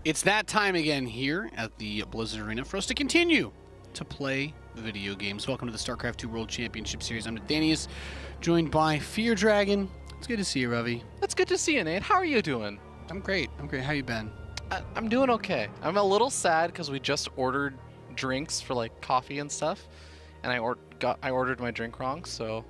It's that time again here at the Blizzard Arena for us to continue to play video games. Welcome to the StarCraft 2 World Championship Series. I'm Nathanius, joined by Fear Dragon. It's good to see you, Ravi. It's good to see you, Nate. How are you doing? I'm great. How you been? I'm doing okay. I'm a little sad because we just ordered drinks for like coffee and stuff, and I ordered my drink wrong, so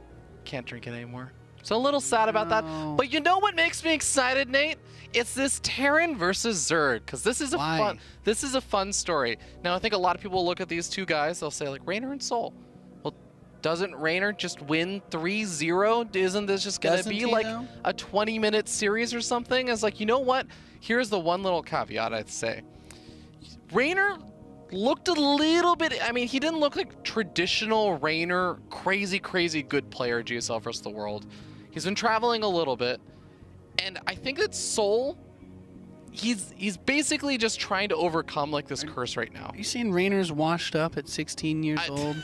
can't drink it anymore. So a little sad about that. But you know what makes me excited, Nate? It's this Terran versus Zerg, because this is a fun story. Now I think a lot of people will look at these two guys, they'll say like Reynor and souL. Well, doesn't Reynor just win 3-0? Isn't this just gonna be like a 20-minute series or something? It's like, you know what? Here's the one little caveat I'd say. Reynor looked a little bit, I mean, he didn't look like traditional Reynor, crazy good player GSL versus the world. He's been traveling a little bit, and I think that souL, he's basically just trying to overcome like this curse right now. Are you saying Reynor's washed up at 16 years old?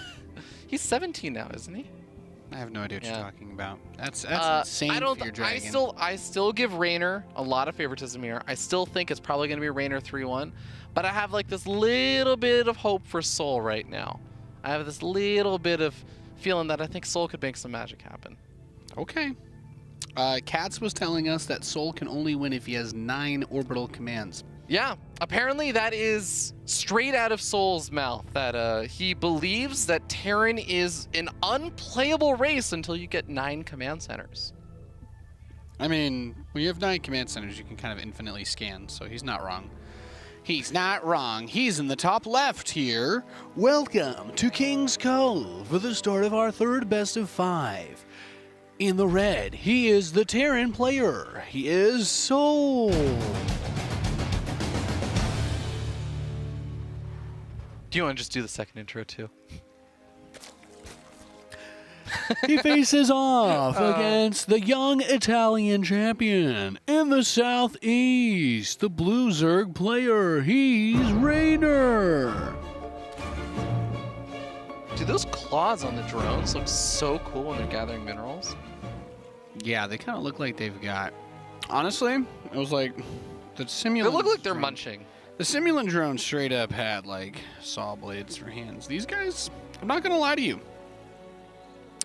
He's 17 now, isn't he? I have no idea what you're talking about. That's insane for your dragon. I still give Reynor a lot of favoritism here. I still think it's probably going to be Reynor 3-1, but I have like this little bit of hope for souL right now. I have this little bit of feeling that I think souL could make some magic happen. Okay. Katz was telling us that souL can only win if he has 9 orbital commands. Yeah, apparently that is straight out of souL's mouth, that he believes that Terran is an unplayable race until you get 9 command centers. I mean, when you have 9 command centers, you can kind of infinitely scan, so he's not wrong. He's not wrong. He's in the top left here. Welcome to King's Cove for the start of our 3rd best of 5. In the red, he is the Terran player. He is souL. Do you want to just do the second intro too? He faces off against the young Italian champion. In the southeast, the blue Zerg player. He's Reynor. Do those claws on the drones look so cool when they're gathering minerals? Yeah, they kind of look like they've got... Honestly, it was like the simulant... They look like they're munching. The simulant drone straight up had like saw blades for hands. These guys, I'm not going to lie to you.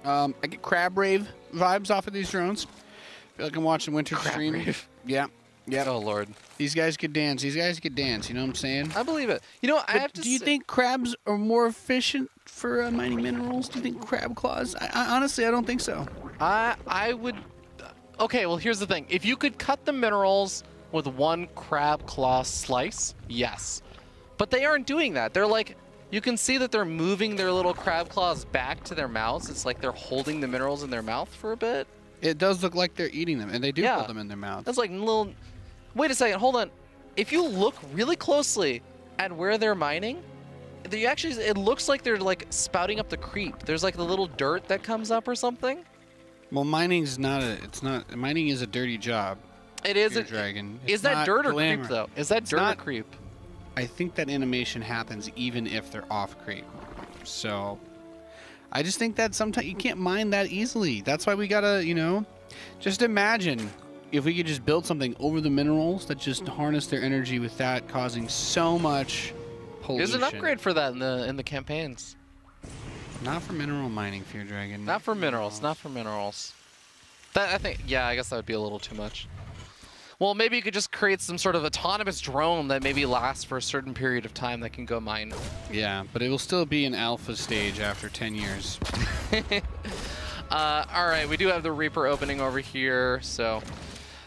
I get Crab Rave vibes off of these drones. I feel like I'm watching Winter Stream. Rave? Yeah. Yeah. Oh, Lord. These guys could dance. These guys could dance. You know what I'm saying? I believe it. You know, I have to do you think crabs are more efficient for mining minerals? Do you think crab claws? Honestly, I don't think so. I would... Okay, well, here's the thing. If you could cut the minerals with 1 crab claw slice, yes. But they aren't doing that. They're like... You can see that they're moving their little crab claws back to their mouths. It's like they're holding the minerals in their mouth for a bit. It does look like they're eating them, and they do hold them in their mouth. That's like little... Wait a second, hold on. If you look really closely at where they're mining, it looks like they're like spouting up the creep. There's like the little dirt that comes up or something. Well, mining's not mining is a dirty job. It is a dragon. Is that dirt or creep though? Is that dirt or creep? I think that animation happens even if they're off creep. So I just think that sometimes you can't mine that easily. That's why we gotta, you know, just imagine if we could just build something over the minerals that just harness their energy without causing so much pollution. There's an upgrade for that in the campaigns. Not for mineral mining, Fear Dragon. Not for minerals. Not for minerals. That I think. Yeah, I guess that would be a little too much. Well, maybe you could just create some sort of autonomous drone that maybe lasts for a certain period of time that can go mine. Yeah, but it will still be an alpha stage after 10 years. All right, we do have the Reaper opening over here, so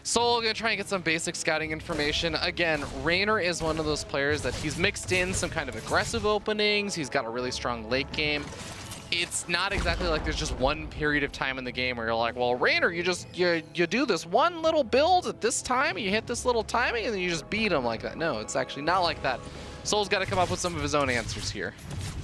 souL gonna try and get some basic scouting information. Again, Reynor is one of those players that he's mixed in some kind of aggressive openings. He's got a really strong late game. It's not exactly like there's just one period of time in the game where you're like, well, Reynor, you do this one little build at this time, and you hit this little timing, and then you just beat him like that. No, it's actually not like that. souL's got to come up with some of his own answers here.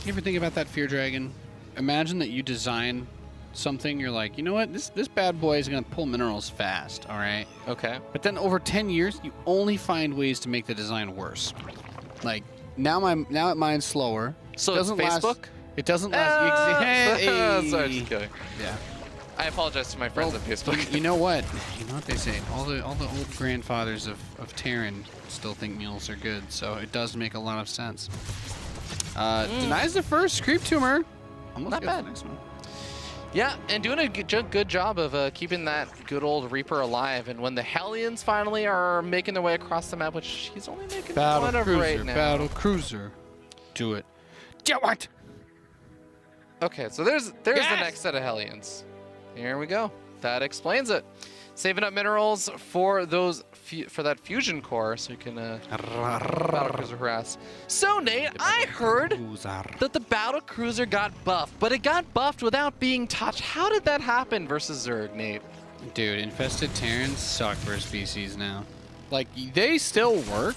You ever think about that, Fear Dragon? Imagine that you design something, you're like, you know what, this bad boy is going to pull minerals fast, all right? Okay. But then over 10 years, you only find ways to make the design worse. Like, now it mines slower. So it's Facebook? It doesn't last. Sorry, just kidding. Yeah. I apologize to my friends on Facebook. You know what? You know what they say. All the old grandfathers of Terran still think mules are good, so it does make a lot of sense. Denies the first creep tumor. Almost Not gets bad. The next one. Yeah, and doing a good job of keeping that good old Reaper alive. And when the Hellions finally are making their way across the map, which he's only making one of right now. Battle cruiser. Do it. Do it. Okay, so there's the next set of Hellions. Here we go. That explains it. Saving up minerals for those for that fusion core, so you can battle cruiser harass. So Nate, I heard that the battle cruiser got buffed, but it got buffed without being touched. How did that happen versus Zerg, Nate? Dude, infested Terrans suck versus BCs now. Like, they still work,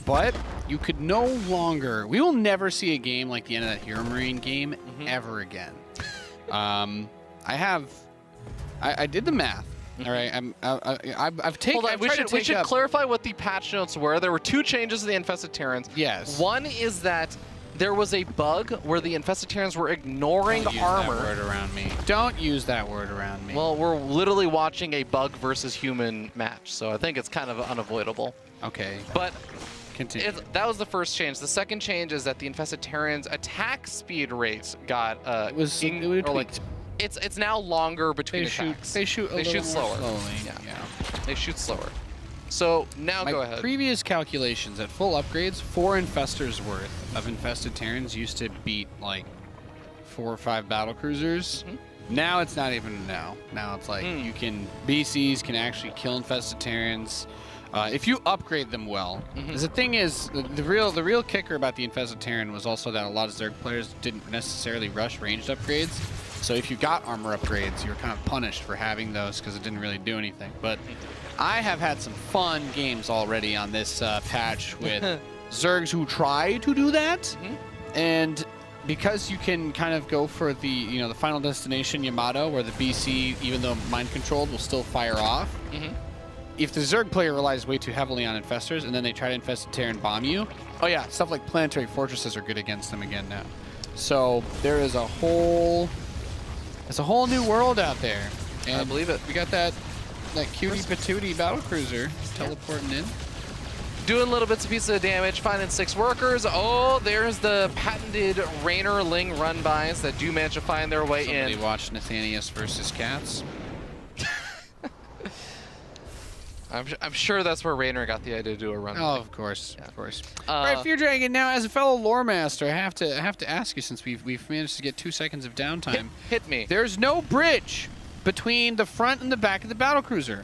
but you could no longer. We will never see a game like the end of that Hero Marine game ever again. I did the math. All right, I've taken. Hold on, we should clarify what the patch notes were. There were 2 changes to the infested Terrans. Yes. One is that there was a bug where the infested Terrans were ignoring Don't use armor. that word around me. Don't use that word around me. Well, we're literally watching a bug versus human match, so I think it's kind of unavoidable. Okay. But continue. that was the first change. The second change is that the infested Terrans' attack speed rates got It's now longer between attacks. They shoot slower. Slowly. Yeah. They shoot slower. So now go ahead. My previous calculations at full upgrades, 4 infestors worth of infested Terrans used to beat like 4 or 5 battle cruisers. Now it's not even now. Now it's like BCs can actually kill infested Terrans if you upgrade them well. The thing is, the real kicker about the infested Terran was also that a lot of Zerg players didn't necessarily rush ranged upgrades. So if you got armor upgrades, you were kind of punished for having those because it didn't really do anything. But I have had some fun games already on this patch with Zergs who try to do that. And because you can kind of go for the the final destination Yamato, where the BC, even though mind controlled, will still fire off. If the Zerg player relies way too heavily on infestors and then they try to infest a Terran and bomb you, oh yeah, stuff like planetary fortresses are good against them again now. So there is a whole new world out there. And I believe it. We got that cutie patootie battle cruiser teleporting in. Doing little bits and pieces of damage, finding 6 workers. Oh, there's the patented Reynor Ling run-bys that do manage to find their way in. Somebody watched Nathanius versus Cats. I'm sure that's where Reynor got the idea to do a run. Oh, of course, of course. All right, Fear Dragon. Now, as a fellow lore master, I have to ask you, since we've managed to get 2 seconds of downtime. Hit me. There's no bridge between the front and the back of the battlecruiser.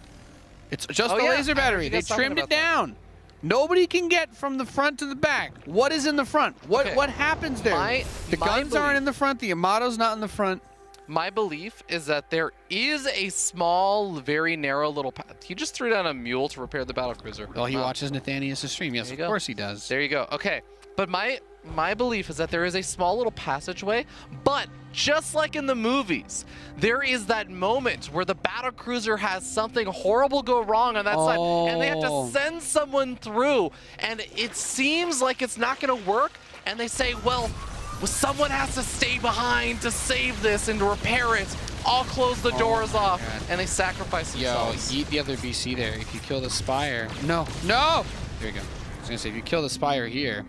It's just the laser battery. They trimmed it down. Nobody can get from the front to the back. What is in the front? What happens there? The guns aren't in the front. The Yamato's not in the front. My belief is that there is a small, very narrow little path. He just threw down a mule to repair the battlecruiser. Well, he watches Nathanius' stream. Yes, of course he does. There you go. Okay. But my belief is that there is a small little passageway, but just like in the movies, there is that moment where the battlecruiser has something horrible go wrong on that side, and they have to send someone through, and it seems like it's not going to work, and they say, well, someone has to stay behind to save this and to repair it. I'll close the doors off, and they sacrifice themselves. Yo, eat the other BC there. If you kill the Spire. No. There you go. I was going to say, if you kill the Spire here.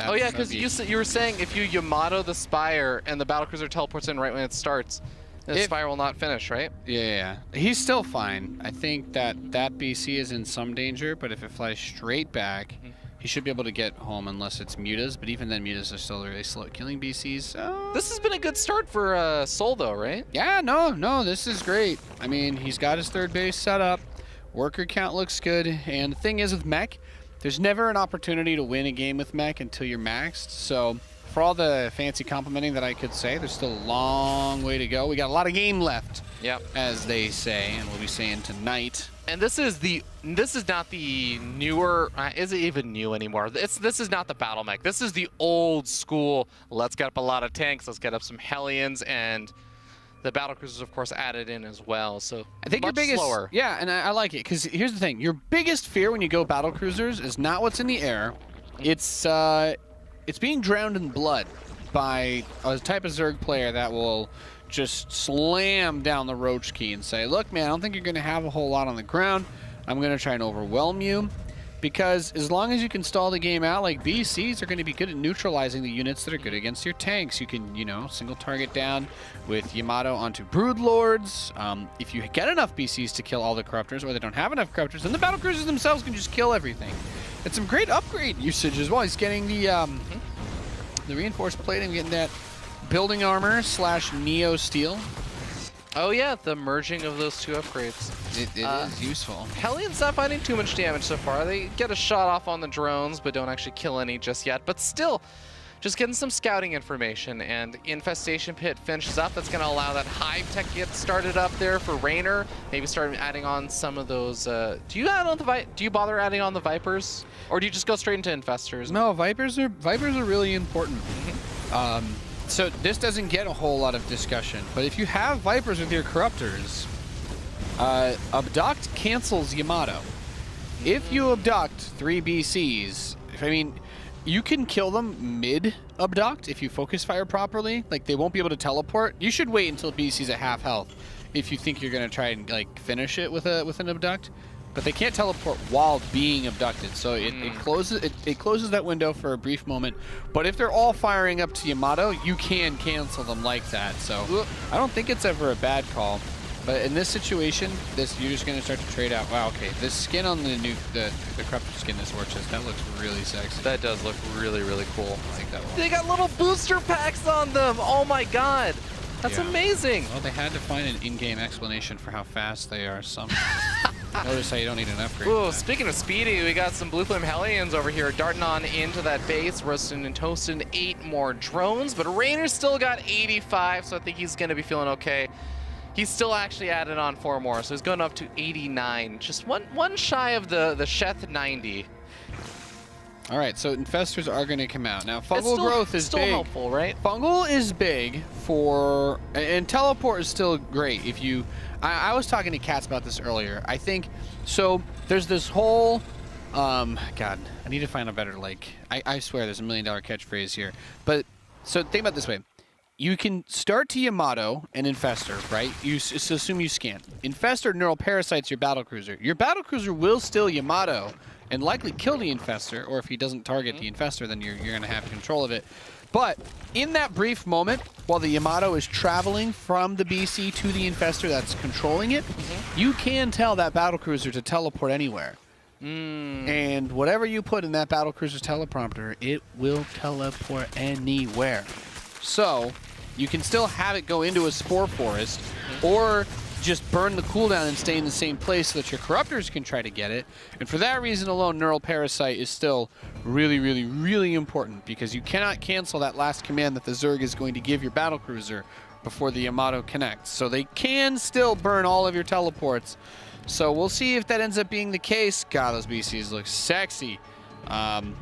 Oh, yeah, because you were saying if you Yamato the Spire and the battlecruiser teleports in right when it starts, the Spire will not finish, right? Yeah. He's still fine. I think that BC is in some danger, but if it flies straight back, he should be able to get home unless it's mutas, but even then mutas are still really slow at killing BCs. This has been a good start for souL though, right? Yeah, no, this is great. I mean, he's got his 3rd base set up. Worker count looks good. And the thing is with mech, there's never an opportunity to win a game with mech until you're maxed. So for all the fancy complimenting that I could say, there's still a long way to go. We got a lot of game left, as they say, and we'll be saying tonight. And this is not the newer, is it even new anymore? This is not the battle mech. This is the old school, let's get up a lot of tanks, let's get up some Hellions, and the battlecruisers, of course, added in as well. So I think your biggest, slower. Yeah, and I like it, because here's the thing. Your biggest fear when you go battlecruisers is not what's in the air. It's being drowned in blood by a type of Zerg player that will just slam down the roach key and say, look, man, I don't think you're going to have a whole lot on the ground. I'm going to try and overwhelm you. Because as long as you can stall the game out, like BCs are going to be good at neutralizing the units that are good against your tanks. You can, you know, single target down with Yamato onto Broodlords. If you get enough BCs to kill all the Corruptors, or they don't have enough Corruptors, then the Battlecruisers themselves can just kill everything. It's some great upgrade usage as well. He's getting the reinforced plating, getting that building armor / Neo Steel. Oh yeah, the merging of those two upgrades. It is useful. Hellions not finding too much damage so far. They get a shot off on the drones, but don't actually kill any just yet. But still, just getting some scouting information. And Infestation Pit finishes up. That's going to allow that Hive tech to get started up there for Reynor. Maybe start adding on some of those. Do you bother adding on the Vipers, or do you just go straight into Infestors? No, Vipers are really important. So this doesn't get a whole lot of discussion, but if you have Vipers with your Corruptors, Abduct cancels Yamato. If you abduct 3 BCs, I mean, you can kill them mid-abduct if you focus fire properly. Like, they won't be able to teleport. You should wait until BC's at half health if you think you're going to try and, like, finish it with an abduct. But they can't teleport while being abducted, so it closes that window for a brief moment. But if they're all firing up to Yamato, you can cancel them like that. So I don't think it's ever a bad call. But in this situation, you're just going to start to trade out. Wow, okay, this skin on the Corruptor skin, this war chest, that looks really sexy. That does look really, really cool. I like that one. They got little booster packs on them. Oh my god, that's amazing. Well, they had to find an in-game explanation for how fast they are somehow. Notice how you don't need an upgrade. Ooh, speaking of speedy, we got some Blue Flame Hellions over here darting on into that base, roasting and toasting 8 more drones, but Reynor's still got 85, so I think he's going to be feeling okay. He's still actually added on 4 more, so he's going up to 89. Just one shy of the Sheth 90. All right, so Infestors are going to come out. Now, fungal growth is still big. helpful, right? Fungal is big for, and teleport is still great if you, I was talking to Katz about this earlier. I think, so there's this whole, God, I need to find a better, like, I swear there's $1 million catchphrase here. But, so think about it this way. You can start to Yamato and Infestor, right? You assume you scan. Infestor Neural Parasite's your battlecruiser. Your battlecruiser will still Yamato and likely kill the Infestor, or if he doesn't target the Infestor, then you're going to have control of it. But in that brief moment, while the Yamato is traveling from the BC to the Infestor that's controlling it, you can tell that battlecruiser to teleport anywhere. And whatever you put in that battlecruiser's teleprompter, it will teleport anywhere. So you can still have it go into a Spore Forest, or just burn the cooldown and stay in the same place so that your Corruptors can try to get it. And for that reason alone, Neural Parasite is still really, really, really important, because you cannot cancel that last command that the Zerg is going to give your battlecruiser before the Yamato connects. So they can still burn all of your teleports. So we'll see if that ends up being the case. God, those BCs look sexy.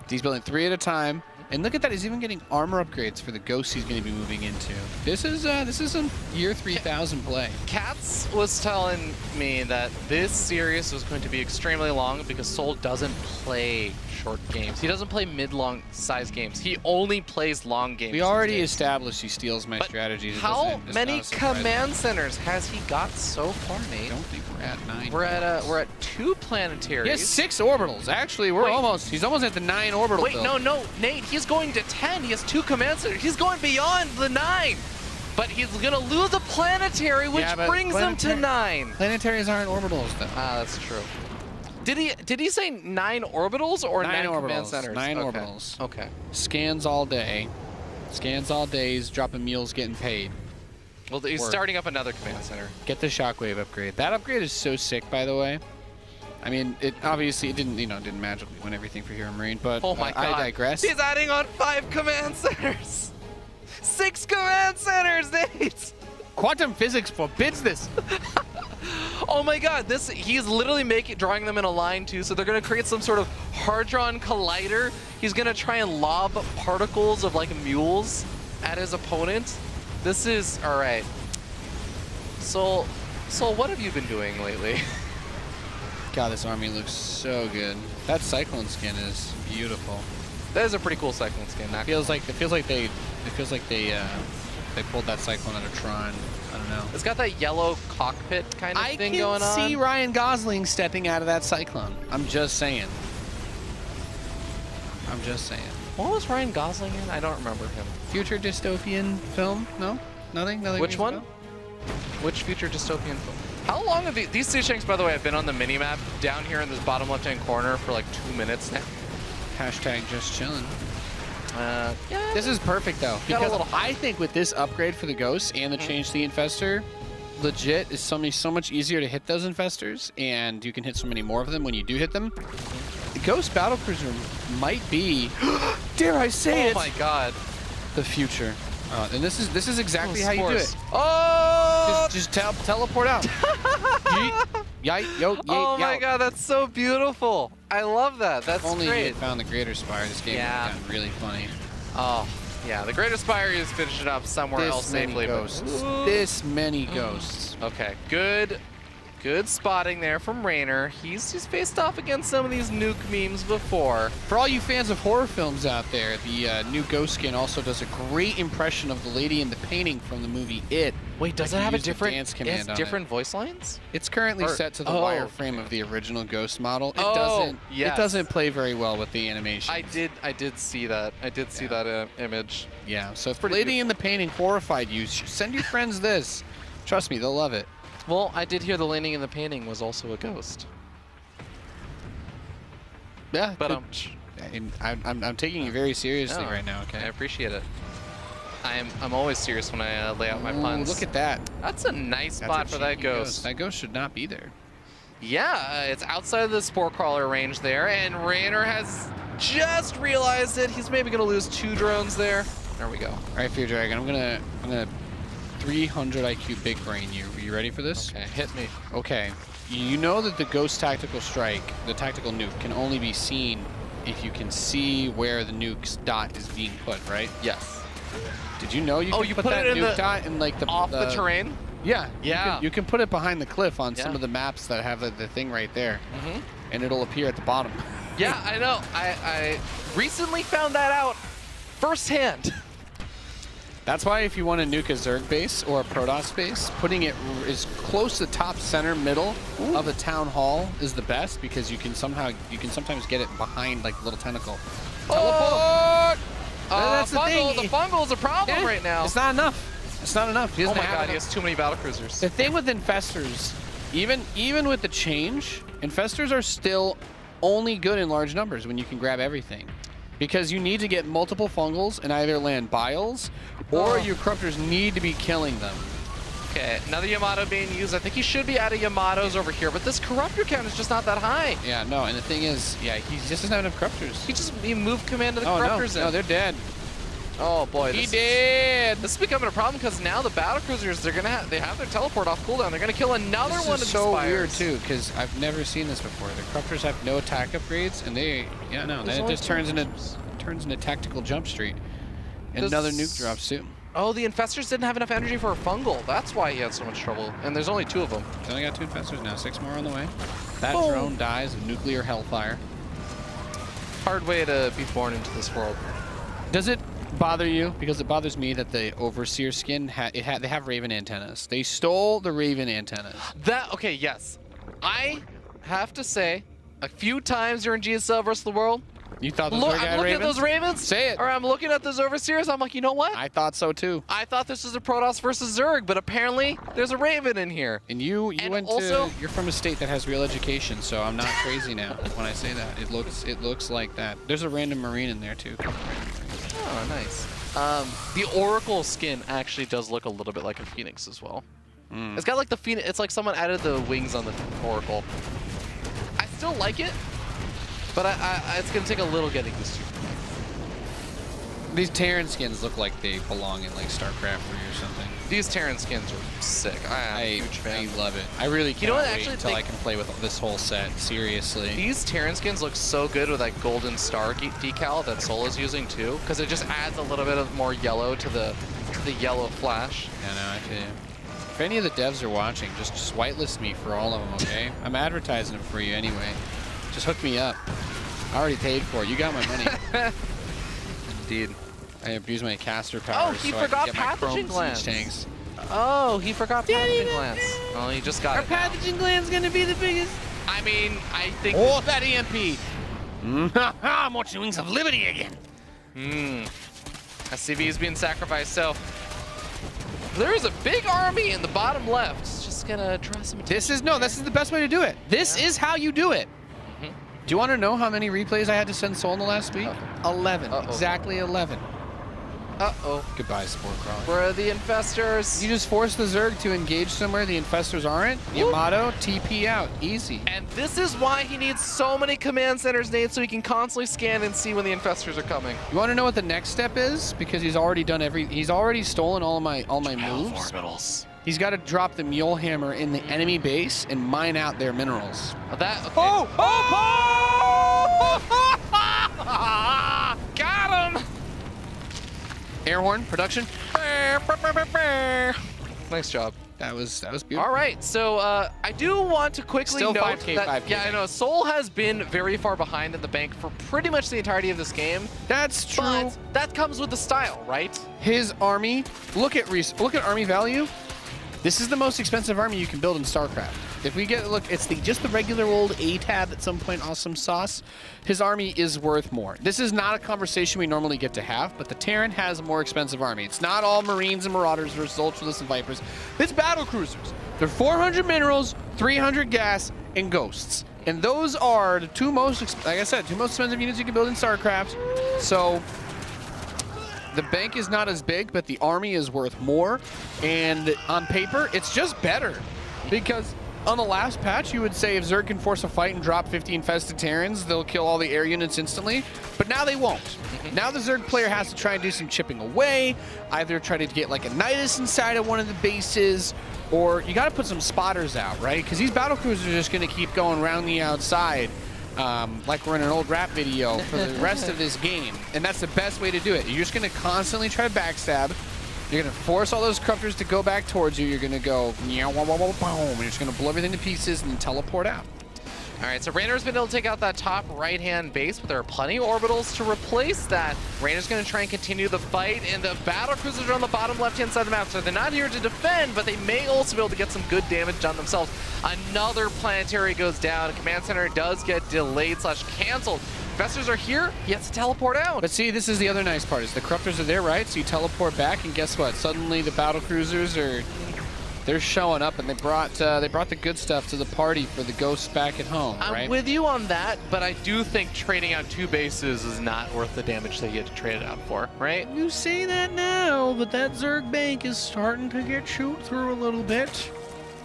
He's building 3 at a time. And look at that, he's even getting armor upgrades for the ghosts he's going to be moving into. This is some year 3000 play. Katz was telling me that this series was going to be extremely long because souL doesn't play short games. He doesn't play mid-long size games. He only plays long games. We already established he steals my strategies. How many command centers has he got so far, Nate? I don't think we're at 9. We're at 2 planetaries. He has 6 orbitals. Actually, he's almost at the 9 orbital. Wait, no, Nate, he's going to 10. He has 2 command centers. He's going beyond the 9. But he's going to lose a planetary, which brings him to 9. Planetaries aren't orbitals, though. Ah, that's true. Did he say 9 orbitals or 9 command centers? 9 orbitals. Okay. Scans all day. Scans all day. He's dropping meals, getting paid. Well, he's starting up another command center. Get the shockwave upgrade. That upgrade is so sick, by the way. I mean, it didn't magically win everything for Hero Marine, but oh my God. I digress. He's adding on 5 command centers. 6 command centers, Nate. Quantum physics forbids this. Oh my God, he's literally drawing them in a line too, so they're gonna create some sort of Hadron Collider. He's gonna try and lob particles of like mules at his opponent. This is, all right. souL, what have you been doing lately? God, this army looks so good. That Cyclone skin is beautiful. That is a pretty cool Cyclone skin. It feels like they They pulled that Cyclone out of Tron. I don't know. It's got that yellow cockpit kind of thing going on. I can see Ryan Gosling stepping out of that Cyclone. I'm just saying. I'm just saying. What was Ryan Gosling in? I don't remember him. Future dystopian film? No? Nothing? Nothing? Which one? Which future dystopian film? How long have these sea shanks, by the way, have been on the minimap down here in this bottom left-hand corner for like 2 minutes now? Hashtag just chilling. Yeah. This is perfect though, Got a because little- I think with this upgrade for the Ghosts and the change to the Infestor, legit is so much easier to hit those Infestors, and you can hit so many more of them when you do hit them. The Ghost Battlecruiser might be, dare I say it, Oh my god. the future. And this is exactly how you do it. Oh! Just teleport out. Yeet, yite, yo, yeet, Oh my yout. god, that's so beautiful. I love that. That's If only you great. had found the Greater Spire, this game would have gotten really funny. Oh, yeah. The Greater Spire is finishing up somewhere else This many safely. but- ghosts. This many ghosts. Okay, good spotting there from Reynor. He's faced off against some of these nuke memes before. For all you fans of horror films out there, the new Ghost skin also does a great impression of the lady in the painting from the movie It. Wait, does Like, it you have a use the different dance it command has on different voice lines? It's currently Or- set to the oh, wireframe of the original Ghost model. It Oh, doesn't. yes. It doesn't play very well with the animation. I did see that. I did see that image. Yeah. So if the pretty lady in the painting horrified you, send your friends this. Trust me, they'll love it. Well, I did hear the landing in the painting was also a ghost. Yeah. But I'm taking you very seriously No, right now. I Okay. appreciate it. I'm always serious when I lay out my Ooh, puns. look at that. That's a nice That's spot a for that cheeky ghost. That ghost should not be there. Yeah, it's outside of the spore crawler range there, and Reynor has just realized it. He's maybe gonna lose 2 drones there. There we go. All right, Fear Dragon. I'm gonna 300 IQ big brain you. Are you ready for this? Okay, hit me. Okay. You know that the Ghost Tactical Strike, the tactical nuke, can only be seen if you can see where the nuke's dot is being put, right? Yes. Did you know you can you put put that it in nuke the- dot in like Off the terrain? Yeah. Yeah. You can put it behind the cliff on Yeah. some of the maps that have the thing right there, Mm-hmm. and it'll appear at the bottom. Yeah, I know. I recently found that out firsthand. That's why if you want to nuke a Zerg base or a Protoss base, putting it as close to top center middle of the town hall is the best, because you can sometimes get it behind like a little tentacle. Teleport! That's the fungal, thing. the fungal is a problem Yeah, right now. It's not enough. It's not enough. He Oh doesn't my have god, he enough. has too many battlecruisers. The thing with Infestors, even with the change, Infestors are still only good in large numbers when you can grab everything. Because you need to get multiple fungals and either land biles, or your corruptors need to be killing them. Okay, another Yamato being used. I think he should be out of Yamatos over here, but this corruptor count is just not that high. Yeah, no, and the thing is, yeah, he just doesn't have enough corruptors. He moved command to the Oh, corruptors no, in. they're dead. Oh boy, He this did! is becoming a problem because now the battlecruisers they have their teleport off cooldown. They're gonna kill another This one is of so the weird spires. too, because I've never seen this before. The corruptors have no attack upgrades, and There's it only just two turns into corruptors. tactical jump street. And This- another nuke drops too. Oh, the infestors didn't have enough energy for a fungal. That's why he had so much trouble. And there's only 2 of them. So I got 2 infestors now, 6 more on the way. That Boom. drone dies of nuclear hellfire. Hard way to be born into this world. Does it bother you? Because it bothers me that the Overseer skin they have Raven antennas. They stole the Raven antennas. Okay, yes. I have to say, a few times during GSL versus the world, You thought those look, were I'm guy looking Ravens? at those Ravens. Say it. Or I'm looking at those Overseers. I'm like, you know what? I thought so too. I thought this was a Protoss versus Zerg, but apparently there's a Raven in here. And you And went also- to, you're from a state that has real education, so I'm not crazy now when I say that. It looks like that. There's a random Marine in there too. A couple random Marines. Oh, nice. The Oracle skin actually does look a little bit like a Phoenix as well. Mm. It's got like the Phoenix. It's like someone added the wings on the Oracle. I still like it, but it's gonna take a little getting used to. These Terran skins look like they belong in like StarCraft 3 or something. These Terran skins are sick. I'm a huge fan. I love it. I really can't You know what, wait actually, until I can play with this whole set. Seriously. These Terran skins look so good with that golden star decal that souL is using too, because it just adds a little bit of more yellow to the yellow flash. Yeah, no, I feel you. If any of the devs are watching, just whitelist me for all of them, okay? I'm advertising them for you anyway. Just hook me up. I already paid for it. You got my money. Indeed. I have used my caster power. he so forgot I can get my pathogen chrome glands. siege tanks. Oh, he forgot pathogen glands. Oh, he just got Are it now. pathogen glands gonna be the biggest? I mean, I think. Oh, that EMP! I'm watching Wings of Liberty again. SCV is being sacrificed, so there is a big army in the bottom left. It's just gonna draw some attention. This is the best way to do it. This is how you do it. Do you want to know how many replays I had to send souL in the last week? 11. Exactly 11. Uh-oh. Goodbye, Spore Crawler. Where are the infestors? You just force the Zerg to engage somewhere the infestors aren't. Yamato, TP out. Easy. And this is why he needs so many command centers, Nate, so he can constantly scan and see when the infestors are coming. You want to know what the next step is? Because he's already done he's already stolen all my moves. Orbitals. He's got to drop the Mule Hammer in the enemy base and mine out their minerals. That, okay. Oh! Got him! Air horn production. Nice job. That was beautiful. All right, so I do want to quickly Still note 5K, that 5K. yeah, I know souL has been very far behind in the bank for pretty much the entirety of this game. That's true. But that comes with the style, right? His army. Look at army value. This is the most expensive army you can build in StarCraft. If we look, it's just the regular old A-tab at some point, awesome sauce. His army is worth more. This is not a conversation we normally get to have, but the Terran has a more expensive army. It's not all Marines and Marauders versus Ultralists and Vipers. It's battle cruisers. They're 400 minerals, 300 gas, and ghosts. And those are the two most expensive units you can build in StarCraft. So the bank is not as big, but the army is worth more. And on paper, it's just better. Because on the last patch, you would say if Zerg can force a fight and drop 50 infested Terrans, they'll kill all the air units instantly. But now they won't. Now the Zerg player has to try and do some chipping away, either try to get like a Nidus inside of one of the bases, or you got to put some spotters out, right? Because these battle cruisers are just going to keep going around the outside. Like we're in an old rap video for the rest of this game. And that's the best way to do it. You're just going to constantly try to backstab. You're going to force all those corruptors to go back towards you. You're going to go, boom, and you're just going to blow everything to pieces and teleport out. All right, so Reynor's been able to take out that top right-hand base, but there are plenty of orbitals to replace that. Reynor's going to try and continue the fight, and the battle cruisers are on the bottom left-hand side of the map, so they're not here to defend, but they may also be able to get some good damage done themselves. Another planetary goes down. Command center does get delayed/canceled. Investors are here. He has to teleport out. But see, this is the other nice part, is the corruptors are there, right? So you teleport back, and guess what? Suddenly the battle cruisers they're showing up, and they brought the good stuff to the party for the ghosts back at home, right? I'm with you on that, but I do think trading out 2 bases is not worth the damage that you get to trade it out for, right? You say that now, but that Zerg bank is starting to get chewed through a little bit.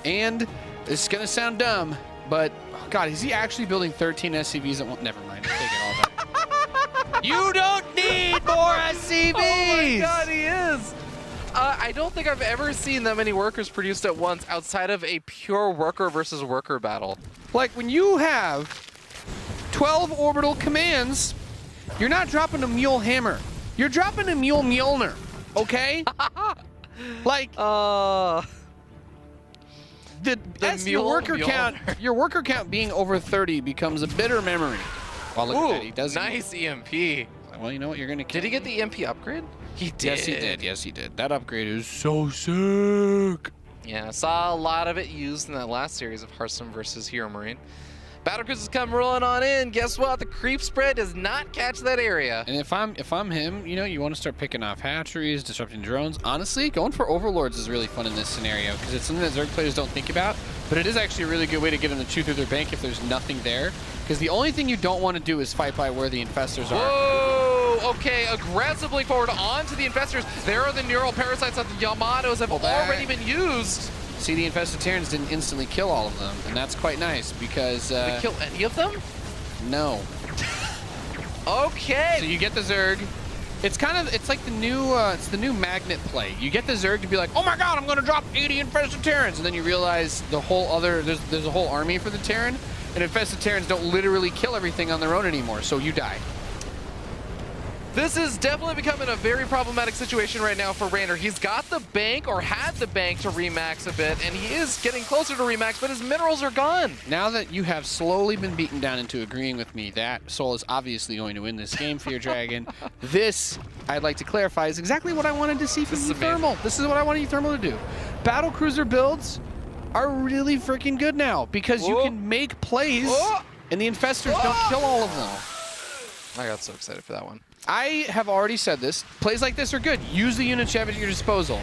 And it's gonna sound dumb, but oh God, is he actually building 13 SCVs at once? Never mind, take it all back. You don't need more SCVs! Oh my God, he is! I don't think I've ever seen that many workers produced at once outside of a pure worker versus worker battle. Like when you have 12 orbital commands, you're not dropping a Mule Hammer. You're dropping a Mule Mjolnir, okay? Like, your worker count being over 30 becomes a bitter memory. Well, look at that, he does. Nice EMP. Well, you know what? You're gonna kill. Did he get the EMP upgrade? He did. Yes, he did. Yes, he did. That upgrade is so sick. Yeah, I saw a lot of it used in that last series of Hearthstone versus Hero Marine. Battlecruisers come rolling on in. Guess what? The creep spread does not catch that area. And if I'm him, you know, you want to start picking off hatcheries, disrupting drones. Honestly, going for overlords is really fun in this scenario because it's something that Zerg players don't think about. But it is actually a really good way to get them to chew through their bank if there's nothing there. Because the only thing you don't want to do is fight by where the infestors are. Whoa! Okay, aggressively forward onto the infestors. There are the neural parasites that the Yamatos have already been used. See, the infested Terrans didn't instantly kill all of them, and that's quite nice because. Did they kill any of them? No. Okay. So you get the Zerg. It's like the new magnet play. You get the Zerg to be like, oh my God, I'm gonna drop 80 infested Terrans, and then you realize the whole there's a whole army for the Terran, and infested Terrans don't literally kill everything on their own anymore, so you die. This is definitely becoming a very problematic situation right now for Reynor. He's got the bank, or had the bank, to remax a bit, and he is getting closer to remax, but his minerals are gone. Now that you have slowly been beaten down into agreeing with me that souL is obviously going to win this game, Fear Dragon, this, I'd like to clarify, is exactly what I wanted to see from eThermal. This is what I wanted eThermal to do. Battle Cruiser builds are really freaking good now because you can make plays and the infestors don't kill all of them. I got so excited for that one. I have already said this. Plays like this are good. Use the units you have at your disposal.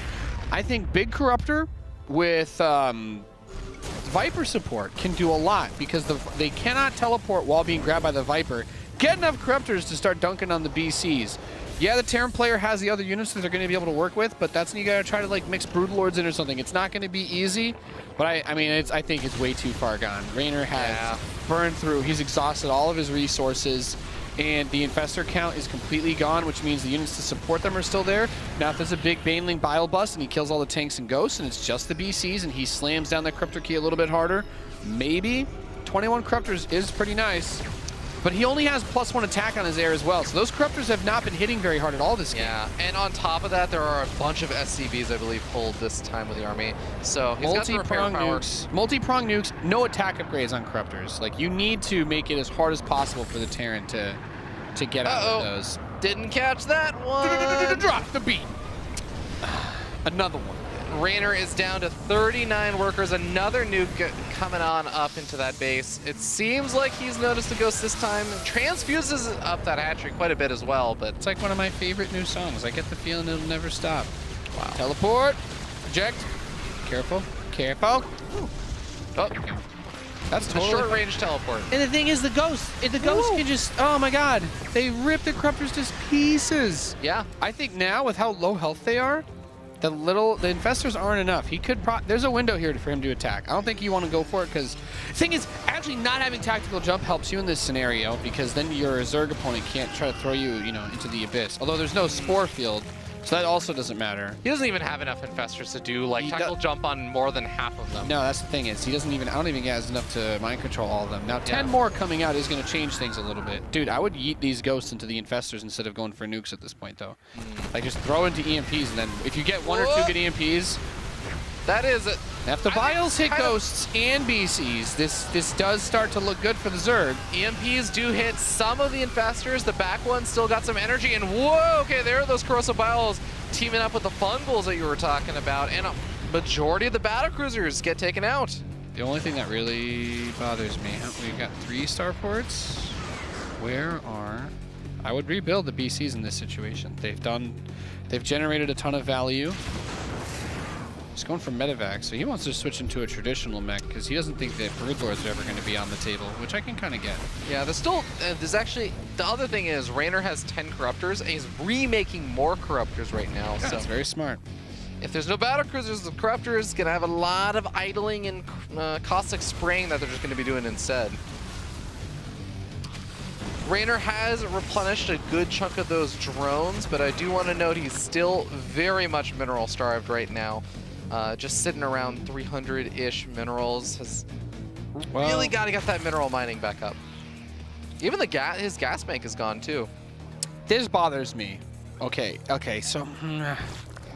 I think Big Corruptor with Viper support can do a lot because they cannot teleport while being grabbed by the Viper. Get enough Corruptors to start dunking on the BCs. Yeah, the Terran player has the other units that they're going to be able to work with, but that's when you got to try to like mix Broodlords in or something. It's not going to be easy, but I mean, I think it's way too far gone. Reynor has burned through. He's exhausted all of his resources, and the Infestor count is completely gone, which means the units to support them are still there. Now, if there's a big Baneling Bile Bust and he kills all the tanks and ghosts, and it's just the BCs, and he slams down the Corruptor key a little bit harder, maybe 21 Corruptors is pretty nice. But he only has +1 attack on his air as well, so those Corruptors have not been hitting very hard at all this game. Yeah, and on top of that, there are a bunch of SCVs, I believe, pulled this time with the army. So he's got the repair power. Multi-prong nukes, no attack upgrades on Corruptors. Like, you need to make it as hard as possible for the Terran to get out of those. Didn't catch that one. Drop the beat. Another one. Reynor is down to 39 workers. Another nuke coming on up into that base. It seems like he's noticed the ghost this time. Transfuses up that hatchery quite a bit as well, but it's like one of my favorite new songs. I get the feeling it'll never stop. Wow. Teleport. Project. Careful. Careful. Ooh. Oh. That's a short-range teleport. And the thing is, the ghost can just, oh my god, they rip the Corruptors to pieces. Yeah. I think now, with how low health they are, the infestors aren't enough. He could there's a window here for him to attack. I don't think you want to go for it because the thing is, actually not having tactical jump helps you in this scenario because then your Zerg opponent can't try to throw you, into the abyss. Although there's no spore field, so that also doesn't matter. He doesn't even have enough infestors to do like tactical jump on more than half of them. No, that's the thing is, I don't even get enough to mind control all of them. Now 10 more coming out is going to change things a little bit. Dude, I would yeet these ghosts into the infestors instead of going for nukes at this point though. Like just throw into EMPs and then if you get one or two good EMPs, that is it. If the vials hit ghosts and BCs, this does start to look good for the Zerg. EMPs do hit some of the infestors. The back one still got some energy, and whoa, okay, there are those corrosive biles teaming up with the fungals that you were talking about, and a majority of the battle cruisers get taken out. The only thing that really bothers me, we've got 3 starports. Where are? I would rebuild the BCs in this situation. They've generated a ton of value. He's going for medevac, so he wants to switch into a traditional mech because he doesn't think that Broodlords are ever going to be on the table, which I can kind of get. Yeah, there's actually, the other thing is Reynor has 10 Corruptors, and he's remaking more Corruptors right now. Yeah, so that's very smart. If there's no battle cruisers, the Corruptor is going to have a lot of idling and caustic spraying that they're just going to be doing instead. Reynor has replenished a good chunk of those drones, but I do want to note he's still very much mineral starved right now. Just sitting around 300-ish minerals. Has really got to get that mineral mining back up. Even his gas bank is gone too. This bothers me. Okay, so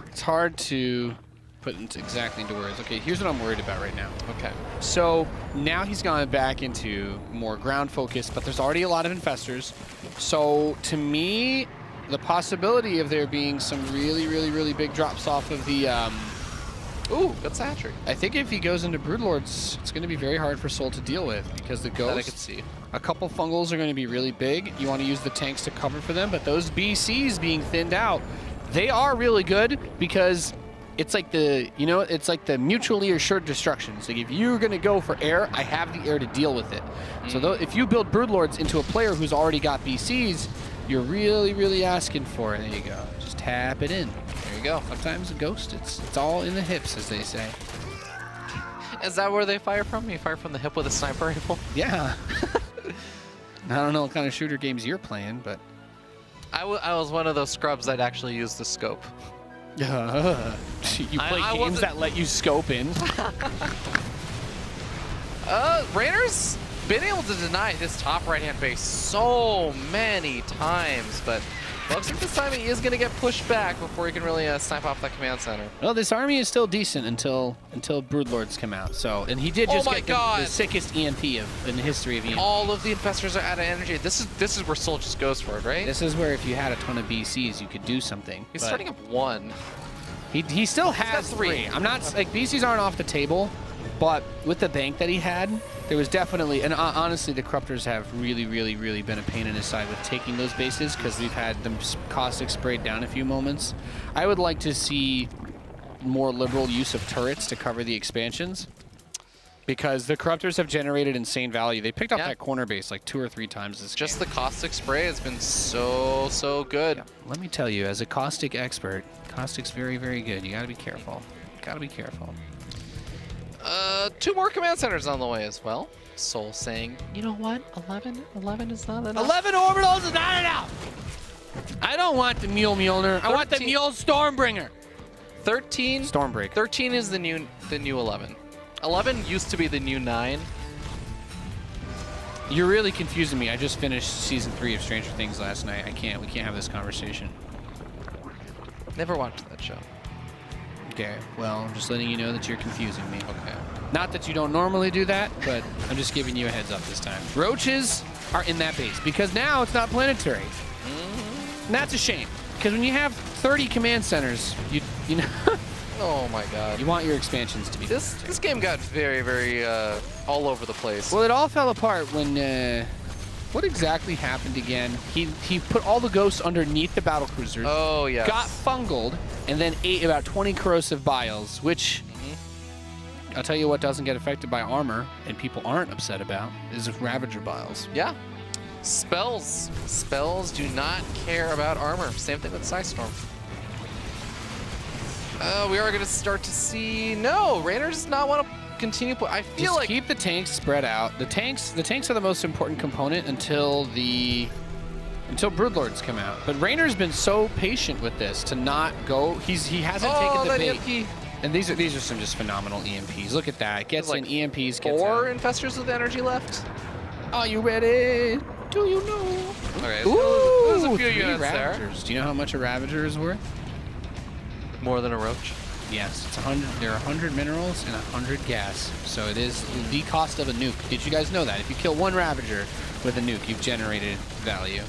it's hard to put exactly into words. Okay, here's what I'm worried about right now. Okay. So now he's gone back into more ground focus, but there's already a lot of infestors. So to me, the possibility of there being some really, really, really big drops off of the ooh, that's hatchery. I think if he goes into Broodlords, it's going to be very hard for souL to deal with because the ghosts, that I could see. A couple fungals are going to be really big. You want to use the tanks to cover for them, but those BCs being thinned out, they are really good because it's like it's like the mutually assured destruction. It's like if you're going to go for air, I have the air to deal with it. So if you build Broodlords into a player who's already got BCs, you're really, really asking for it. There you go. Just tap it in. There you go. Sometimes a ghost, it's all in the hips, as they say. Is that where they fire from? You fire from the hip with a sniper rifle? Yeah. I don't know what kind of shooter games you're playing, but... I was one of those scrubs that actually used the scope. You play games that let you scope in? Reynor's been able to deny this top right-hand base so many times, but looks like this time he is going to get pushed back before he can really snipe off that command center. Well, this army is still decent until Broodlords come out. So, and he did just get the sickest EMP in the history of EMP. All of the infestors are out of energy. This is where souL just goes for it, right? This is where if you had a ton of BCs, you could do something. He's starting up 1. He still has 3. I'm not like BCs aren't off the table, but with the bank that he had, there was definitely, and honestly, the Corruptors have really been a pain in his side with taking those bases because we've had them caustic sprayed down a few moments. I would like to see more liberal use of turrets to cover the expansions because the Corruptors have generated insane value. They picked up that corner base like 2 or 3 times this game. Just the caustic spray has been so good. Yeah. Let me tell you, as a caustic expert, caustic's very good. You gotta be careful. Gotta be careful. 2 more command centers on the way as well. souL saying, you know what? 11 is not enough. 11 orbitals is not enough. I don't want the Mjolnir. I want the Mule Stormbringer. 13. Stormbreaker. 13 is the new 11. 11 used to be the new 9. You're really confusing me. I just finished season 3 of Stranger Things last night. We can't have this conversation. Never watched that show. Okay, well, I'm just letting you know that you're confusing me. Okay. Not that you don't normally do that, but I'm just giving you a heads up this time. Roaches are in that base because now it's not planetary. And that's a shame because when you have 30 command centers, you know, oh my god. you want your expansions to be This game got very all over the place. Well, it all fell apart when what exactly happened again? He put all the ghosts underneath the battlecruisers. Oh, yes. Got fungled, and then ate about 20 corrosive biles, which I'll tell you what doesn't get affected by armor, and people aren't upset about, is Ravager biles. Yeah. Spells. Spells do not care about armor. Same thing with Psystorm. We are going to start to see... No, Reynor does not want to continue... I feel Just like... keep the tanks spread out. The tanks are the most important component until Broodlords come out. But Raynor's been so patient with this to not go. He hasn't taken the bait. EMP. And these are some just phenomenal EMPs. Look at that. Gets like in EMPs. Gets 4 out. infestors with energy left. Are you ready? Do you know? Okay, Ooh, there's a few 3 units Ravagers. Do you know how much a Ravager is worth? there. More than a roach. Yes, it's 100. There are 100 minerals and 100 gas. So it is the cost of a nuke. Did you guys know that? If you kill 1 Ravager with a nuke, you've generated value.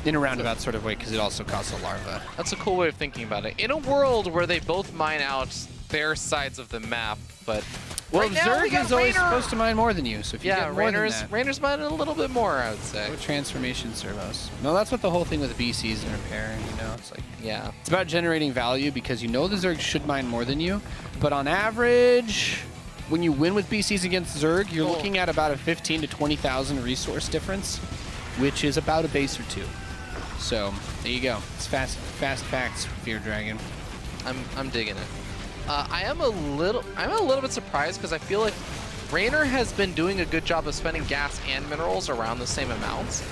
In a roundabout sort of way, because it also costs a larva. That's a cool way of thinking about it. In a world where they both mine out their sides of the map, but Well, right now, we Zerg got is always Reynor. supposed to mine more than you, so if you Yeah, get more than that, Raynor's mining a little bit more, I would say. go transformation servos. No, that's what the whole thing with BCs and repairing, you know, it's like, Yeah. it's about generating value because you know the Zerg should mine more than you, but on average, when you win with BCs against Zerg, you're looking at about a 15 to 20,000 resource difference, which is about a base or 2. So there you go. It's fast facts, Fear Dragon. I'm digging it. I'm a little bit surprised because I feel like Reynor has been doing a good job of spending gas and minerals around the same amounts.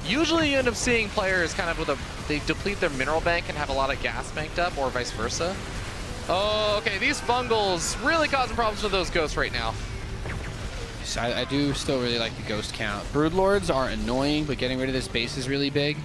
Usually you end up seeing players kind of they deplete their mineral bank and have a lot of gas banked up, or vice versa. Oh, okay, these fungals really causing problems with those ghosts right now. So I do still really like the ghost count. Broodlords are annoying, but getting rid of this base is really big.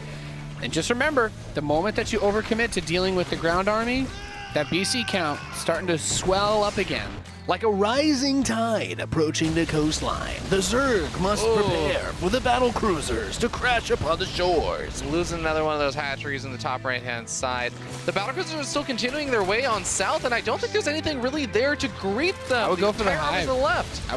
And just remember, the moment that you overcommit to dealing with the ground army, that BC count starting to swell up again. Like a rising tide approaching the coastline, the Zerg must prepare for the battle cruisers to crash upon the shores. Losing another one of those hatcheries in the top right-hand side. The battle cruisers are still continuing their way on south, and I don't think there's anything really there to greet them. I would go for the entire army's hive. to the left. I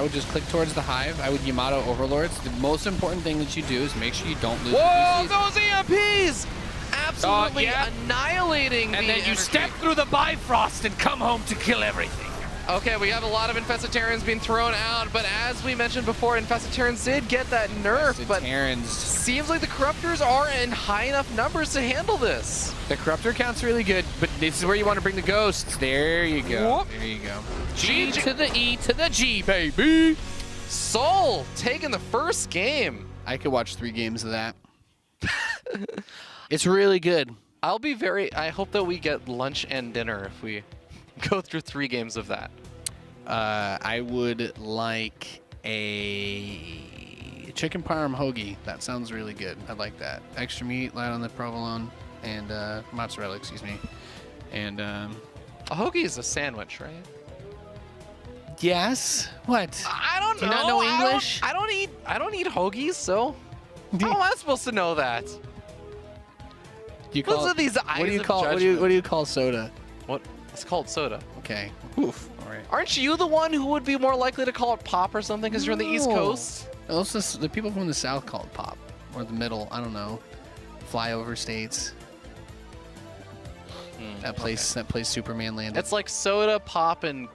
would just click towards the hive. I would Yamato Overlords. The most important thing that you do is make sure you don't lose. Whoa, the those EMPs! Absolutely yeah. annihilating and the then you energy. step through the Bifrost and come home to kill everything. Okay, we have a lot of Infestitarians being thrown out, but as we mentioned before, Infestitarians did get that nerf, but seems like the Corruptors are in high enough numbers to handle this. The Corruptor count's really good, but this is where you want to bring the ghosts. There you go. Whoop. There you go. G G to the E to the G, baby. souL taking the first game. I could watch 3 games of that. It's really good. I hope that we get lunch and dinner if we go through 3 games of that. I would like a chicken parm hoagie. That sounds really good. I like that. Extra meat, light on the provolone, and mozzarella, excuse me. And A hoagie is a sandwich, right? yes. What? I don't know. Do you not know English? I don't eat hoagies, so how am I supposed to know that? Do you Those call are these eyes what do you of call what judgment. do you call soda? What? It's called soda. Okay. Oof. All right. Aren't you the one who would be more likely to call it pop or something because you're on the East No. Coast? Also, the people from the South call it pop, or the middle. I don't know. Flyover states. That place Superman landed. It's like soda, pop, and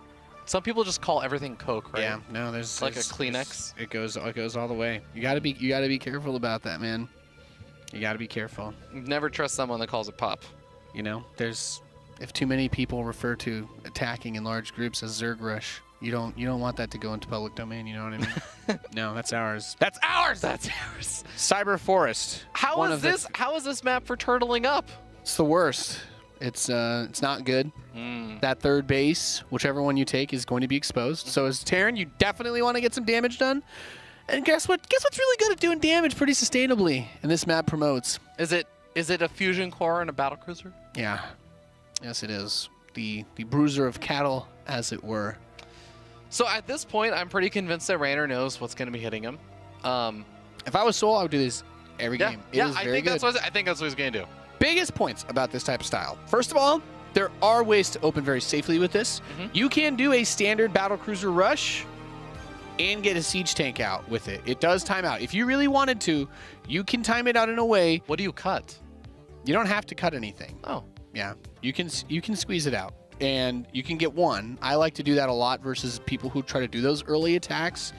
some people just call everything Coke, right? Yeah, no, there's like a Kleenex. It goes all the way. You gotta be careful about that, man. You gotta be careful. Never trust someone that calls it pop. You know, if too many people refer to attacking in large groups as Zerg Rush, you don't want that to go into public domain. You know what I mean? No, that's ours. That's ours. That's ours. Cyber Forest. How is this map for turtling up? It's the worst. It's not good. That third base, whichever one you take, is going to be exposed. So as Terran, you definitely want to get some damage done. And guess what? Guess what's really good at doing damage pretty sustainably? And this map promotes. Is it a fusion core and a battlecruiser? Yeah. Yes, it is. The bruiser of cattle, as it were. So at this point, I'm pretty convinced that Reynor knows what's going to be hitting him. If I was souL, I would do this every game. It is very good. I think that's what he's going to do. Biggest points about this type of style. First of all, there are ways to open very safely with this. You can do a standard battlecruiser rush and get a siege tank out with it. It does time out. If you really wanted to, you can time it out in a way. What do you cut? You don't have to cut anything. Oh. Yeah, you can squeeze it out, and you can get one. I like to do that a lot versus people who try to do those early attacks.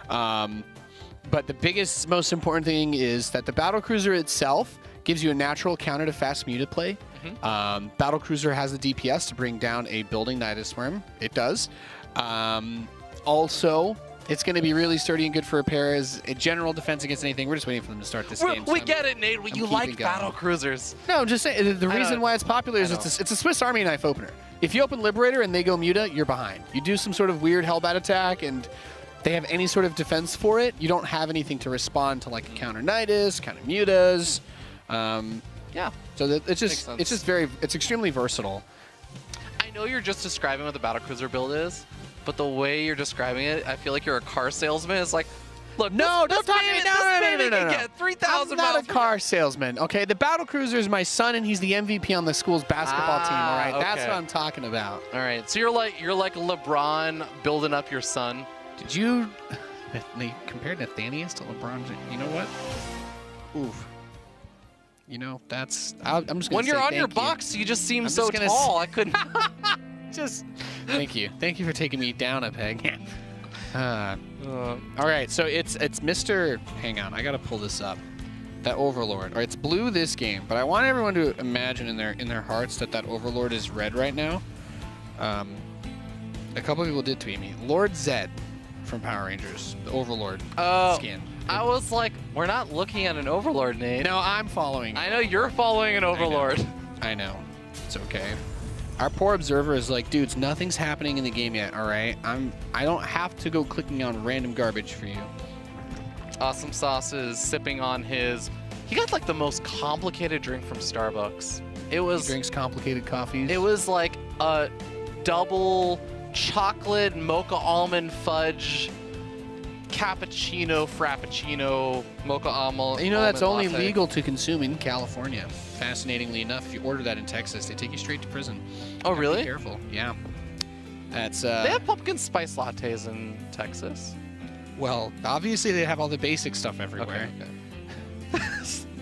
But the biggest, most important thing is that the battlecruiser itself gives you a natural counter to fast muted play. Battlecruiser has the DPS to bring down a building Nidus Worm. It does. Also, it's going to be really sturdy and good for repair as a general defense against anything. We're just waiting for them to start this game. We get it, Nate. You like battle cruisers. No, I'm just saying the reason why it's popular is it's a Swiss Army knife opener. If you open Liberator and they go Muta, you're behind. You do some sort of weird Hellbat attack and they have any sort of defense for it, you don't have anything to respond to like a counter Nidus, counter Mutas. Yeah. So it's extremely versatile. I know you're just describing what the battlecruiser build is, but the way you're describing it, I feel like you're a car salesman. It's like, look, no, don't talk to me. No. Get 3,000 I'm miles. not a car salesman. Okay, the battlecruiser is my son, and he's the MVP on the school's basketball team. All right, that's okay. what I'm talking about. All right, so you're like LeBron building up your son. Did you? They compared Nathanius to LeBron. You know what? Oof. You know that's. I'm just gonna when you're say on your thank you. box, you just seem I'm so just gonna tall. I couldn't. Just thank you for taking me down a peg. All right, so it's Mr. Hang on, I gotta pull this up. That Overlord. All right, it's blue this game, but I want everyone to imagine in their hearts that Overlord is red right now. A couple people did tweet me. Lord Zed from Power Rangers, the Overlord skin. I was like, we're not looking at an Overlord, Nate. No, I'm following. I know you're following an Overlord. I know. It's okay. Our poor observer is like, dudes, nothing's happening in the game yet, all right? I don't have to go clicking on random garbage for you. Awesome Sauce is sipping on his... He got like the most complicated drink from Starbucks. He drinks complicated coffees. It was like a double chocolate mocha almond fudge cappuccino frappuccino mocha almond. You know that's only latte. legal to consume in California. Fascinatingly enough, if you order that in Texas, they take you straight to prison. Oh, really? Be careful. Yeah. That's. They have pumpkin spice lattes in Texas. Well, obviously they have all the basic stuff everywhere.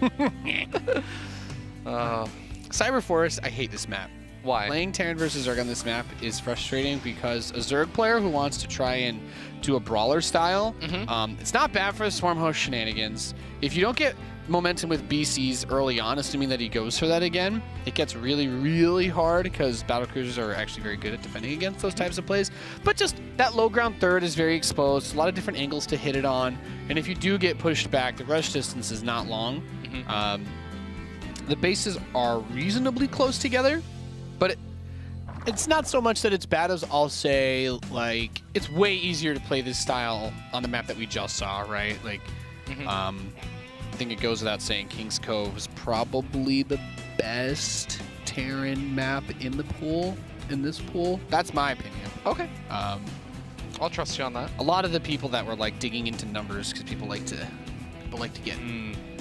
Okay. Cyber Forest, I hate this map. Why? Playing Terran versus Zerg on this map is frustrating because a Zerg player who wants to try and do a brawler style, it's not bad for the Swarm Host shenanigans. If you don't get momentum with BCs early on, assuming that he goes for that again, it gets really, really hard because battlecruisers are actually very good at defending against those types of plays. But just that low ground third is very exposed, a lot of different angles to hit it on, and if you do get pushed back, the rush distance is not long. The bases are reasonably close together, but It's not so much that it's bad as I'll say, like, it's way easier to play this style on the map that we just saw, right? Like, I think it goes without saying King's Cove is probably the best Terran map in the pool, in this pool. That's my opinion. Okay. I'll trust you on that. A lot of the people that were like digging into numbers, because people like to get.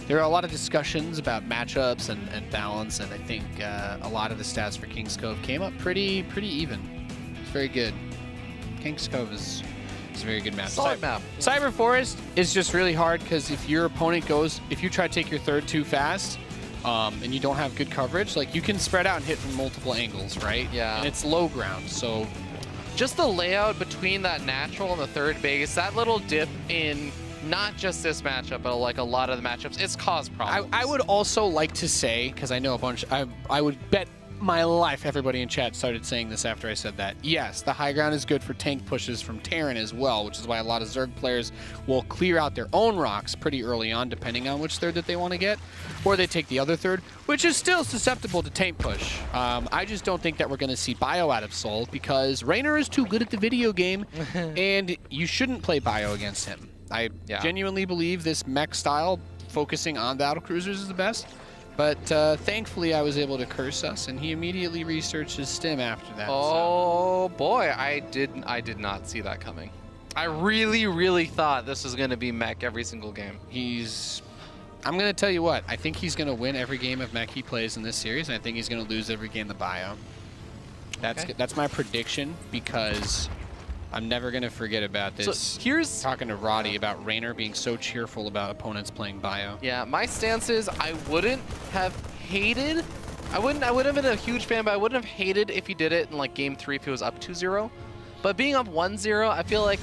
There are a lot of discussions about matchups and balance, and I think a lot of the stats for King's Cove came up pretty even. It's very good. King's Cove is a very good map. Solid map. Cyber Forest is just really hard because if your opponent if you try to take your third too fast, and you don't have good coverage, like you can spread out and hit from multiple angles, right? Yeah. And it's low ground, so just the layout between that natural and the third base, that little dip in not just this matchup, but like a lot of the matchups, it's caused problems. I would also like to say, because I know a bunch, I would bet my life everybody in chat started saying this after I said that. Yes, the high ground is good for tank pushes from Terran as well, which is why a lot of Zerg players will clear out their own rocks pretty early on, depending on which third that they want to get, or they take the other third, which is still susceptible to tank push. I just don't think that we're going to see Bio out of souL, because Reynor is too good at the video game, and you shouldn't play Bio against him. I genuinely believe this mech style, focusing on battle cruisers, is the best. But thankfully, I was able to curse us, and he immediately researched his stim after that. Oh boy, I did not see that coming. I really thought this was going to be mech every single game. I'm going to tell you what, I think he's going to win every game of mech he plays in this series, and I think he's going to lose every game of Bio. That's my prediction, because I'm never going to forget about this. So here's talking to Roddy about Reynor being so cheerful about opponents playing Bio. Yeah, my stance is I wouldn't have hated, I wouldn't have been a huge fan, but I wouldn't have hated if he did it in like game 3 if he was up 2-0. But being up 1-0, I feel like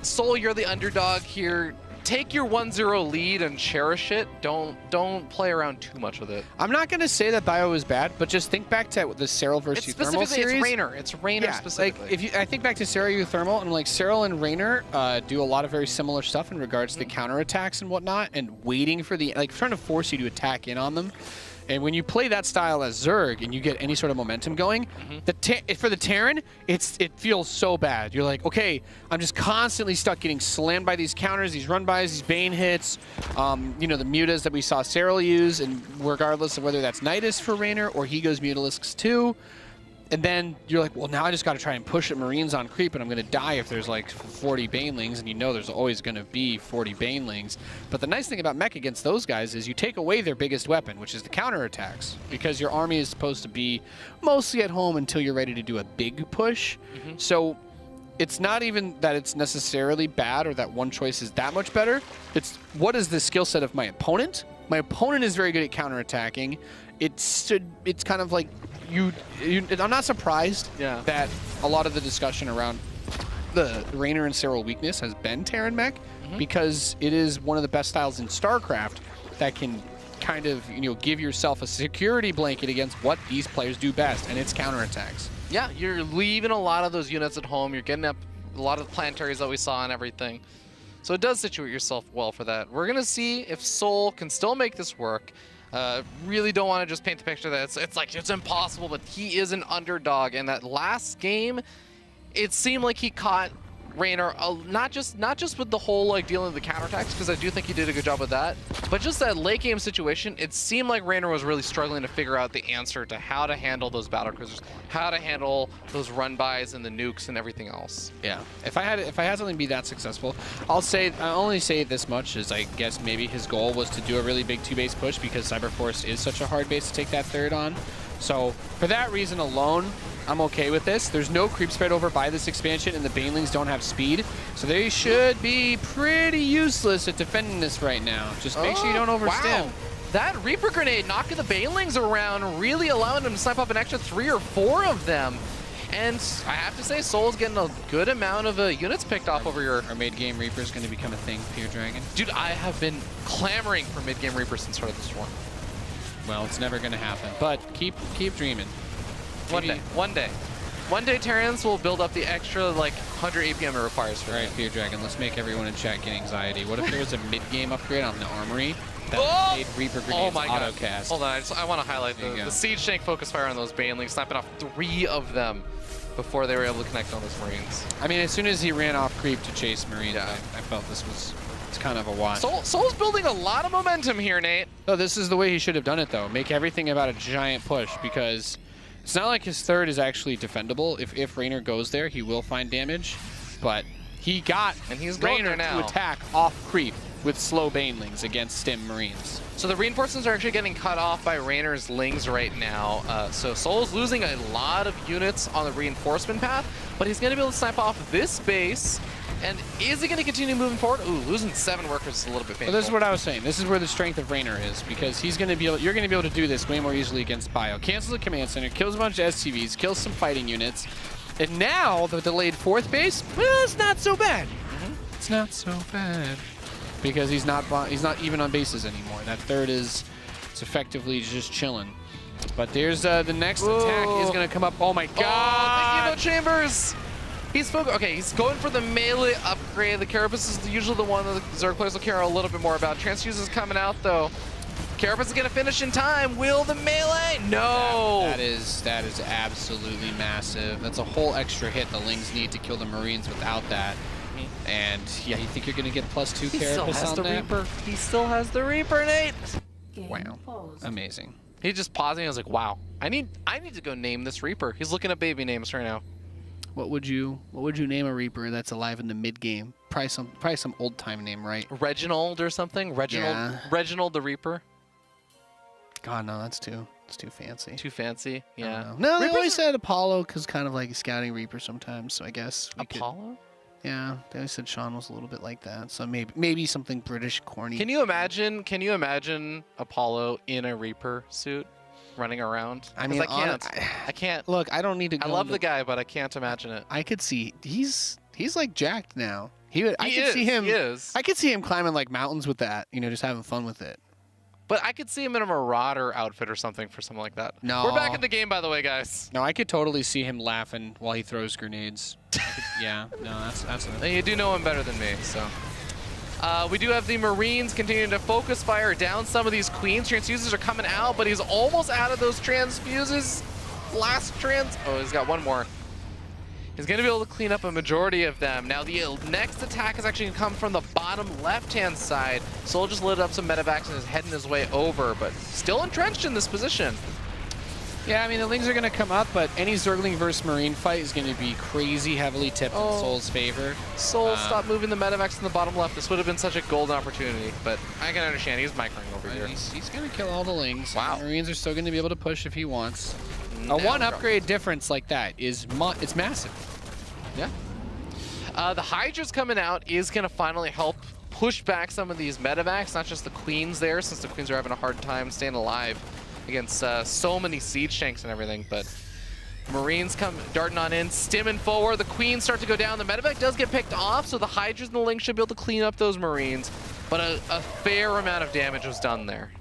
souL, you're the underdog here. Take your 1-0 lead and cherish it. Don't play around too much with it. I'm not going to say that Bio is bad, but just think back to the souL versus Thermal series. It's Reynor. It's Reynor specifically. Like I think back to souL Thermal, and like souL and Reynor do a lot of very similar stuff in regards to the counterattacks and whatnot, and waiting for trying to force you to attack in on them. And when you play that style as Zerg and you get any sort of momentum going, for the Terran, it feels so bad. You're like, okay, I'm just constantly stuck getting slammed by these counters, these run-bys, these Bane hits, you know, the mutas that we saw souL use, and regardless of whether that's Nidus for Reynor or he goes Mutalisks too. And then you're like, well, now I just got to try and push at Marines on creep, and I'm going to die if there's like 40 Banelings, and you know there's always going to be 40 Banelings. But the nice thing about mech against those guys is you take away their biggest weapon, which is the counterattacks, because your army is supposed to be mostly at home until you're ready to do a big push. So it's not even that it's necessarily bad or that one choice is that much better. It's what is the skill set of my opponent? My opponent is very good at counterattacking. It's kind of like I'm not surprised that a lot of the discussion around the Reynor and souL weakness has been Terran mech, because it is one of the best styles in STARCRAFT that can kind of, you know, give yourself a security blanket against what these players do best, and it's counterattacks. Yeah, you're leaving a lot of those units at home. You're getting up a lot of the planetaries that we saw and everything. So it does situate yourself well for that. We're going to see if souL can still make this work. Really don't want to just paint the picture that it's impossible, but he is an underdog. And that last game, it seemed like he caught Reynor, not just with the whole like dealing with the counterattacks, because I do think he did a good job with that, but just that late game situation, it seemed like Reynor was really struggling to figure out the answer to how to handle those battle cruisers, how to handle those run-bys and the nukes and everything else. Yeah, if I had something be that successful, I'll only say this much, is I guess maybe his goal was to do a really big 2-base push, because Cyber Forest is such a hard base to take that third on. So for that reason alone, I'm okay with this. There's no creep spread over by this expansion, and the Banelings don't have speed, so they should be pretty useless at defending this right now. Just make sure you don't overstim. Wow. That Reaper Grenade knocking the Banelings around, really allowing them to snipe up an extra 3 or 4 of them. And I have to say, souL's getting a good amount of units picked off over here. Our mid-game Reaper is going to become a thing, Pure Dragon. Dude, I have been clamoring for mid-game Reaper since the start of this one. Well, it's never going to happen, but keep dreaming. One day Terrans will build up the extra like 100 APM it requires for All right, Fear Dragon, let's make everyone in chat get anxiety. What if there was a mid-game upgrade on the armory that made Reaper Grenades Oh my god. auto-cast. Hold on, I want to highlight There you the go. Siege Tank focus fire on those Banelings, snapping off 3 of them before they were able to connect on those Marines. I mean, as soon as he ran off creep to chase Marine, I felt it's kind of a watch. souL's building a lot of momentum here, Nate. No, this is the way he should have done it, though. Make everything about a giant push, because it's not like his third is actually defendable. If Reynor goes there, he will find damage, but he got And he's going there Reynor now. to attack off creep with slow Banelings against stim Marines. So the reinforcements are actually getting cut off by Reynor's Lings right now. So souL's losing a lot of units on the reinforcement path, but he's going to be able to snipe off this base. And is he going to continue moving forward? Ooh, losing 7 workers is a little bit painful. Well, this is what I was saying. This is where the strength of Reynor is, because he's going to be able, you're going to be able to do this way more easily against Bio. Cancels the command center, kills a bunch of SCVs, kills some fighting units, and now the delayed 4th base, well, it's not so bad. It's not so bad. Because he's not even on bases anymore. That 3rd is effectively just chilling. But there's the next attack is going to come up. Oh my god! Oh, the Evo Chambers! He's okay, he's going for the melee upgrade. The Carapace is usually the one that the Zerg players will care a little bit more about. Transfuse is coming out though. Carapace is going to finish in time. Will the melee? No! That is absolutely massive. That's a whole extra hit the Lings need to kill the Marines without that. And yeah, you think you're gonna get +2 Carapace on that? Reaper. He still has the Reaper, Nate. Wow, amazing. He just pausing. I was like, wow. I need to go name this Reaper. He's looking at baby names right now. What would you name a Reaper that's alive in the mid game? Probably some old time name, right? Reginald or something. Reginald the Reaper. God no, it's too fancy. Too fancy. Yeah. No, they Reapers always said Apollo because kind of like a scouting Reaper sometimes. So I guess we could- Apollo. Yeah, they always said Sean was a little bit like that. So maybe something British corny. Can you imagine Apollo in a Reaper suit running around? I mean, I can't. Look, I don't need to. I love the guy, but I can't imagine it. I could see he's like jacked now. I could see him. He is. I could see him climbing like mountains with that. You know, just having fun with it. But I could see him in a Marauder outfit or something for something like that. No. We're back in the game, by the way, guys. No, I could totally see him laughing while he throws grenades. Yeah, no, that's You do know him better than me, so. We do have the Marines continuing to focus fire down some of these Queens. Transfuses are coming out, but he's almost out of those transfuses. Oh, he's got one more. He's going to be able to clean up a majority of them. Now, the next attack is actually going to come from the bottom left-hand side. souL just lit up some medevacs and is heading his way over, but still entrenched in this position. Yeah, I mean, the Lings are going to come up, but any Zergling versus Marine fight is going to be crazy heavily tipped in souL's favor. souL, stop moving the medevacs in the bottom left. This would have been such a golden opportunity, but I can understand. He's microing over here. He's going to kill all the Lings. Wow. The Marines are still going to be able to push if he wants. Now A 1 upgrade difference like that is it's massive. Yeah. The Hydra's coming out is going to finally help push back some of these medevacs, not just the Queens there, since the Queens are having a hard time staying alive against so many siege tanks and everything. But Marines come darting on in, stimming forward. The Queens start to go down. The medevac does get picked off, so the Hydras and the Lynx should be able to clean up those Marines. But a fair amount of damage was done there.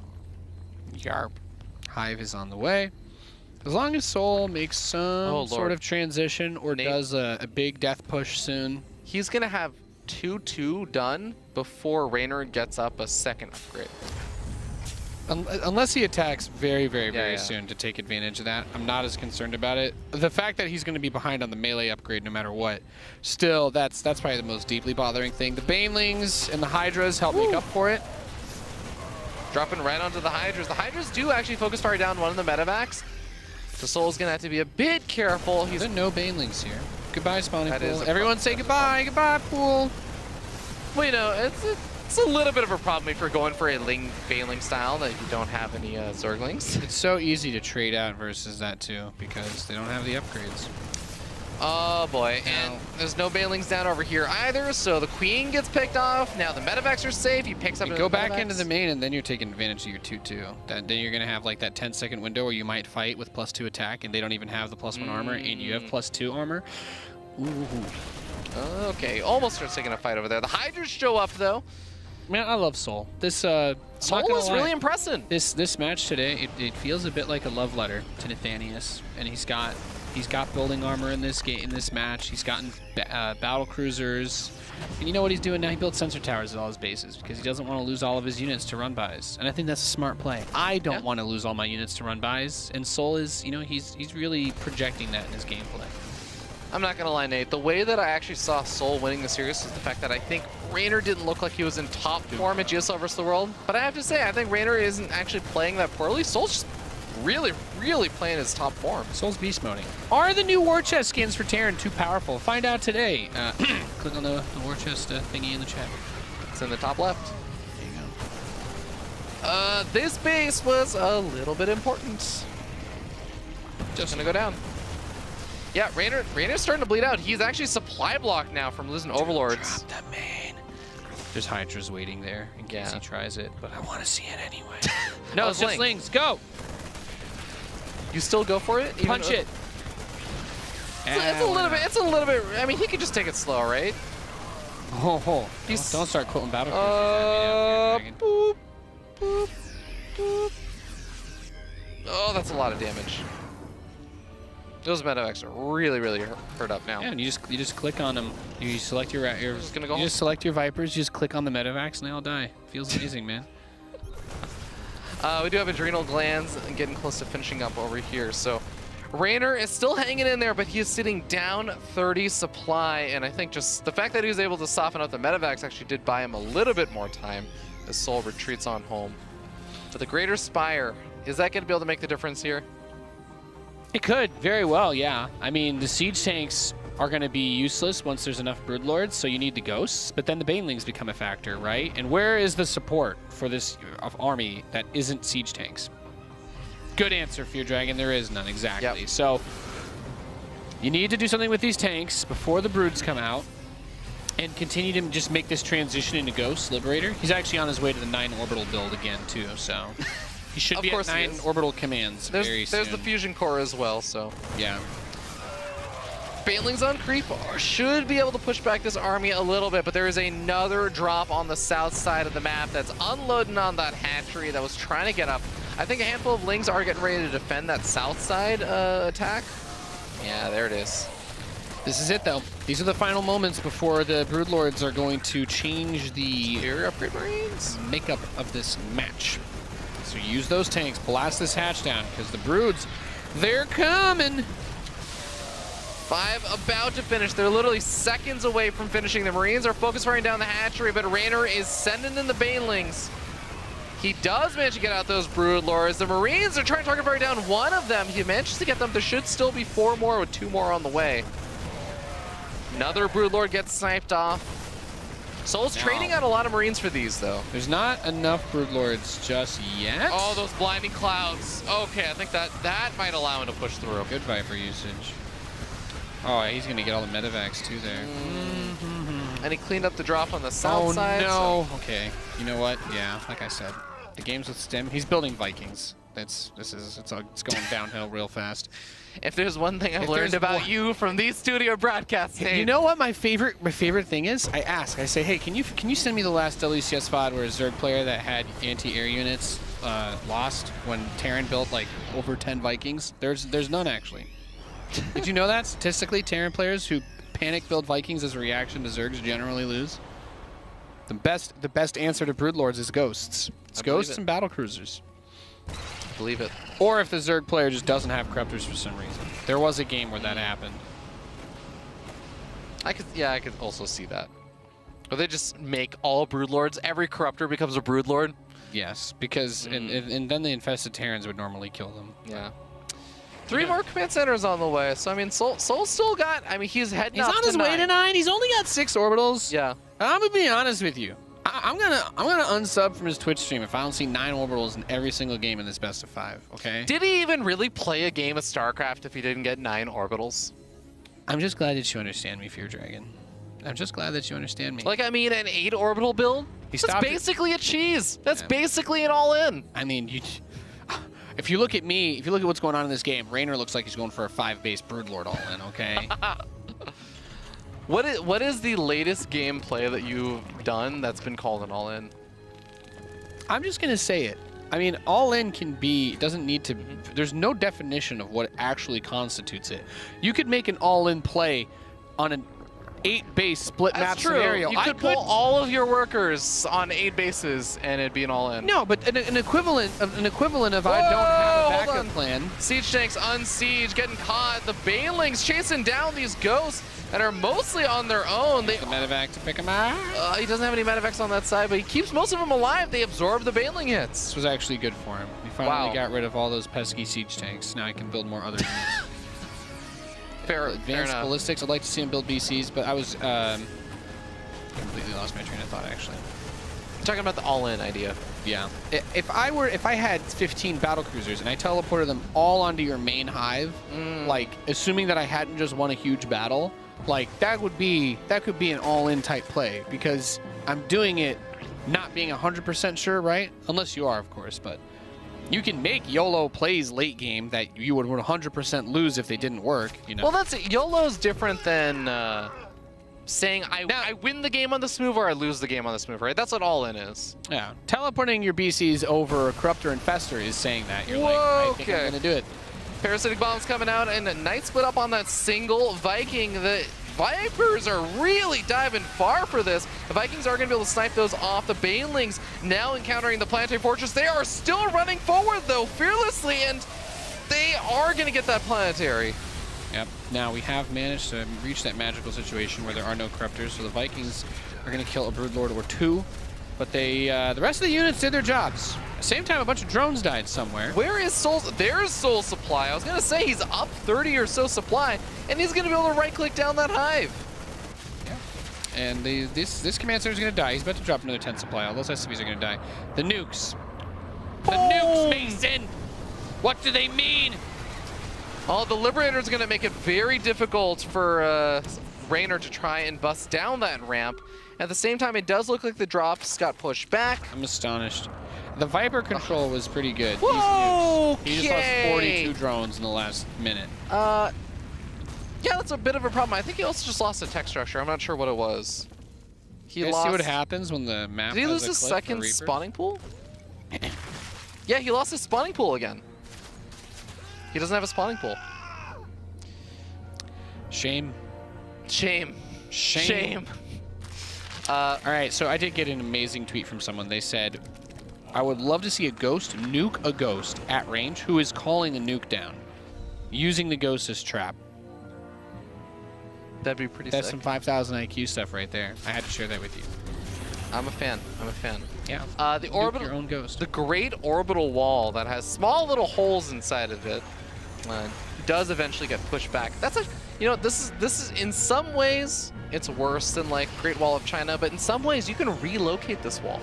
Yarp. Hive is on the way. As long as souL makes some sort of transition or does a big death push soon. He's going to have 2-2 done before Reynor gets up a second upgrade. Unless he attacks very soon to take advantage of that, I'm not as concerned about it. The fact that he's going to be behind on the melee upgrade no matter what, still, that's probably the most deeply bothering thing. The Banelings and the Hydras help make up for it. Dropping right onto the Hydras. The Hydras do actually focus fire down one of the medevacs. So souL's going to have to be a bit careful. There are no Banelings here. Goodbye, spawning That pool. is Everyone say goodbye. Goodbye, pool. Well, you know, it's a little bit of a problem if you're going for a Baneling style that you don't have any Zerglings. It's so easy to trade out versus that, too, because they don't have the upgrades. Oh, boy. And there's no Banelings down over here either, so the Queen gets picked off. Now the medevacs are safe. He picks up You go back into the main, and then you're taking advantage of your 2-2. Then you're going to have, like, that 10-second window where you might fight with +2 attack, and they don't even have the +1 armor, and you have +2 armor. Ooh. Okay, almost starts taking a fight over there. The Hydras show up, though. Man, I love souL. This I'm not souL gonna is lie. really impressive. This match today, it feels a bit like a love letter to Nathanius, and he's got building armor in this match. He's gotten battle cruisers, and you know what he's doing now? He built sensor towers at all his bases because he doesn't want to lose all of his units to run bys, and I think that's a smart play. I don't want to lose all my units to run bys, and souL is, you know, he's really projecting that in his gameplay. I'm not gonna lie, Nate. The way that I actually saw souL winning the series is the fact that I think Reynor didn't look like he was in top form at GSL vs. the World. But I have to say, I think Reynor isn't actually playing that poorly. souL's just really, really playing his top form. souL's beast moding. Are the new war chest skins for Terran too powerful? Find out today. Click on the war chest thingy in the chat. It's in the top left. There you go. This base was a little bit important. Just gonna go down. Yeah, Reynor's starting to bleed out. He's actually supply blocked now from losing overlords. Drop that main. There's Hydras waiting there in case he tries it, but I want to see it anyway. No, it's just Lings. Go! You still go for it? Punch it. It's a little bit. I mean, he could just take it slow, right? Oh, don't start quoting battle cruisers. Boop, boop, boop. Oh, that's a lot of damage. Those medevacs are really, really hurt up now. Yeah, and you just click on them. You select your just gonna go you just select your Vipers. You just click on the medevacs, and they all die. Feels amazing, man. We do have adrenal glands and getting close to finishing up over here. So Reynor is still hanging in there, but he is sitting down 30 supply. And I think just the fact that he was able to soften up the medevacs actually did buy him a little bit more time as souL retreats on home. But the Greater Spire, is that going to be able to make the difference here? It could, very well, yeah. I mean, the siege tanks are going to be useless once there's enough Broodlords, so you need the ghosts, but then the Banelings become a factor, right? And where is the support for this army that isn't siege tanks? Good answer, Fear Dragon. There is none, exactly. Yep. So you need to do something with these tanks before the Broods come out and continue to just make this transition into Ghost Liberator. He's actually on his way to the 9 orbital build again, too, so... He should be at 9 orbital commands very soon. There's the fusion core as well, so yeah. Banelings on creep should be able to push back this army a little bit, but there is another drop on the south side of the map that's unloading on that hatchery that was trying to get up. I think a handful of Lings are getting ready to defend that south side attack. Yeah, there it is. This is it, though. These are the final moments before the Broodlords are going to change the upgrade Marines makeup of this match. So use those tanks, blast this hatch down, because the Broods, they're coming. 5 about to finish. They're literally seconds away from finishing. The Marines are focus firing down the hatchery, but Reynor is sending in the Banelings. He does manage to get out those Broodlords. The Marines are trying to target fire down one of them. He manages to get them. There should still be 4 more with 2 more on the way. Another Broodlord gets sniped off. souL's trading out a lot of Marines for these, though. There's not enough Broodlords just yet. Oh, those blinding clouds. Okay, I think that might allow him to push through. Good Viper usage. Oh, he's going to get all the medevacs, too, there. And he cleaned up the drop on the south side. Oh, no. Okay. You know what? Yeah, like I said, the games with Stem, he's building Vikings. It's going downhill real fast. If there's one thing I've learned about you from these studio broadcasts, Nate. You know what my favorite thing is? I say, hey, can you send me the last WCS VOD where a Zerg player that had anti-air units lost when Terran built like over 10 Vikings? There's none actually. Did you know that statistically Terran players who panic build Vikings as a reaction to Zergs generally lose? The best answer to Broodlords is ghosts. It's ghosts and battle cruisers. Believe it. Or if the Zerg player just doesn't have Corruptors for some reason. There was a game where that happened. I could also see that. Or they just make all Broodlords. Every Corruptor becomes a Broodlord. Yes, because and then the infested Terrans would normally kill them. Yeah. 3 more command centers on the way. So I mean, souL still got. I mean, he's heading up to 9. He's on his way to 9. He's only got 6 orbitals. Yeah. I'm gonna be honest with you. I'm gonna unsub from his Twitch stream if I don't see 9 orbitals in every single game in this best of 5. Okay. Did he even really play a game of StarCraft if he didn't get 9 orbitals? I'm just glad that you understand me, Fear Dragon. I'm just glad that you understand me. Like, I mean, an 8 orbital build. That's basically a cheese. That's basically an all-in. I mean, if you look at me, if you look at what's going on in this game, Reynor looks like he's going for a 5-base Broodlord all-in. Okay. What is the latest gameplay that you've done that's been called an all-in? I'm just gonna say it. I mean, all in can be, doesn't need to, there's no definition of what actually constitutes it. You could make an all-in play on an 8-base split map That's true. scenario. You could pull all of your workers on 8 bases and it'd be an all-in. No, but an equivalent of I don't have a backup plan. Siege tanks unsiege, getting caught. The Banelings chasing down these ghosts that are mostly on their own. The medevac to pick him out. He doesn't have any medevacs on that side, but he keeps most of them alive. They absorb the Baneling hits. This was actually good for him. He finally got rid of all those pesky siege tanks. Now he can build more other units. Fair Advanced enough. ballistics. I'd like to see him build BCs, but I was completely lost my train of thought actually. I'm talking about the all-in idea. Yeah. If I had 15 battle cruisers and I teleported them all onto your main hive, like assuming that I hadn't just won a huge battle, like that could be an all-in type play because I'm doing it not being 100% sure, right? Unless you are, of course, but you can make YOLO plays late game that you would 100% lose if they didn't work, you know. Well, that's it. YOLO's different than saying I win the game on this move or I lose the game on this move, right? That's what all-in is. Yeah. Teleporting your BCs over Corruptor and Fester is saying that. You're like, I think I'm going to do it. Parasitic Bombs coming out and a nice split up on that single Viking. The Vipers are really diving far for this. The Vikings are going to be able to snipe those off. The Banelings now encountering the Planetary Fortress. They are still running forward, though, fearlessly, and they are going to get that Planetary. Yep. Now we have managed to reach that magical situation where there are no Corruptors, so the Vikings are going to kill a Broodlord or two, but they, the rest of the units did their jobs. At the same time, a bunch of drones died somewhere. Where is Soul's? There's Soul supply. I was going to say he's up 30 or so supply, and he's going to be able to right-click down that hive. Yeah. And this command center is going to die. He's about to drop another 10 supply. All those SCVs are going to die. The nukes. The nukes, Mason! What do they mean? Oh, the Liberator's going to make it very difficult for Reynor to try and bust down that ramp. At the same time, it does look like the drops got pushed back. I'm astonished. The Viper control was pretty good. Whoa, He just lost 42 drones in the last minute. Yeah, that's a bit of a problem. I think he also just lost a tech structure. I'm not sure what it was. He lost. See what happens when the map. Did he lose his second spawning pool? Yeah, he lost his spawning pool again. He doesn't have a spawning pool. Shame. Shame. Shame. Shame. All right, so I did get an amazing tweet from someone. They said, I would love to see a ghost nuke a ghost at range who is calling a nuke down, using the ghost as trap. That'd be pretty That's sick. some 5,000 IQ stuff right there. I had to share that with you. I'm a fan. I'm a fan. Yeah. The Nuke orbital, your own ghost. the great orbital wall that has small little holes inside of it, does eventually get pushed back. That's a, you know, this is in some ways it's worse than like Great Wall of China, but in some ways you can relocate this wall.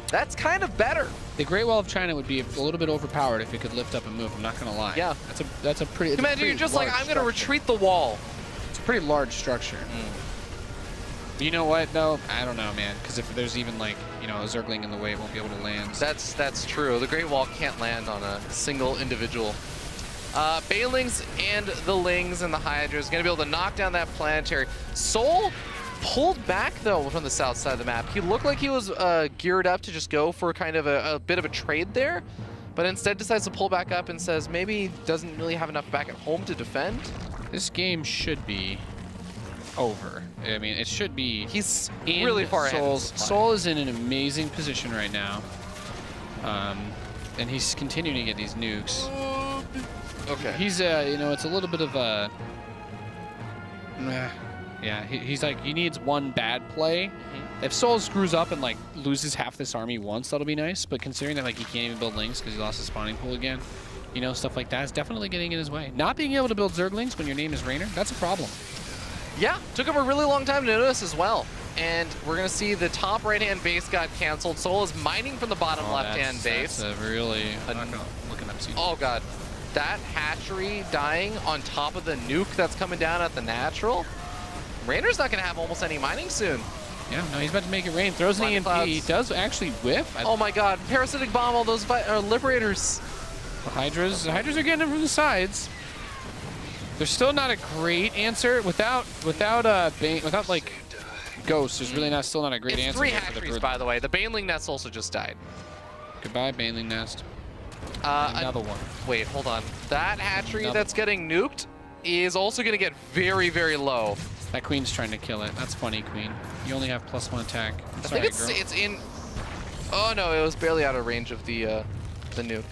That's kind of better. The Great Wall of China would be a little bit overpowered if it could lift up and move. I'm not gonna lie. Yeah. That's a pretty. Imagine you're just like, I'm gonna retreat the wall. It's a pretty large structure. You know what though? I don't know, man. Because if there's even like, you know, a Zergling in the way, it won't be able to land. That's true. The Great Wall can't land on a single individual. Banelings and the Lings and the Hydra is going to be able to knock down that Planetary. souL pulled back, though, from the south side of the map. He looked like he was geared up to just go for kind of a bit of a trade there, but instead decides to pull back up and says maybe he doesn't really have enough back at home to defend. This game should be over. I mean, it should be. He's really far ahead. souL is in an amazing position right now. And he's continuing to get these nukes. Okay. He's, you know, it's a little bit of a... yeah, he's like, he needs one bad play. If souL screws up and, like, loses half this army once, that'll be nice. But considering that, like, he can't even build Lings because he lost his spawning pool again, you know, stuff like that is definitely getting in his way. Not being able to build Zerglings when your name is Reynor, that's a problem. Yeah, took him a really long time to notice as well. And we're going to see the top right-hand base got canceled. souL is mining from the bottom left-hand base. That's a really... looking up. Oh, God. That hatchery dying on top of the nuke that's coming down at the natural. Reynor's not going to have almost any mining soon. Yeah, no, he's about to make it rain. Throws an EMP. He does actually whiff. Oh, my God. Parasitic Bomb all those Liberators. The Hydras are getting it from the sides. There's still not a great answer without like Ghost. There's really still not a great answer. Three hatcheries, by the way. The Baneling Nest also just died. Goodbye, Baneling Nest. Uh, Another one. Wait, hold on. That hatchery Another that's getting nuked is also going to get very, very low. That queen's trying to kill it. That's funny, queen. You only have +1 attack. I Sorry, think girl. it's in. Oh no, it was barely out of range of the nuke.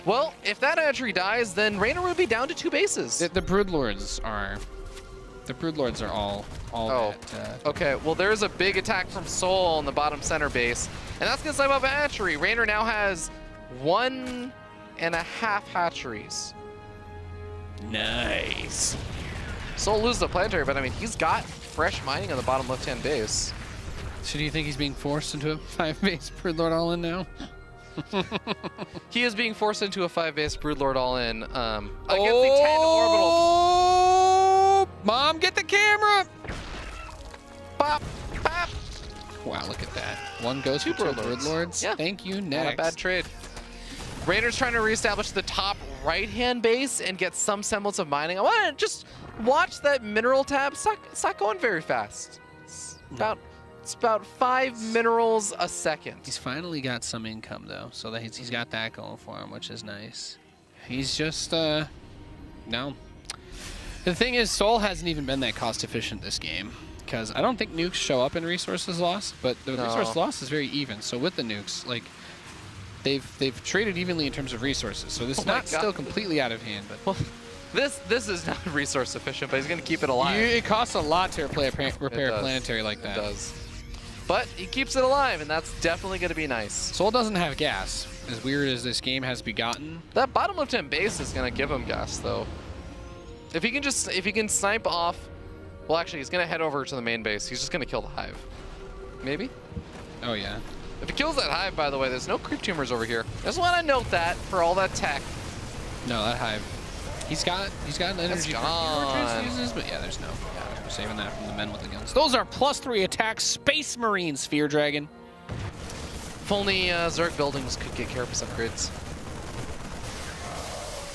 Well, if that hatchery dies, then Reynor would be down to 2 bases. The Broodlords are. The Broodlords are all Oh. that. Okay, well there's a big attack from souL in the bottom center base, and that's gonna snipe off a hatchery. Reynor now has 1.5 hatcheries. Nice. souL loses the planetary, but I mean he's got fresh mining on the bottom left-hand base. So do you think he's being forced into a 5-base Broodlord all-in now? He is being forced into a 5-base Broodlord all-in against the 10 orbital. Oh! Mom, get the camera! Pop, pop. Wow, look at that. One goes Two for 2 Broodlords. Broodlords. Yeah. Thank you, Not next. a bad trade. Reynor's trying to reestablish the top right-hand base and get some semblance of mining. I want to just watch that mineral tab. It's not going very fast. It's about 5 minerals a second. He's finally got some income, though, so that he's got that going for him, which is nice. He's just, no. The thing is, souL hasn't even been that cost-efficient this game, because I don't think nukes show up in resources loss, but the resource loss is very even. So with the nukes, like, they've traded evenly in terms of resources, so this is not still completely out of hand. But Well, this is not resource efficient, but he's going to keep it alive. it costs a lot to repair a planetary like that. It does. But he keeps it alive, and that's definitely going to be nice. souL doesn't have gas, as weird as this game has begotten. That bottom left-hand base is going to give him gas, though. If he can snipe off, well, actually, he's going to head over to the main base. He's just going to kill the hive. Maybe? Oh, yeah. If he kills that hive, by the way, there's no creep tumors over here. I just want to note that for all that tech. No, that hive. He's got an energy for gone. uses, but yeah, there's no. Yeah, we're saving that from the men with the guns. Those are +3 attack Space Marine Sphere Dragon. If only Zerg buildings could get carapace upgrades.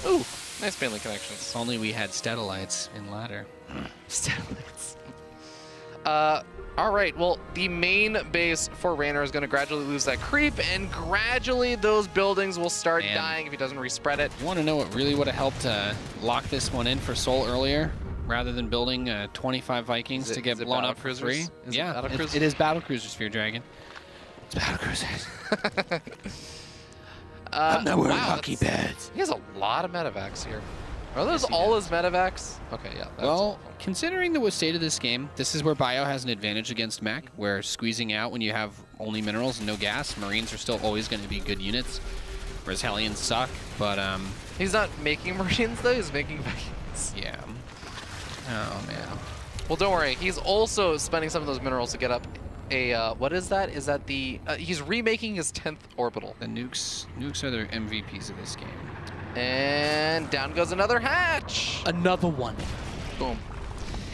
Ooh, nice Baneling connections. If only we had Statelites in ladder. Satellites. All right, well, the main base for Reynor is going to gradually lose that creep, and gradually those buildings will start dying if he doesn't respread it. You want to know what really would have helped lock this one in for souL earlier, rather than building 25 Vikings to get blown up for free? Yeah, it is Battlecruiser Sphere Dragon. It's Battlecruisers. I'm not wearing hockey pads. He has a lot of medevacs here. Are those all his medevacs? Okay, yeah. That's Well, considering the state of this game, this is where Bio has an advantage against Mech, where squeezing out when you have only minerals and no gas, Marines are still always going to be good units, whereas Hellions suck, but he's not making Marines, though. He's making Vikings. yeah. Oh, man. Well, don't worry. He's also spending some of those minerals to get up a, what is that? Is that the, he's remaking his 10th orbital. The nukes are the MVPs of this game. And down goes another hatch. Another one. Boom.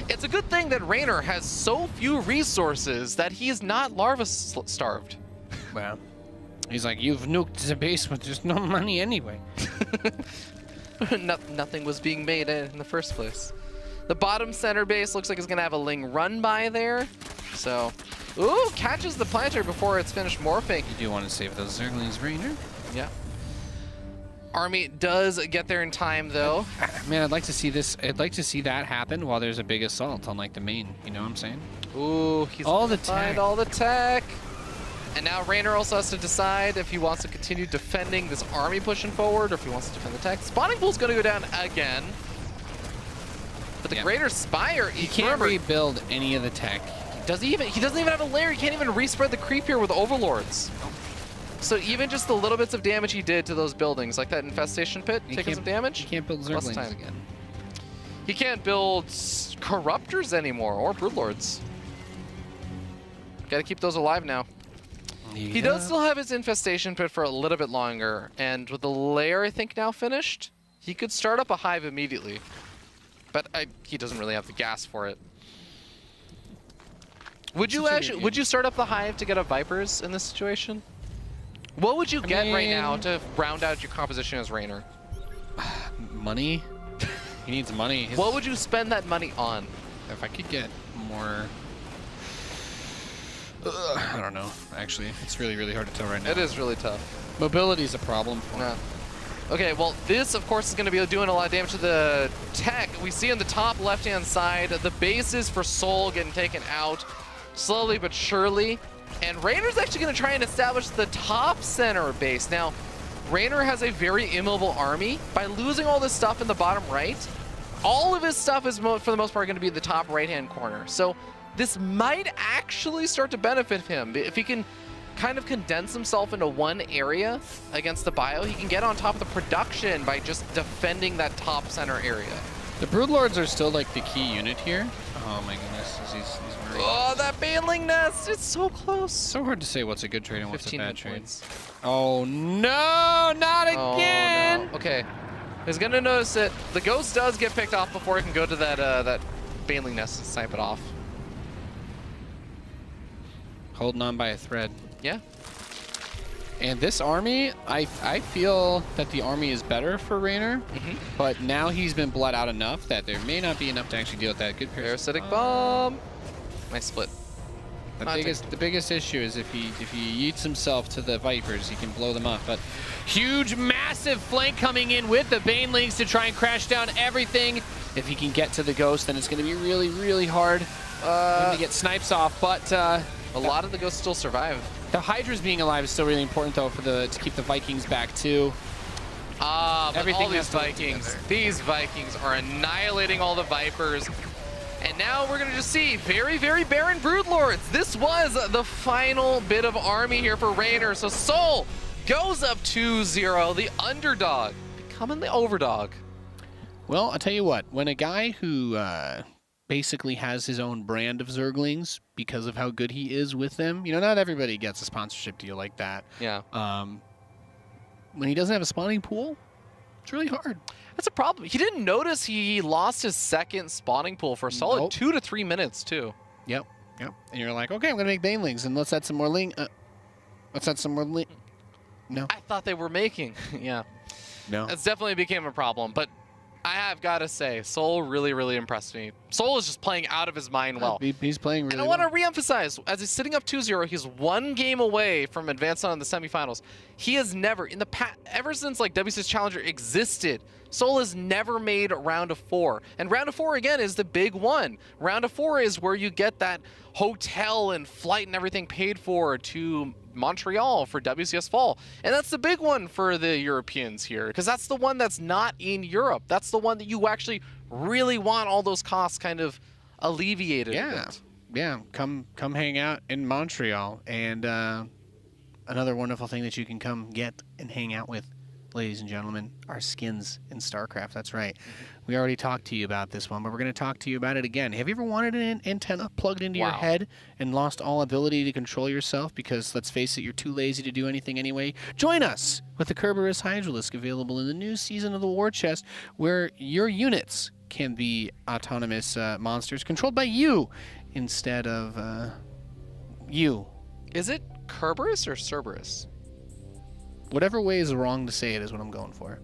It's a good thing that Reynor has so few resources that he's not larva starved. Well, he's like, you've nuked the base, but there's no money anyway. Nothing was being made in the first place. The bottom center base looks like it's going to have a Ling run by there. So, ooh, catches the planetary before it's finished morphing. You do want to save those Zerglings, Reynor. Yeah. Army does get there in time, though. Man, I'd like to see this. I'd like to see that happen while there's a big assault on like the main. You know what I'm saying? Ooh, he's all the find tech. all the tech. And now Reynor also has to decide if he wants to continue defending this army pushing forward, or if he wants to defend the tech. Spawning pool's going to go down again. But the Greater Spire, he can't rebuild any of the tech. Does he even? He doesn't even have a lair. He can't even respread the creep here with Overlords. So even just the little bits of damage he did to those buildings, like that infestation pit, taking some damage. He can't build Zerglings again. He can't build Corruptors anymore, or Broodlords. Got to keep those alive now. Yeah. He does still have his infestation pit for a little bit longer, and with the lair, I think, now finished, he could start up a hive immediately. But he doesn't really have the gas for it. Would you start up the hive to get a Vipers in this situation? What would you get right now to round out your composition as Reynor? Money. He needs money. What would you spend that money on? If I could get more... I don't know. Actually, it's really, really hard to tell right now. It is really tough. Mobility's a problem for Yeah. him. Okay, well, this, of course, is going to be doing a lot of damage to the tech. We see on the top left-hand side, the bases for souL getting taken out slowly but surely. And Reynor's actually going to try and establish the top center base. Now, Reynor has a very immobile army. By losing all this stuff in the bottom right, all of his stuff is, for the most part, going to be in the top right-hand corner. So this might actually start to benefit him. If he can kind of condense himself into one area against the bio, he can get on top of the production by just defending that top center area. The Broodlords are still like the key unit here. Oh my goodness, he's very... Oh, that Baneling Nest! It's so close. So hard to say what's a good trade and what's a 15 bad hit trade. points. Oh no, not again! Oh, no. Okay, he's gonna notice it. The Ghost does get picked off before it can go to that that Baneling Nest and snipe it off. Holding on by a thread. Yeah. And this army, I feel that the army is better for Reynor, but now he's been bled out enough that there may not be enough to actually deal with that. Good Parasitic bomb. Nice split. The biggest issue is if he yeets himself to the Vipers, he can blow them up. But huge, massive flank coming in with the Banelings to try and crash down everything. If he can get to the Ghost, then it's going to be really, really hard to get snipes off. But a lot of the Ghosts still survive. The Hydras being alive is still really important, though, for to keep the Vikings back too. But Everything all these has to work Vikings, together. these Vikings are annihilating all the Vipers. And now we're going to just see very, very barren Broodlords. This was the final bit of army here for Reynor. So souL goes up 2-0, the underdog, becoming the overdog. Well, I'll tell you what, when a guy who basically has his own brand of Zerglings because of how good he is with them, you know, not everybody gets a sponsorship deal like that. Yeah. When he doesn't have a spawning pool, it's really hard. That's a problem. He didn't notice he lost his second spawning pool for a solid Nope. 2 to 3 minutes, too. Yep. And you're like, okay, I'm going to make Banelings, and let's add some more let's add some more No. I thought they were making. Yeah. No. That's definitely became a problem, but I have got to say, souL really, really impressed me. souL is just playing out of his mind well. He's playing really And I well. want to reemphasize, as he's sitting up 2-0, he's one game away from advancing on the semifinals. He has never, in the past, ever since like WCS Challenger existed, souL has never made round of 4. And round of 4, again, is the big one. Round of 4 is where you get that hotel and flight and everything paid for to Montreal for WCS Fall. And that's the big one for the Europeans here, because that's the one that's not in Europe. That's the one that you actually really want all those costs kind of alleviated a bit. Yeah, come hang out in Montreal. And another wonderful thing that you can come get and hang out with, ladies and gentlemen, are skins in StarCraft. That's right. We already talked to you about this one, but we're going to talk to you about it again. Have you ever wanted an antenna plugged into your head and lost all ability to control yourself because, let's face it, you're too lazy to do anything anyway? Join us with the Kerberos Hydralisk, available in the new season of the War Chest, where your units can be autonomous monsters controlled by you instead of you. Is it Kerberos or Cerberus? Whatever way is wrong to say it is what I'm going for.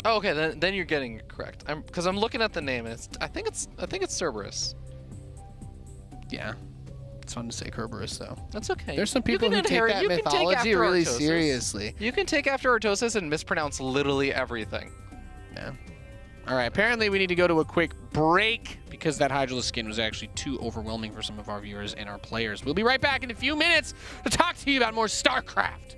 Oh, okay, then you're getting it correct. Because I'm looking at the name, and I think it's Cerberus. Yeah, it's fun to say Kerberos though. That's okay. There's some people who take that mythology really seriously. You can take after Artosis and mispronounce literally everything. Yeah. All right. Apparently, we need to go to a quick break because that Hydralisk skin was actually too overwhelming for some of our viewers and our players. We'll be right back in a few minutes to talk to you about more StarCraft.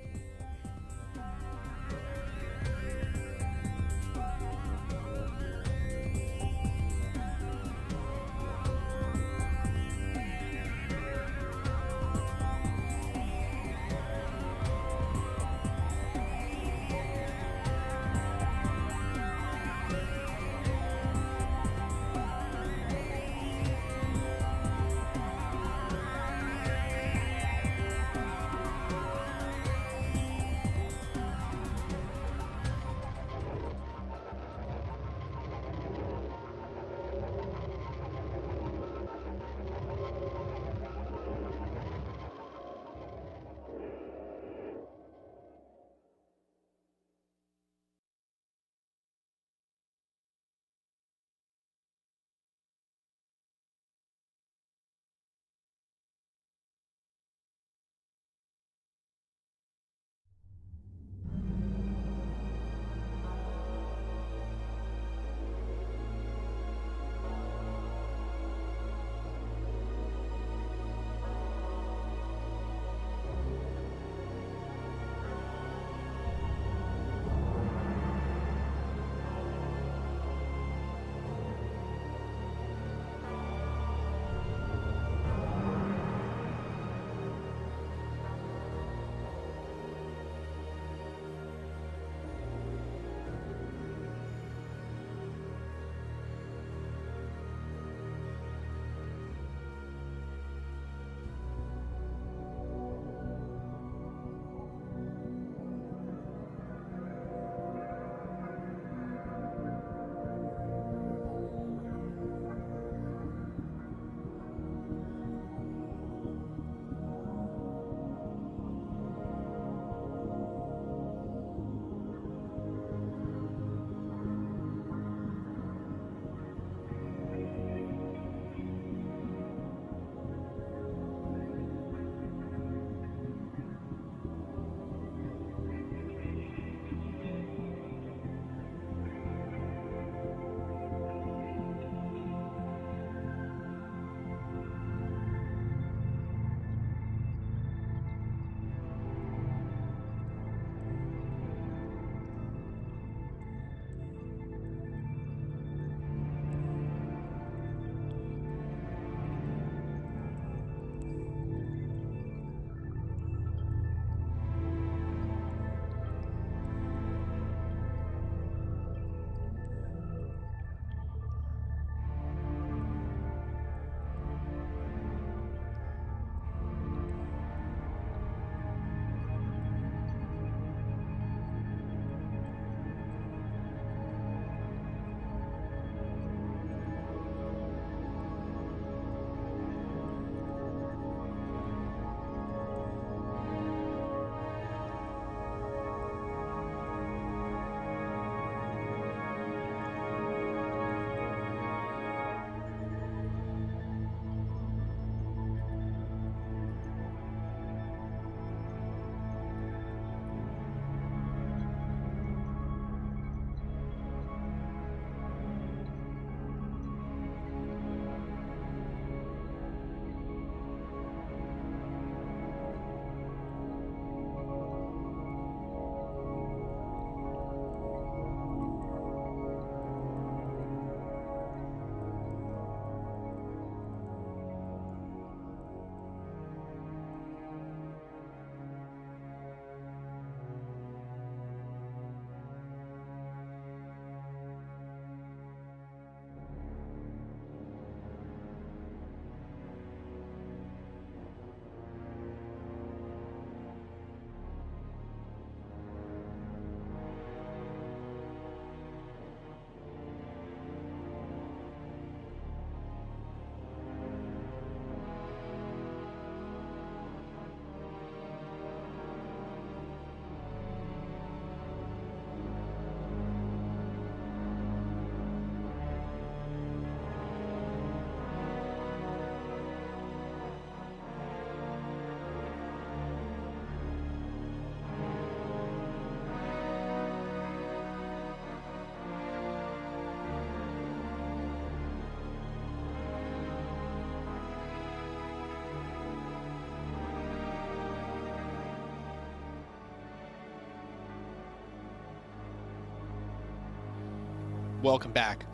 Welcome back,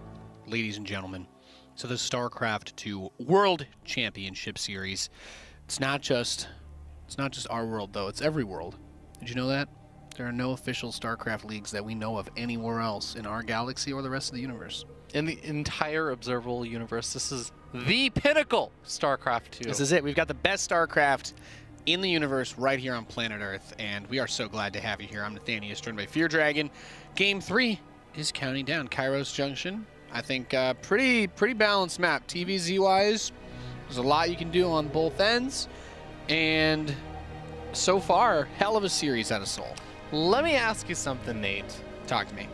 ladies and gentlemen, to the StarCraft 2 World Championship Series. It's not just our world though, it's every world. Did you know that? There are no official StarCraft leagues that we know of anywhere else in our galaxy or the rest of the universe. In the entire observable universe, this is the pinnacle StarCraft 2. This is it. We've got the best StarCraft in the universe right here on planet Earth, and we are so glad to have you here. I'm Nathanius, joined by Fear Dragon. Game 3 is counting down. Kairos Junction. I think pretty balanced map. TVZ-wise, there's a lot you can do on both ends, and so far, hell of a series out of Seoul. Let me ask you something, Nate. Talk to me.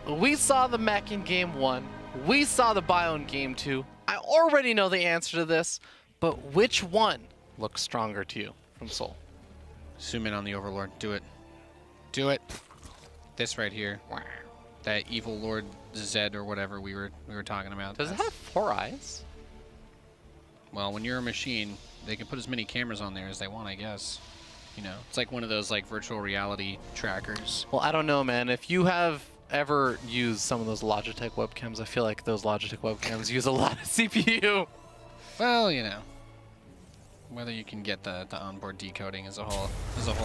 We saw the mech in Game 1. We saw the bio in Game 2. I already know the answer to this, but which one looks stronger to you from SouL? Zoom in on the Overlord. Do it. Do it. This right here. That evil Lord Zed or whatever we were talking about. Does it have 4 eyes? Well, when you're a machine, they can put as many cameras on there as they want, I guess. You know, it's like one of those like virtual reality trackers. Well, I don't know, man. If you have ever used some of those Logitech webcams, I feel like those Logitech webcams use a lot of CPU. Well, you know, whether you can get the onboard decoding is a whole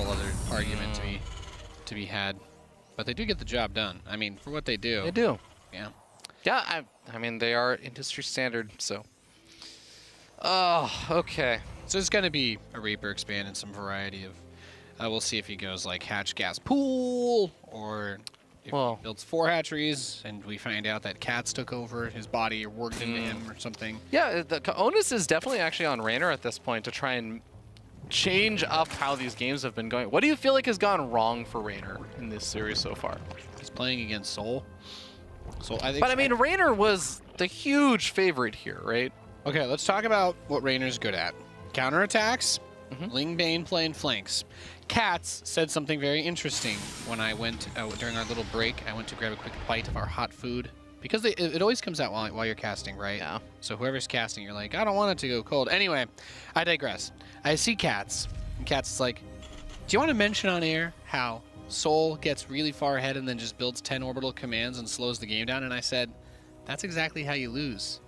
other argument to be had. But they do get the job done. I mean, for what they do. They do. Yeah. Yeah, I mean, they are industry standard, so. Oh, okay. So it's going to be a Reaper expand and some variety of. We'll see if he goes like hatch gas pool, or if he builds 4 hatcheries and we find out that cats took over his body or worked into him or something. Yeah, the onus is definitely actually on Reynor at this point to try and change up how these games have been going. What do you feel like has gone wrong for Reynor in this series so far? He's playing against SouL. So I think. But I mean, Reynor was the huge favorite here, right? Okay, let's talk about what Reynor's good at. Counterattacks, Ling Bane playing flanks. Cats said something very interesting when I went during our little break. I went to grab a quick bite of our hot food because it always comes out while you're casting, right? Yeah. So whoever's casting, you're like, I don't want it to go cold. Anyway, I digress. I see Cats, and Cats is like, do you want to mention on air how SouL gets really far ahead and then just builds 10 orbital commands and slows the game down? And I said, that's exactly how you lose.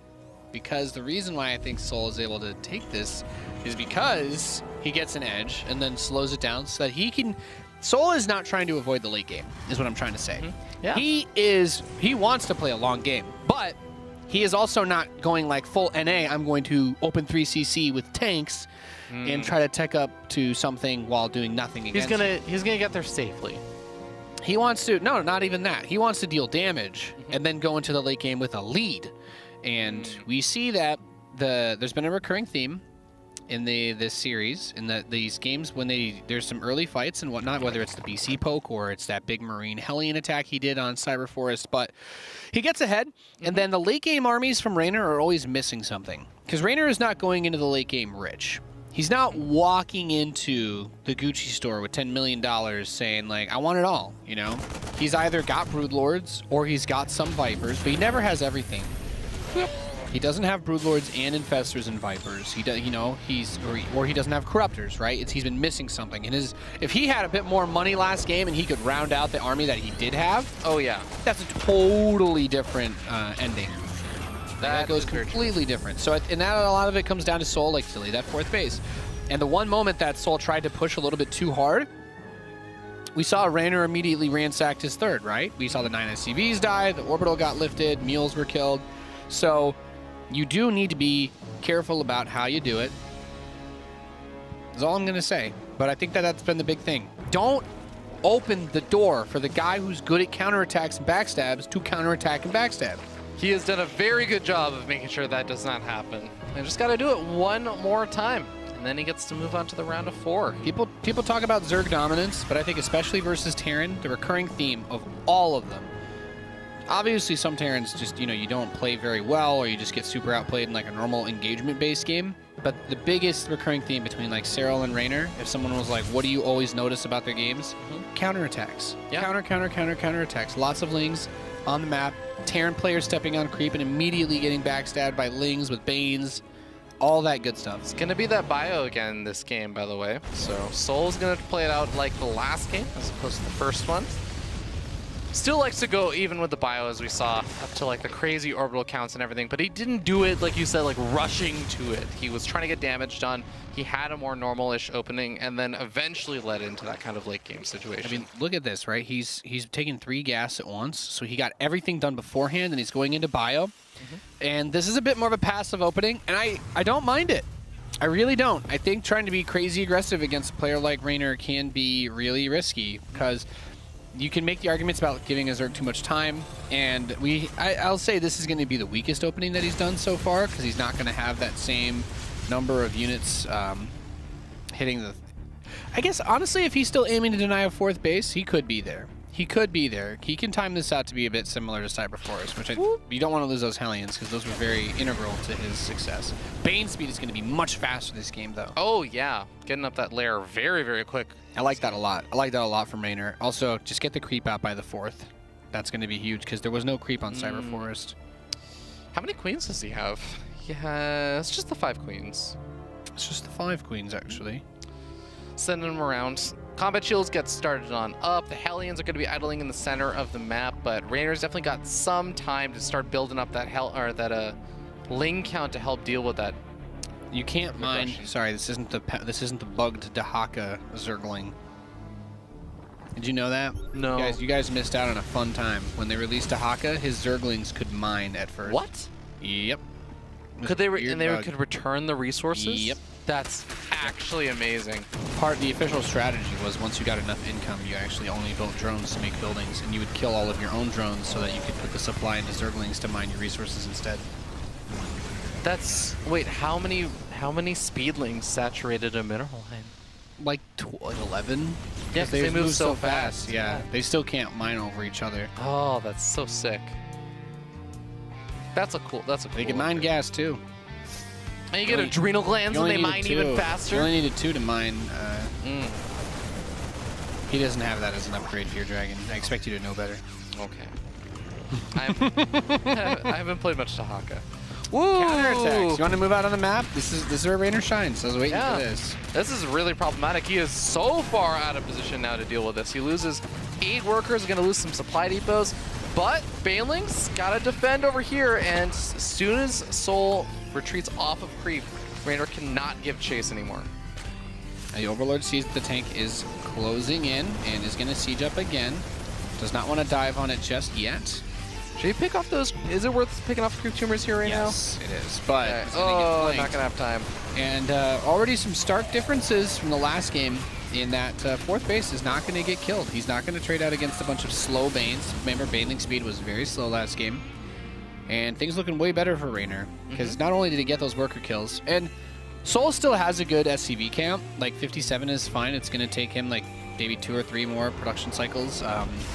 Because the reason why I think SouL is able to take this is because he gets an edge and then slows it down so that he can. SouL is not trying to avoid the late game, is what I'm trying to say. Yeah. He wants to play a long game, but he is also not going like full NA. I'm going to open 3CC with tanks and try to tech up to something while doing nothing against him. He's gonna get there safely. He wants to. No, not even that. He wants to deal damage and then go into the late game with a lead. And we see that there's been a recurring theme in this series, in these games when there's some early fights and whatnot, whether it's the BC poke or it's that big Marine Hellion attack he did on Cyber Forest, but he gets ahead, and then the late game armies from Reynor are always missing something. Because Reynor is not going into the late game rich. He's not walking into the Gucci store with $10 million saying, like, I want it all, you know? He's either got Broodlords or he's got some Vipers, but he never has everything. He doesn't have Broodlords and Infestors and Vipers. He does, you know, he doesn't have Corruptors, right? He's been missing something. And if he had a bit more money last game and he could round out the army that he did have, oh yeah, that's a totally different ending. That goes very completely different. So, and that a lot of it comes down to SouL, like silly, that 4th base. And the one moment that SouL tried to push a little bit too hard, we saw Reynor immediately ransacked his 3rd, right? We saw the 9 SCVs die, the orbital got lifted, mules were killed. So you do need to be careful about how you do it. That's all I'm going to say. But I think that's been the big thing. Don't open the door for the guy who's good at counterattacks and backstabs to counterattack and backstab. He has done a very good job of making sure that does not happen. I just got to do it one more time, and then he gets to move on to the round of 4. People talk about Zerg dominance, but I think especially versus Terran, the recurring theme of all of them. Obviously, some Terrans just, you know, you don't play very well or you just get super outplayed in like a normal engagement-based game. But the biggest recurring theme between like souL and Reynor, if someone was like, what do you always notice about their games? Counterattacks. Yeah. Counterattacks. Lots of Lings on the map. Terran players stepping on creep and immediately getting backstabbed by Lings with Banes. All that good stuff. It's going to be that bio again this game, by the way. So SouL's going to play it out like the last game as opposed to the first one. Still likes to go even with the bio, as we saw, up to like the crazy orbital counts and everything, but he didn't do it, like you said, like rushing to it. He was trying to get damage done. He had a more normal-ish opening and then eventually led into that kind of late game situation. I mean, look at this, right? He's taking 3 gas at once, so he got everything done beforehand, and he's going into bio. And this is a bit more of a passive opening, and I don't mind it. I really don't. I think trying to be crazy aggressive against a player like Reynor can be really risky, because you can make the arguments about giving a Zerg too much time, and I'll say this is going to be the weakest opening that he's done so far, because he's not going to have that same number of units hitting the... I guess, honestly, if he's still aiming to deny a 4th base, he could be there. He could be there. He can time this out to be a bit similar to Cyber Forest, which you don't want to lose those Hellions, because those were very integral to his success. Bane speed is going to be much faster this game, though. Oh, yeah. Getting up that layer very, very quick. I like that a lot. I like that a lot from Reynor. Also, just get the creep out by the 4th. That's going to be huge, because there was no creep on Cyber Forest. How many queens does he have? Yeah, it's just the 5 queens. It's just the 5 queens, actually. Sending them around. Combat shields get started on up. The Hellions are going to be idling in the center of the map, but Reynor's definitely got some time to start building up that Ling count to help deal with that. You can't mine. Sorry, this isn't the bugged Dahaka Zergling. Did you know that? No. You guys missed out on a fun time when they released Dahaka. His Zerglings could mine at first. What? Yep. Could they could return the resources? Yep. That's actually amazing. The official strategy was once you got enough income, you actually only built drones to make buildings, and you would kill all of your own drones so that you could put the supply into Zerglings to mine your resources instead. That's how many speedlings saturated a mineral line? Like 11. Yeah, they move so fast. Yeah, they still can't mine over each other. Oh, that's so sick. That's a cool. They can mine gas too. And you get adrenal glands and they mine even faster. You only needed 2 to mine. He doesn't have that as an upgrade for your dragon. I expect you to know better. Okay. I haven't played much Dahaka. Woo! Counterattacks. You want to move out on the map? This is where Reynor shines. I was waiting for this. This is really problematic. He is so far out of position now to deal with this. He loses 8 workers, going to lose some supply depots. But Baneling's got to defend over here, and as soon as souL retreats off of creep, Reynor cannot give chase anymore. The Overlord sees that the tank is closing in and is going to siege up again. Does not want to dive on it just yet. Should he pick off those? Is it worth picking off creep tumors here right now? Yes, it is. But not going to have time. And already some stark differences from the last game in that 4th base is not going to get killed. He's not going to trade out against a bunch of slow Banes. Remember, Baneling speed was very slow last game. And things looking way better for Reynor, because not only did he get those worker kills, and souL still has a good SCV count. Like 57 is fine. It's going to take him like maybe 2 or 3 more production cycles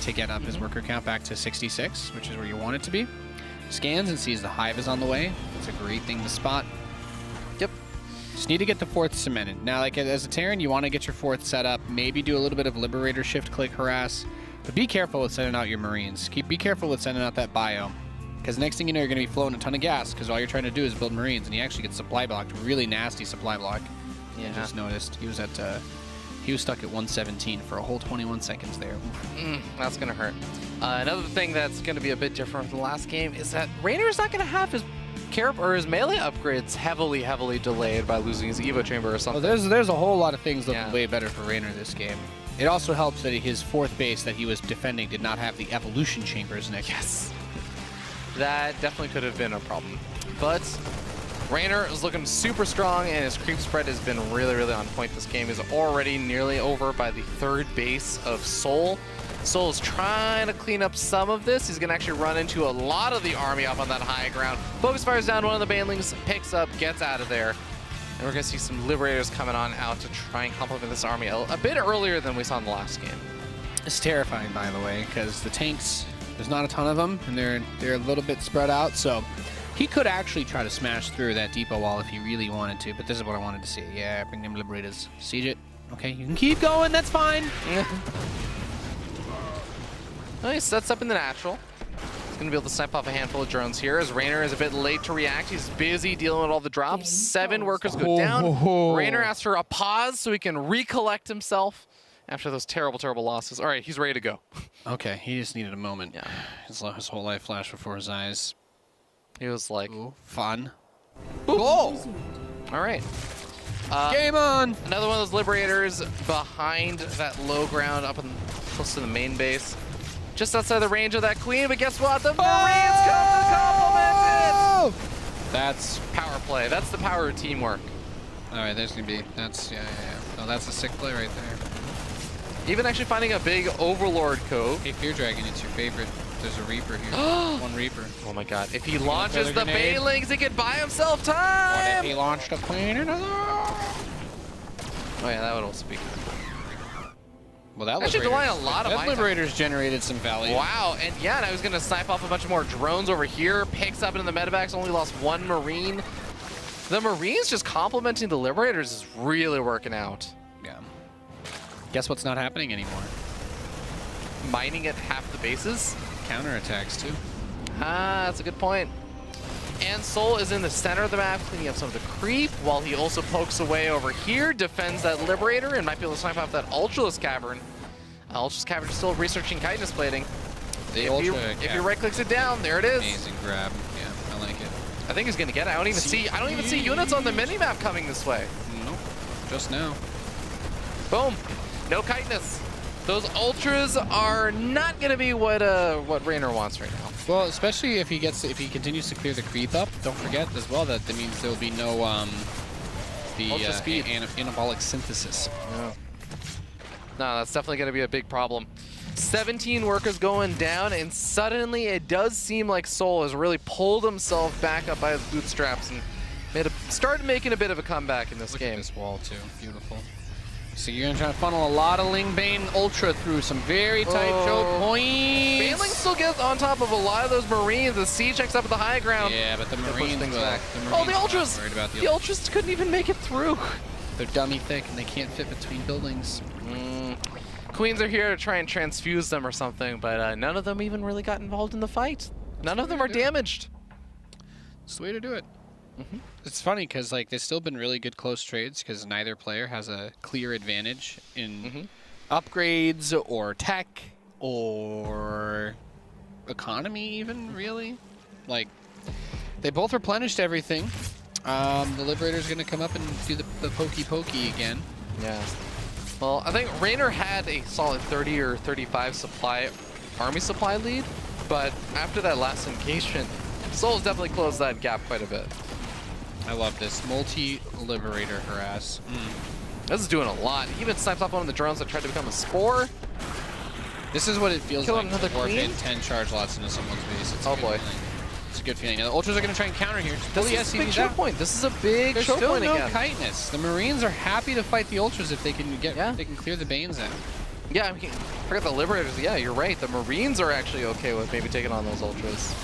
to get up his worker count back to 66, which is where you want it to be. Scans and sees the hive is on the way. It's a great thing to spot. Yep. Just need to get the 4th cemented. Now, like as a Terran, you want to get your 4th set up. Maybe do a little bit of Liberator shift click harass, but be careful with sending out your Marines. Be careful with sending out that bio. Because next thing you know, you're going to be flowing a ton of gas, because all you're trying to do is build Marines, and he actually gets supply blocked. Really nasty supply block. Yeah. I just noticed. He was stuck at 117 for a whole 21 seconds there. That's going to hurt. Another thing that's going to be a bit different from the last game is that Reynor's not going to have his melee upgrades heavily delayed by losing his Evo chamber or something. Well, there's a whole lot of things looking way better for Reynor this game. It also helps that his 4th base that he was defending did not have the evolution chambers next. Yes. That definitely could have been a problem. But Reynor is looking super strong, and his creep spread has been really on point. This game is already nearly over by the 3rd base of souL. souL is trying to clean up some of this. He's going to actually run into a lot of the army up on that high ground. Focus fires down one of the Banelings, picks up, gets out of there. And we're going to see some Liberators coming on out to try and complement this army a bit earlier than we saw in the last game. It's terrifying, by the way, because the tanks, there's not a ton of them, and they're a little bit spread out, so he could actually try to smash through that depot wall if he really wanted to, but this is what I wanted to see. Yeah, bring them Liberators. Siege it. Okay, you can keep going, that's fine. Nice, sets up in the natural. He's going to be able to snipe off a handful of drones here, as Reynor is a bit late to react. He's busy dealing with all the drops. 7 workers go down. Reynor asks for a pause so he can recollect himself after those terrible, terrible losses. All right, he's ready to go. Okay, he just needed a moment. Yeah. His whole life flashed before his eyes. He was like, Ooh, fun. goal! All right. Game on! Another one of those Liberators behind that low ground up in, close to the main base. Just outside the range of that queen, but guess what? The Marines come to complement it! That's power play. That's the power of teamwork. All right, there's gonna be, that's, yeah. Oh, that's a sick play right there. Even actually finding a big Overlord cove. Hey, Fear Dragon, it's your favorite. There's a Reaper here. One Reaper. Oh my god. If he launches the grenade? Banelings, he can buy himself What time! if he launched a queen and a... Oh yeah, that would also be good. Well, that Actually, Liberator's- relying a lot of that my Liberator's generated some value. Wow, and yeah, and I was gonna snipe off a bunch more drones over here. Picks up into the medevacs, only lost one Marine. The Marines just complimenting the Liberators is really working out. Yeah. Guess what's not happening anymore? Mining at half the bases. Counterattacks, too. Ah, that's a good point. And souL is in the center of the map, cleaning up some of the creep, while he also pokes away over here, defends that Liberator, and might be able to snipe off that Ultralisk Cavern. Ultralisk Cavern is still researching chitinous plating. If he right-clicks it down, there it is. Amazing grab. Yeah, I like it. I think he's gonna get it. I don't even see units on the minimap coming this way. Nope. Just now. Boom. No chitinous. Those ultras are not gonna be what Reynor wants right now. Well, especially if he continues to clear the creep up. Don't forget as well that means there will be no Ultra speed. anabolic synthesis. Yeah. No, that's definitely gonna be a big problem. 17 workers going down, and suddenly it does seem like souL has really pulled himself back up by his bootstraps and started making a bit of a comeback in this Look game. at this wall too. Beautiful. So you're gonna try to funnel a lot of Lingbane Ultra through some very tight choke points. Baneling still gets on top of a lot of those Marines. The C checks up at the high ground. Yeah, but the Push Marines things will. back. The Oh, Marines the are not Ultras! worried about The Ultras couldn't even make it through. They're dummy thick and they can't fit between buildings. Queens are here to try and transfuse them or something, but none of them even really got involved in the fight. None of them are damaged. It's the way to do it. It's funny because like there's still been really good close trades because neither player has a clear advantage in upgrades or tech or economy even really. Like they both replenished everything. The Liberator's gonna come up and do the pokey again. Yeah. Well, I think Reynor had a solid 30 or 35 army supply lead, but after that last engagement, souL's definitely closed that gap quite a bit. I love this multi-Liberator harass. This is doing a lot. He even sniped off one of the drones that tried to become a spore. This is what it feels Kill like another to warp in queen? 10 charge lots into someone's base. It's a Oh good boy. feeling. It's a good feeling. Now, the Ultras are going to try and counter here. This is a big choke point. This is a big There's choke still point no again. chitinous. The Marines are happy to fight the Ultras if they can Yeah. they can clear the Banes out. Yeah, I mean, forget the Liberators. Yeah, you're right. The Marines are actually okay with maybe taking on those Ultras.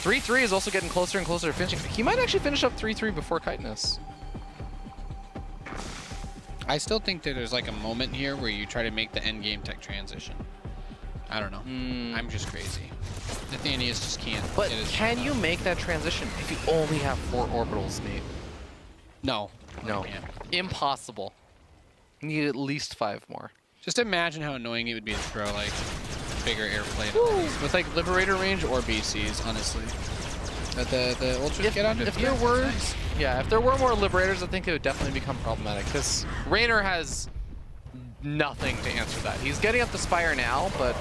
3-3 is also getting closer and closer to finishing. He might actually finish up 3-3 before chitinous. I still think that there's like a moment here where you try to make the end game tech transition. I don't know. I'm just crazy. Nathanius just can't. But get his can shit you up. make that transition if you only have 4 orbitals, Nate? No. No. You can't. Impossible. You need at least 5 more. Just imagine how annoying it would be to throw like bigger airplane with like Liberator range or BCs, honestly. That the Ultras get onto. If there were, yeah, if there were more Liberators, I think it would definitely become problematic because Reynor has nothing to answer that. He's getting up the Spire now, but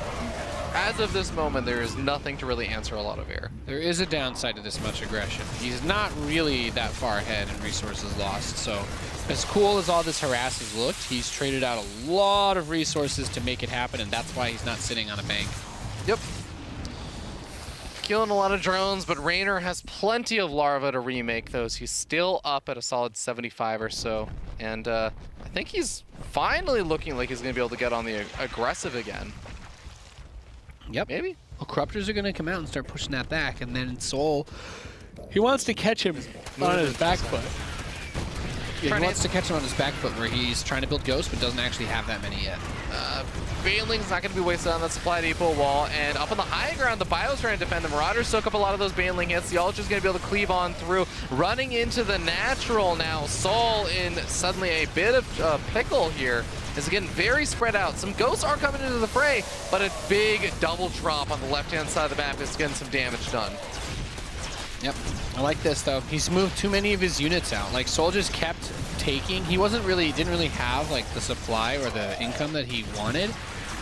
as of this moment, there is nothing to really answer a lot of air. There is a downside to this much aggression. He's not really that far ahead in resources lost, so as cool as all this harass has looked, he's traded out a lot of resources to make it happen, and that's why he's not sitting on a bank. Yep. Killing a lot of drones, but Reynor has plenty of larva to remake those. He's still up at a solid 75 or so, and I think he's finally looking like he's going to be able to get on the aggressive again. Yep. Maybe. Well, Corruptors are going to come out and start pushing that back, and then souL, he wants to catch him on his back foot. Yeah, he wants to catch him on his back foot where he's trying to build Ghost but doesn't actually have that many yet. Baneling's not going to be wasted on that supply depot wall. And up on the high ground, the Bio's trying to defend the Marauders, soak up a lot of those Baneling hits. The Ultra's going to be able to cleave on through. Running into the natural now. souL in suddenly a bit of pickle here. Is again very spread out. Some ghosts are coming into the fray, but a big double drop on the left-hand side of the map is getting some damage done. Yep, I like this though. He's moved too many of his units out. Like souL just kept taking. He didn't really have like the supply or the income that he wanted,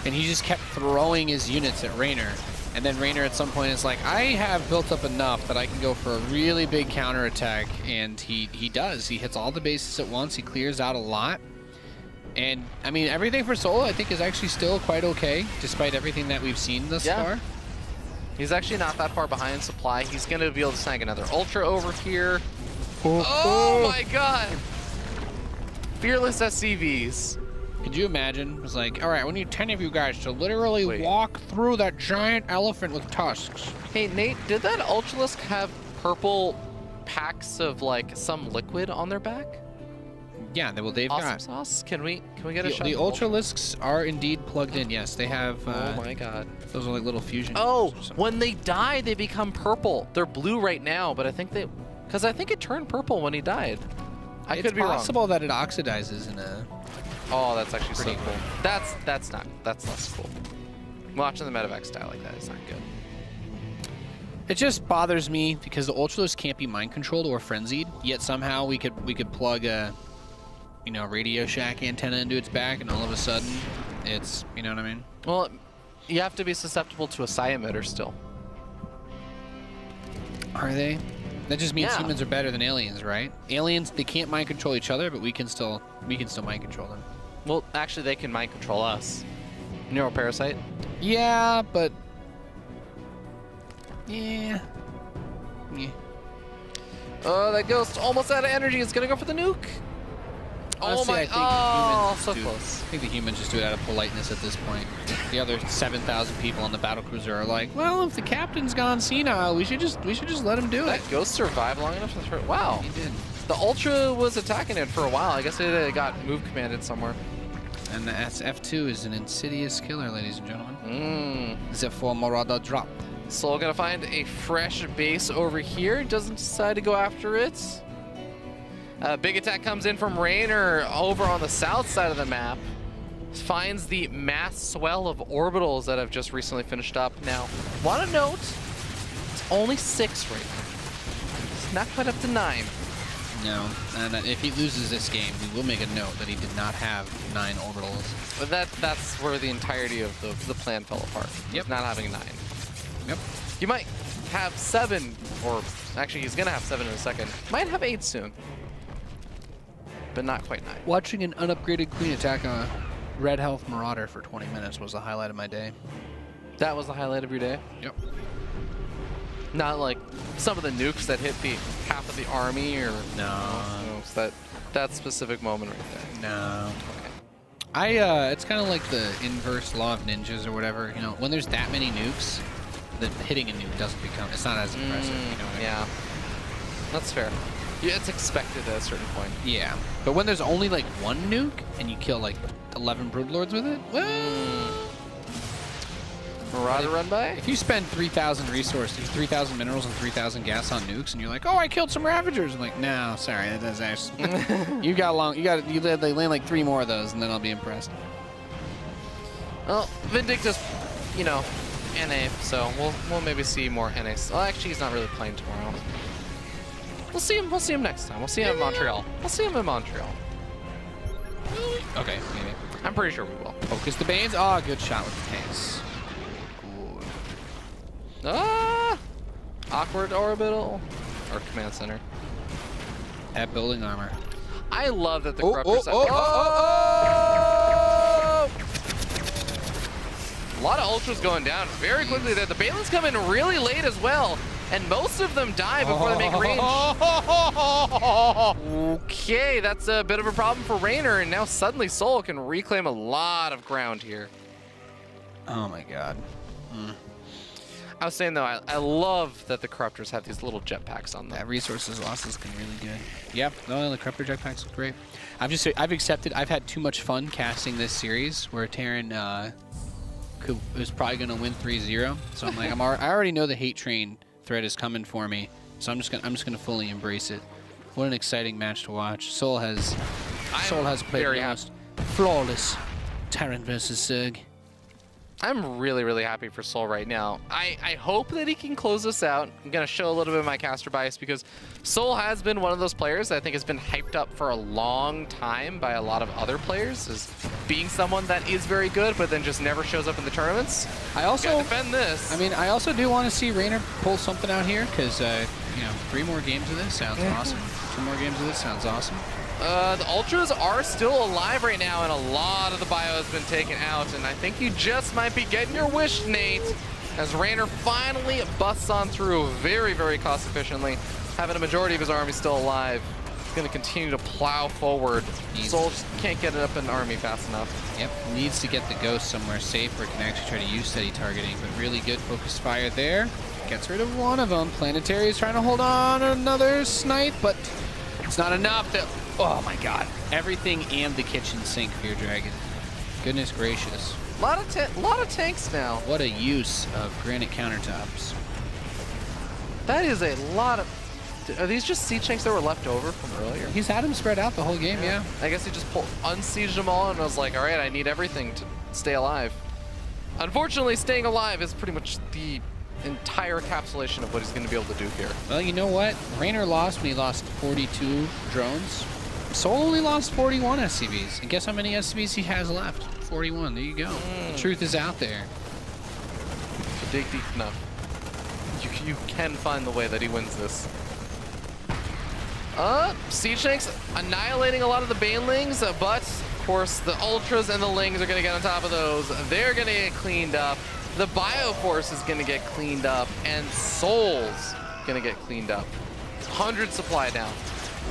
and he just kept throwing his units at Reynor. And then Reynor at some point is like, I have built up enough that I can go for a really big counterattack, and he does. He hits all the bases at once. He clears out a lot. And I mean, everything for souL I think is actually still quite okay, despite everything that we've seen thus far. He's actually not that far behind supply. He's going to be able to snag another Ultra over here. Oh, Oh my god! Fearless SCVs. Could you imagine? It was like, all right, we need 10 of you guys to literally walk through that giant elephant with tusks. Hey, Nate, did that Ultralisk have purple packs of like some liquid on their back? Yeah, well, they've Awesome got. sauce. Can we get a shot? The Ultralisks are indeed plugged in. Yes, they have. Oh my god. Those are like little fusion. Oh, units or something. when they die, they become purple. They're blue right now, but I think because I think it turned purple when he died. I could be wrong. It's possible that it oxidizes in a. Oh, that's actually so Pretty cool. That's less cool. Watching the medevac style like that is not good. It just bothers me because the Ultralisk can't be mind controlled or frenzied. Yet somehow we could plug a, Radio Shack antenna into its back, and all of a sudden, it's, you know what I mean? Well, you have to be susceptible to a psi emitter still. Are they? That just means Yeah. humans are better than aliens, right? Aliens, they can't mind control each other, but we can still mind control them. Well, actually, they can mind control us. Neuroparasite. Yeah, but yeah. Oh, that ghost almost out of energy. It's gonna go for the nuke. Honestly, oh my! I think Oh, humans so do- close. I think the humans just do it out of politeness at this point. The other 7,000 people on the battlecruiser are like, well, if the captain's gone senile, we should just let him do it. That ghost survived long enough to throw. Wow. He did. The Ultra was attacking it for a while. I guess it got move commanded somewhere. And the SF2 is an insidious killer, ladies and gentlemen. Mmm. The for Marauder drop. souL gonna find a fresh base over here. Doesn't decide to go after it. Big attack comes in from Reynor over on the south side of the map. Finds the mass swell of orbitals that have just recently finished up. Now, want to note, it's only 6 right now. It's not quite up to 9. No, and if he loses this game, we will make a note that he did not have 9 orbitals. But that's where the entirety of the plan fell apart. Yep. Not having a 9. Yep. You might have 7, or actually he's gonna have 7 in a second. Might have 8 soon. But not quite 9. Watching an unupgraded Queen attack a Red Health Marauder for 20 minutes was the highlight of my day. That was the highlight of your day? Yep. Not like some of the nukes that hit the half of the army, or No. it's that specific moment right there. No. Okay. It's kind of like the inverse law of ninjas or whatever. When there's that many nukes, the hitting a nuke doesn't become, it's not as impressive. You know what I mean? Yeah, that's fair. Yeah, it's expected at a certain point. Yeah. But when there's only like one nuke and you kill like 11 Broodlords with it, well, Marauder run by? if you spend 3,000 resources, 3,000 minerals and 3,000 gas on nukes, and you're like, oh, I killed some Ravagers. I'm like, no, sorry, that doesn't actually. you land like 3 more of those, and then I'll be impressed. Well, Vindictus, NA, so we'll maybe see more NA. Well, actually, he's not really playing tomorrow. We'll see him next time. We'll see him in Montreal. We'll see him in Montreal. Okay, maybe. I'm pretty sure we will. Focus the Banes. Oh, good shot with the tanks. Ah! Awkward orbital. Or command center. At building armor. I love that the Oh, corruptors. oh, oh, A lot of ultras going down very quickly there. The Balins come in really late as well, and most of them die before they make range. Okay, that's a bit of a problem for Reynor, and now suddenly souL can reclaim a lot of ground here. Oh my god. I was saying though, I love that the corruptors have these little jetpacks on them. That resources loss is really good. Yep, no, the corruptor jetpacks look great. I've accepted. I've had too much fun casting this series where Terran was probably going to win 3-0. So I'm like, I already know the hate train threat is coming for me. So I'm just gonna fully embrace it. What an exciting match to watch. souL has played the most flawless Terran versus Zerg. I'm really, really happy for souL right now. I hope that he can close this out. I'm going to show a little bit of my caster bias because souL has been one of those players that I think has been hyped up for a long time by a lot of other players as being someone that is very good but then just never shows up in the tournaments. I also gotta defend this. I mean, I also do want to see Reynor pull something out here because, you know, 3 more games of this sounds awesome. 2 more games of this sounds awesome. The Ultras are still alive right now, and a lot of the bio has been taken out, and I think you just might be getting your wish, Nate, as Reynor finally busts on through very, very cost efficiently, having a majority of his army still alive. He's going to continue to plow forward. souL just can't get it up in the army fast enough. Yep, needs to get the Ghost somewhere safe where it can actually try to use steady targeting, but really good focus fire there. Gets rid of one of them. Planetary is trying to hold on another snipe, but it's not enough to... Oh my god. Everything and the kitchen sink for your dragon. Goodness gracious. A lot of tanks now. What a use of granite countertops. That is a lot of... Are these just siege tanks that were left over from earlier? He's had them spread out the whole game, yeah. I guess he just unsieged them all and was like, all right, I need everything to stay alive. Unfortunately, staying alive is pretty much the entire encapsulation of what he's going to be able to do here. Well, you know what? Reynor lost when he lost 42 drones. souL only lost 41 SCVs. And guess how many SCVs he has left? 41. There you go. The truth is out there. Dig deep enough. You can find the way that he wins this. Siege tanks annihilating a lot of the banelings, but of course the ultras and the lings are going to get on top of those. They're going to get cleaned up. The Bioforce is going to get cleaned up, and souL's going to get cleaned up. 100 supply down.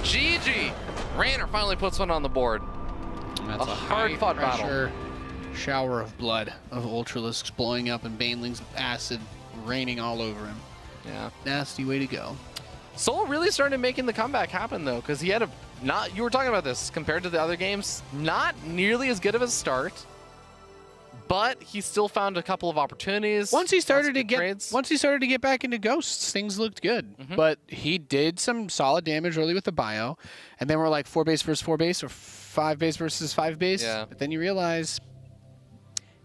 GG! Reynor finally puts one on the board. That's a hard-fought battle. Shower of blood of Ultralisks blowing up and banelings acid raining all over him. Yeah. Nasty way to go. souL really started making the comeback happen, though, because he had you were talking about this, compared to the other games, not nearly as good of a start. But he still found a couple of opportunities. Once he started to get back into Ghosts, things looked good. But he did some solid damage early with the bio, and then we're like 4 base versus 4 base or 5 base versus 5 base. Yeah. But then you realize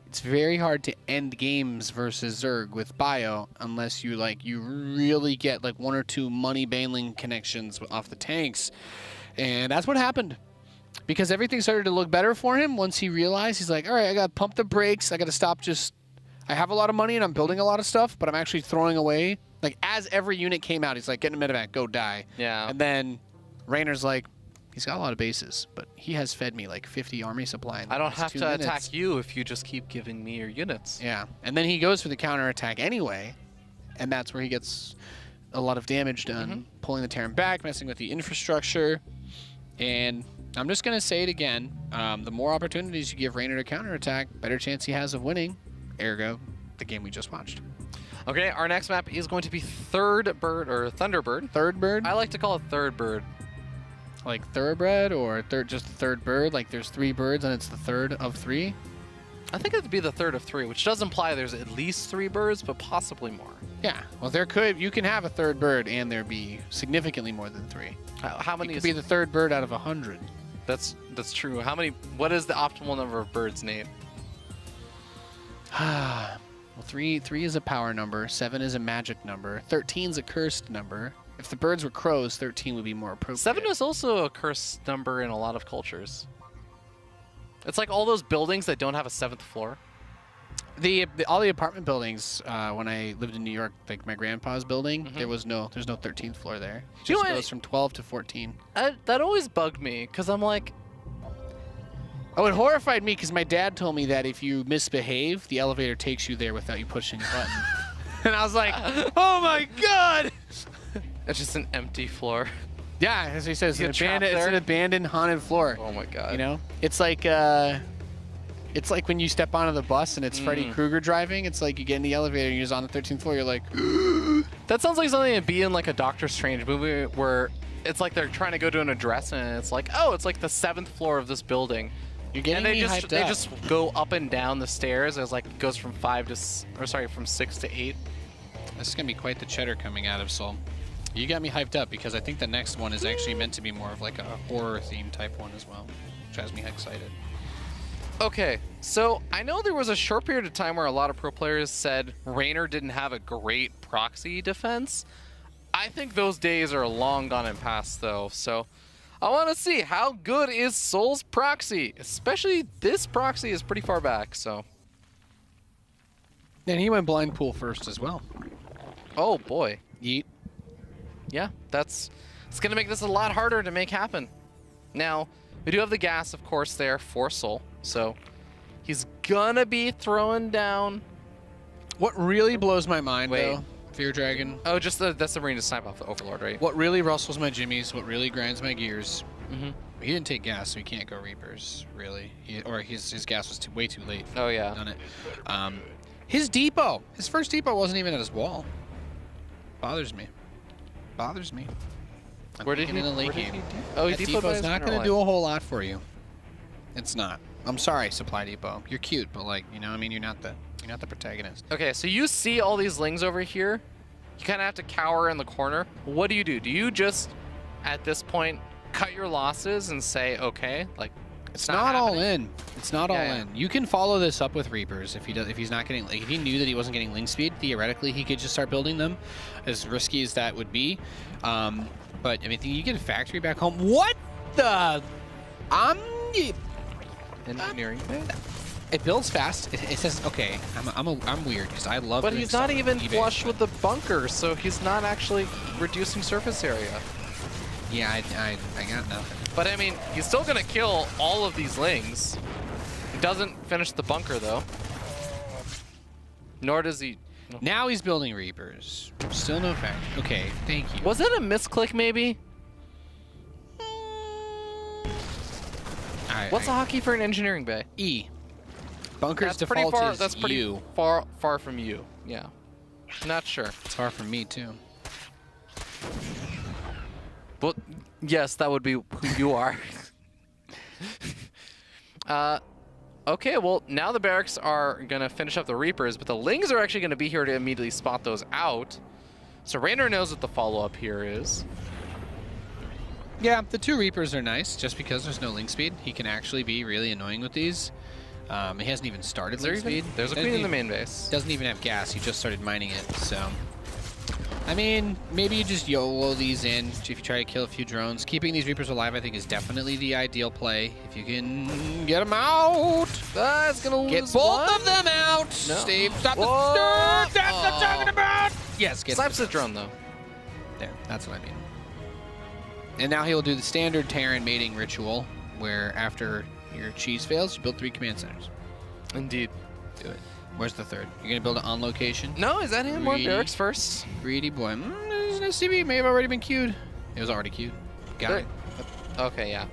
it's very hard to end games versus Zerg with bio unless you really get like 1 or 2 money baneling connections off the tanks, and that's what happened. Because everything started to look better for him once he realized, he's like, all right, I got to pump the brakes. I got to stop I have a lot of money and I'm building a lot of stuff, but I'm actually throwing away. Like, as every unit came out, he's like, get in a medevac, go die. Yeah. And then Raynor's like, he's got a lot of bases, but he has fed me like 50 army supply in the I don't last have 2 to minutes. attack you if you just keep giving me your units. Yeah. And then he goes for the counterattack anyway, and that's where he gets a lot of damage done, pulling the Terran back, messing with the infrastructure, and... I'm just going to say it again. The more opportunities you give Reynor to counterattack, better chance he has of winning. Ergo, the game we just watched. Okay, our next map is going to be Third Bird, or Thunderbird. Third Bird? I like to call it Third Bird. Like thoroughbred or just third bird? Like there's 3 birds and it's the third of 3? I think it would be the third of 3, which does imply there's at least 3 birds, but possibly more. Yeah. Well, you can have a third bird and there be significantly more than 3. How many? It could be the third bird out of 100. That's true. How many? What is the optimal number of birds, Nate? Well, 3 is a power number, 7 is a magic number, 13 is a cursed number. If the birds were crows, 13 would be more appropriate. 7 is also a cursed number in a lot of cultures. It's like all those buildings that don't have a 7th floor. All the apartment buildings, when I lived in New York, like my grandpa's building, there's no 13th floor there. It just goes from 12 to 14. That always bugged me, because I'm like... Oh, it horrified me because my dad told me that if you misbehave, the elevator takes you there without you pushing a button. And I was like, oh my god! It's just an empty floor. Yeah, as he says, it's an abandoned haunted floor. Oh my god. You know? It's like It's like when you step onto the bus and it's Freddy Krueger driving. It's like you get in the elevator and you're on the 13th floor. You're like, That sounds like something to be in like a Doctor Strange movie where it's like they're trying to go to an address and it's like, oh, it's like the 7th floor of this building. you're getting And me hyped they up. just go up and down the stairs. It's like it goes from from 6 to 8. This is gonna be quite the cheddar coming out of souL. You got me hyped up because I think the next one is actually meant to be more of like a horror theme type one as well, which has me excited. Okay, so I know there was a short period of time where a lot of pro players said Reynor didn't have a great proxy defense. I think those days are long gone and past though, so I want to see how good is souL's proxy, especially this proxy is pretty far back, so. And he went blind pool first as well. Oh boy. Yeet. Yeah, it's going to make this a lot harder to make happen. Now, we do have the gas, of course, there for souL, so he's going to be throwing down. What really blows my mind, Wait. though, Fear Dragon. Oh, just that's the Marine to snipe off the Overlord, right? What really rustles my jimmies, what really grinds my gears. Mm-hmm. He didn't take gas, so he can't go Reapers, really. His gas was way too late. Oh, yeah. Done it. His depot, his first depot wasn't even at his wall. Bothers me. Bothers me. I'm Where did thinking he, in the late where did game. he do? Oh, he That depoted by depot's his not mineral going to line. do a whole lot for you. It's not. I'm sorry, Supply Depot. You're cute, but like, you know, I mean, you're not the protagonist. Okay, so you see all these lings over here. You kind of have to cower in the corner. What do? Do you just, at this point, cut your losses and say, okay, like, It's not all happening? in. It's not all Yeah, yeah. in. You can follow this up with Reapers if he's not getting, like, if he knew that he wasn't getting link speed, theoretically he could just start building them, as risky as that would be. But I mean, you get a factory back home. What the? Engineering. It builds fast. It says okay. I'm weird because I love. But doing he's not stuff on even eBay. flush with the bunker, so he's not actually reducing surface area. Yeah, I got nothing. But I mean, he's still gonna kill all of these lings. He doesn't finish the bunker though. Nor does he. No. Now he's building Reapers. Still no factory. Okay, thank you. Was it a misclick maybe? What's a hotkey for an engineering bay? E? Bunker's That's pretty default far. is That's pretty U. far from you. Yeah. Not sure. It's far from me too. But yes, that would be who you are. Okay, well, now the barracks are going to finish up the Reapers, but the Lings are actually going to be here to immediately spot those out. So Reynor knows what the follow-up here is. Yeah, the two Reapers are nice just because there's no link speed. He can actually be really annoying with these. He hasn't even started link speed. There's a queen in the main base. Doesn't even have gas. He just started mining it, so... I mean, maybe you just YOLO these in if you try to kill a few drones. Keeping these Reapers alive, I think, is definitely the ideal play. If you can get them out. It's going to lose Get both one. of them out. No. Steve, stop Whoa. the... That's what I'm talking about. Yes, get Snipes the drone, though. There, that's what I mean. And now he'll do the standard Terran mating ritual, where after your cheese fails, you build 3 command centers. Indeed. Do it. Where's the third? You're gonna build it on location? No, is that him? More Greedy. barracks first. Greedy boy. SCB may have already been queued. It was already queued. Got There- it. Okay, yeah.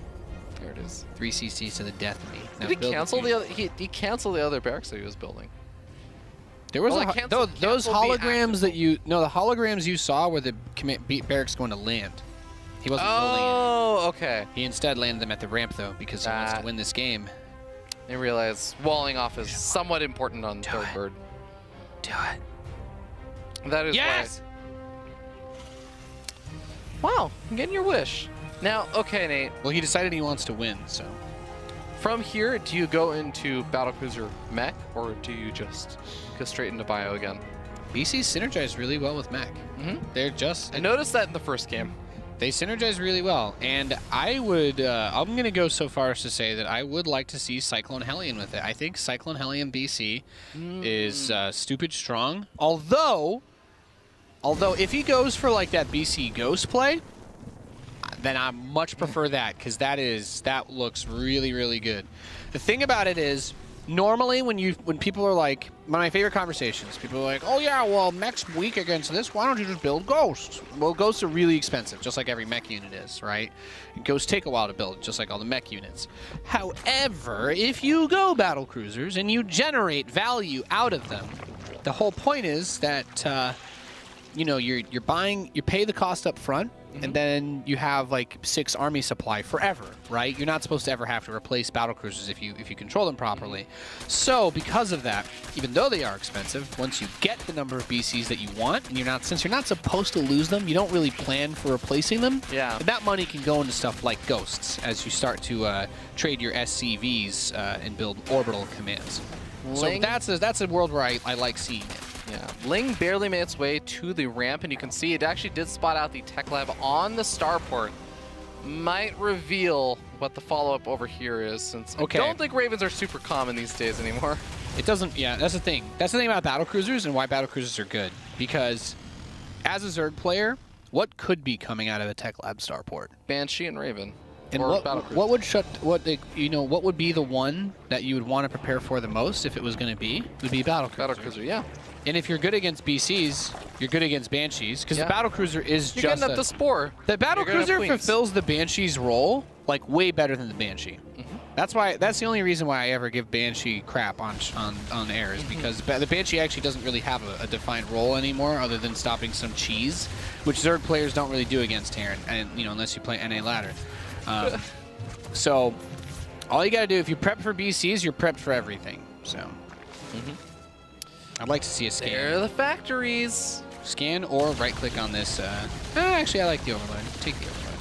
There it is. 3 CCs to the death of me. Now Did he build cancel queue. the other? He canceled the other barracks that he was building. There was Oh, a, like cancel- those cancel the holograms active that you the holograms you saw were the barracks going to land. He wasn't building it. Oh, okay. He instead landed them at the ramp though because he wants to That- win this game. I realize walling off is somewhat important on third it. bird. Do it. That is Yes! why. Wow, I'm getting your wish. Now, okay, Nate. Well, he decided he wants to win, so. From here, do you go into battlecruiser mech, or do you just go straight into bio again? BC synergize really well with mech. Mm-hmm. They're just I noticed that in the first game. they synergize really well, and I would I'm gonna go so far as to say that I would like to see Cyclone Hellion with it. I think Cyclone Hellion BC is stupid strong. Although if he goes for like that BC Ghost play, then I much prefer that because that looks really good. The thing about it is normally when people are like, one of my favorite conversations, people are like, oh yeah, well, mech's weak against this, why don't you just build ghosts? Well, ghosts are really expensive, just like every mech unit is, right? And ghosts take a while to build, just like all the mech units. However, if you go battle cruisers and you generate value out of them, the whole point is that you know, you pay the cost up front, and then you have like 6 army supply forever, right? You're not supposed to ever have to replace battle cruisers if you control them properly. So because of that, even though they are expensive, once you get the number of BCs that you want, and since you're not supposed to lose them, you don't really plan for replacing them. Yeah. But that money can go into stuff like ghosts as you start to trade your SCVs and build orbital commands. So that's a world where I like seeing it. Yeah, Ling barely made its way to the ramp, and you can see it actually did spot out the tech lab on the starport. Might reveal what the follow-up over here is, since I don't think Ravens are super common these days anymore. It doesn't, yeah, that's the thing. That's the thing about battle cruisers and why battle cruisers are good. Because as a Zerg player, what could be coming out of the tech lab starport? Banshee and Raven. And what would be the one that you would want to prepare for the most if it was going to be? Would be battle cruiser. Battle cruiser, yeah. And if you're good against BCs, you're good against Banshees, because the battle cruiser is you're getting up the spore. The battle cruiser fulfills the Banshee's role like way better than the Banshee. That's the only reason why I ever give Banshee crap on air is because the Banshee actually doesn't really have a defined role anymore, other than stopping some cheese, which Zerg players don't really do against Terran, and unless you play NA ladder. So all you gotta do if you prep for BCs, you're prepped for everything. So. I'd like to see a scan. There are the factories. Scan or right-click on this. Actually, I like the overload. Take the overload.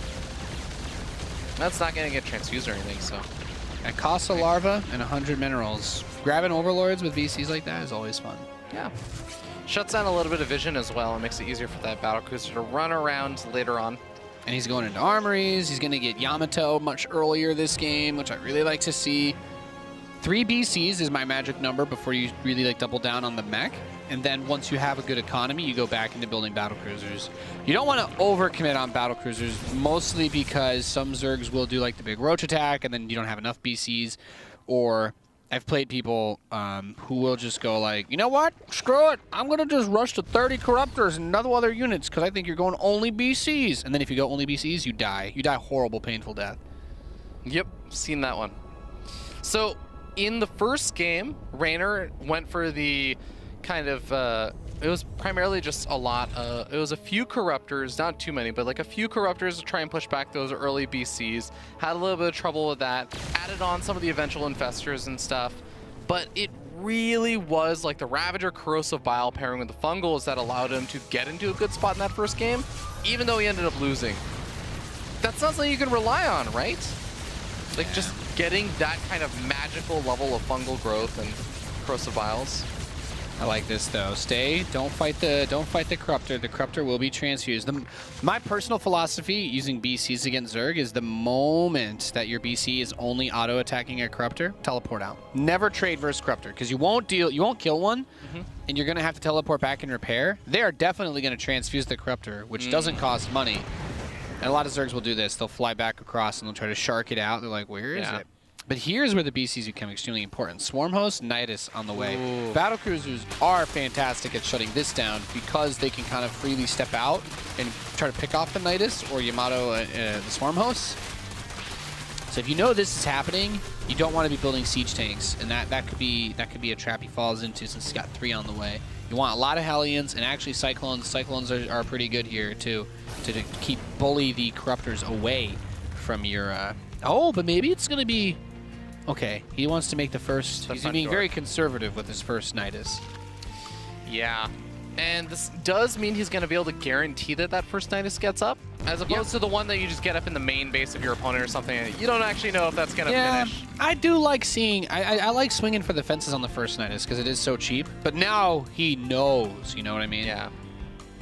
That's not going to get transfused or anything, so. It costs a larva and 100 minerals. Grabbing overlords with VCs like that is always fun. Yeah. Shuts down a little bit of vision as well and makes it easier for that battle cruiser to run around later on. And he's going into armories. He's going to get Yamato much earlier this game, which I really like to see. 3 BCs is my magic number before you really double down on the mech. And then once you have a good economy, you go back into building battle cruisers. You don't want to overcommit on battle cruisers, mostly because some Zergs will do like the big roach attack and then you don't have enough BCs. Or I've played people who will just go like, you know what? Screw it. I'm going to just rush to 30 Corruptors and other units because I think you're going only BCs. And then if you go only BCs, you die. You die a horrible, painful death. Yep, seen that one. So in the first game, Reynor went for the kind of, it was primarily just a lot, it was a few Corruptors, not too many, but like a few Corruptors to try and push back those early BCs. Had a little bit of trouble with that, added on some of the eventual Infestors and stuff, but it really was like the Ravager Corrosive Bile pairing with the Fungals that allowed him to get into a good spot in that first game, even though he ended up losing. That's not something you can rely on, right? Like just getting that kind of magical level of fungal growth and corrosive vials. I like this though. Stay. Don't fight the Corruptor. The Corruptor will be transfused. My personal philosophy using BCs against Zerg is the moment that your BC is only auto attacking a Corruptor, teleport out. Never trade versus Corruptor because you won't kill one, and you're gonna have to teleport back and repair. They are definitely gonna transfuse the Corruptor, which doesn't cost money. And a lot of Zergs will do this. They'll fly back across and they'll try to shark it out. They're like, where is it? But here's where the BCs become extremely important. Swarm Host, Nidus on the way. Ooh. Battle Cruisers are fantastic at shutting this down because they can kind of freely step out and try to pick off the Nidus or Yamato, the Swarm Hosts. So if you know this is happening, you don't want to be building siege tanks, and that could be a trap he falls into since he's got 3 on the way. You want a lot of Hellions and actually Cyclones. Cyclones are pretty good here too, to keep bully the Corruptors away from your. Oh, but maybe it's gonna be. Okay, he wants to make the first. He's being very conservative with his first Nidus. Yeah, and this does mean he's going to be able to guarantee that that first Nidus gets up, as opposed to the one that you just get up in the main base of your opponent or something. And you don't actually know if that's going to finish. I do like seeing. I like swinging for the fences on the first Nidus because it is so cheap. But now he knows. You know what I mean? Yeah.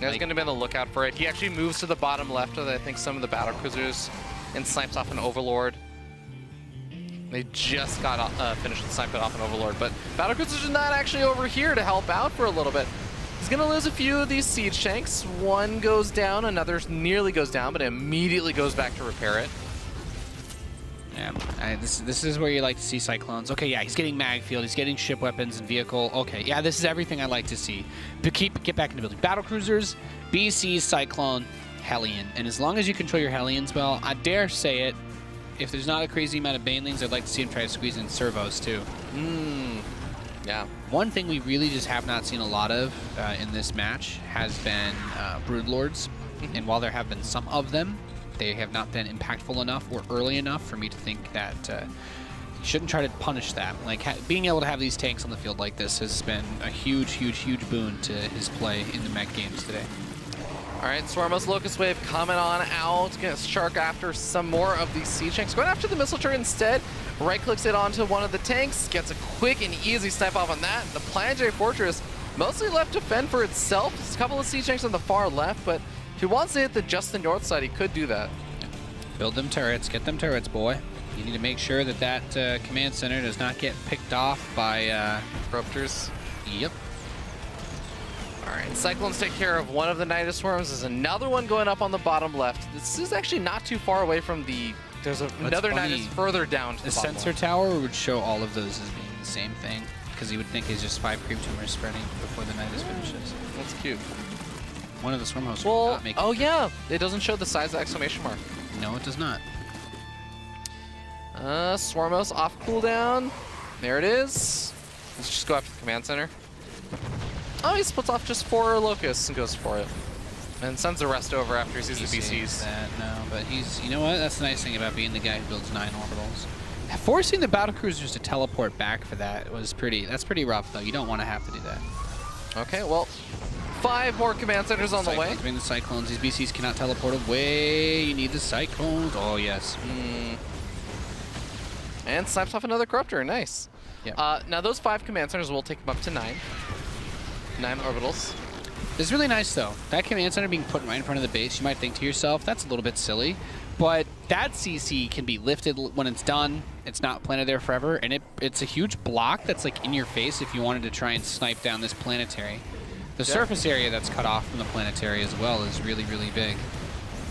He's going to be on the lookout for it. He actually moves to the bottom left of, I think, some of the battle cruisers and snipes off an Overlord. They just got finished with sniping off an Overlord, but battle cruisers are not actually over here to help out for a little bit. He's gonna lose a few of these siege tanks. One goes down, another nearly goes down, but immediately goes back to repair it. Yeah, this is where you like to see Cyclones. Okay, yeah, he's getting mag field, he's getting ship weapons and vehicle. Okay, yeah, this is everything I like to see. But get back into building. Battle cruisers, BC, Cyclone, Hellion. And as long as you control your Hellions well, I dare say it, if there's not a crazy amount of Banelings, I'd like to see him try to squeeze in servos too. Yeah. One thing we really just have not seen a lot of in this match has been Broodlords. And while there have been some of them, they have not been impactful enough or early enough for me to think that you shouldn't try to punish that. Like, being able to have these tanks on the field like this has been a huge, huge, huge boon to his play in the mech games today. All right, Swarmos Locust Wave coming on out. Gonna shark after some more of these siege tanks. Going after the missile turret instead. Right-clicks it onto one of the tanks. Gets a quick and easy snipe off on that. The Planetary Fortress mostly left to fend for itself. There's a couple of siege tanks on the far left, but if he wants to hit just the north side, he could do that. Build them turrets. Get them turrets, boy. You need to make sure that that command center does not get picked off by Corruptors. Yep. All right, Cyclones take care of one of the Nidus Swarms. There's another one going up on the bottom left. This is actually not too far away from the... There's another Nidus further down to the bottom sensor left. Tower would show all of those as being the same thing, because you would think it's just 5 creep tumors spreading before the Nidus finishes. That's cute. One of the swarm hosts will not make it. Oh yeah, it doesn't show the size of the exclamation mark. No, it does not. Swarmos off cooldown. There it is. Let's just go after the command center. Oh, he splits off just 4 locusts and goes for it. And sends the rest over after he sees the BCs. No, but he's, you know what? That's the nice thing about being the guy who builds 9 orbitals. Forcing the battle cruisers to teleport back for that was that's pretty rough, though. You don't want to have to do that. Okay, well, 5 more command centers on the way. Bring the Cyclones. These BCs cannot teleport away. You need the Cyclones. Oh, yes. And snipes off another Corruptor. Nice. Yep. Now, those 5 command centers will take him up to 9. 9 orbitals. It's really nice, though. That command center being put right in front of the base, you might think to yourself, that's a little bit silly. But that CC can be lifted when it's done. It's not planted there forever. And it's a huge block that's like in your face if you wanted to try and snipe down this planetary. The surface area that's cut off from the planetary as well is really, really big.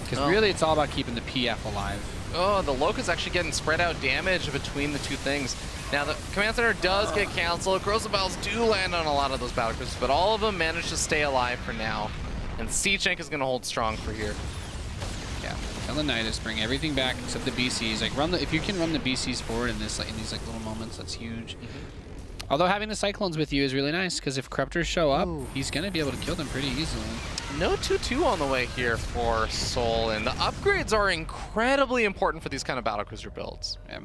Because really it's all about keeping the PF alive. Oh, the Locust actually getting spread out damage between the two things. Now, the command center does get canceled. Corrosive Bells do land on a lot of those battle cruisers, but all of them manage to stay alive for now. And Siege Tank is going to hold strong for here. Yeah, tell the Nidus, bring everything back except the BCs. Like, if you can run the BCs forward in these little moments, that's huge. Although having the Cyclones with you is really nice, because if Corruptors show up, he's going to be able to kill them pretty easily. No 2-2 on the way here for souL, and the upgrades are incredibly important for these kind of battlecruiser builds. Yeah,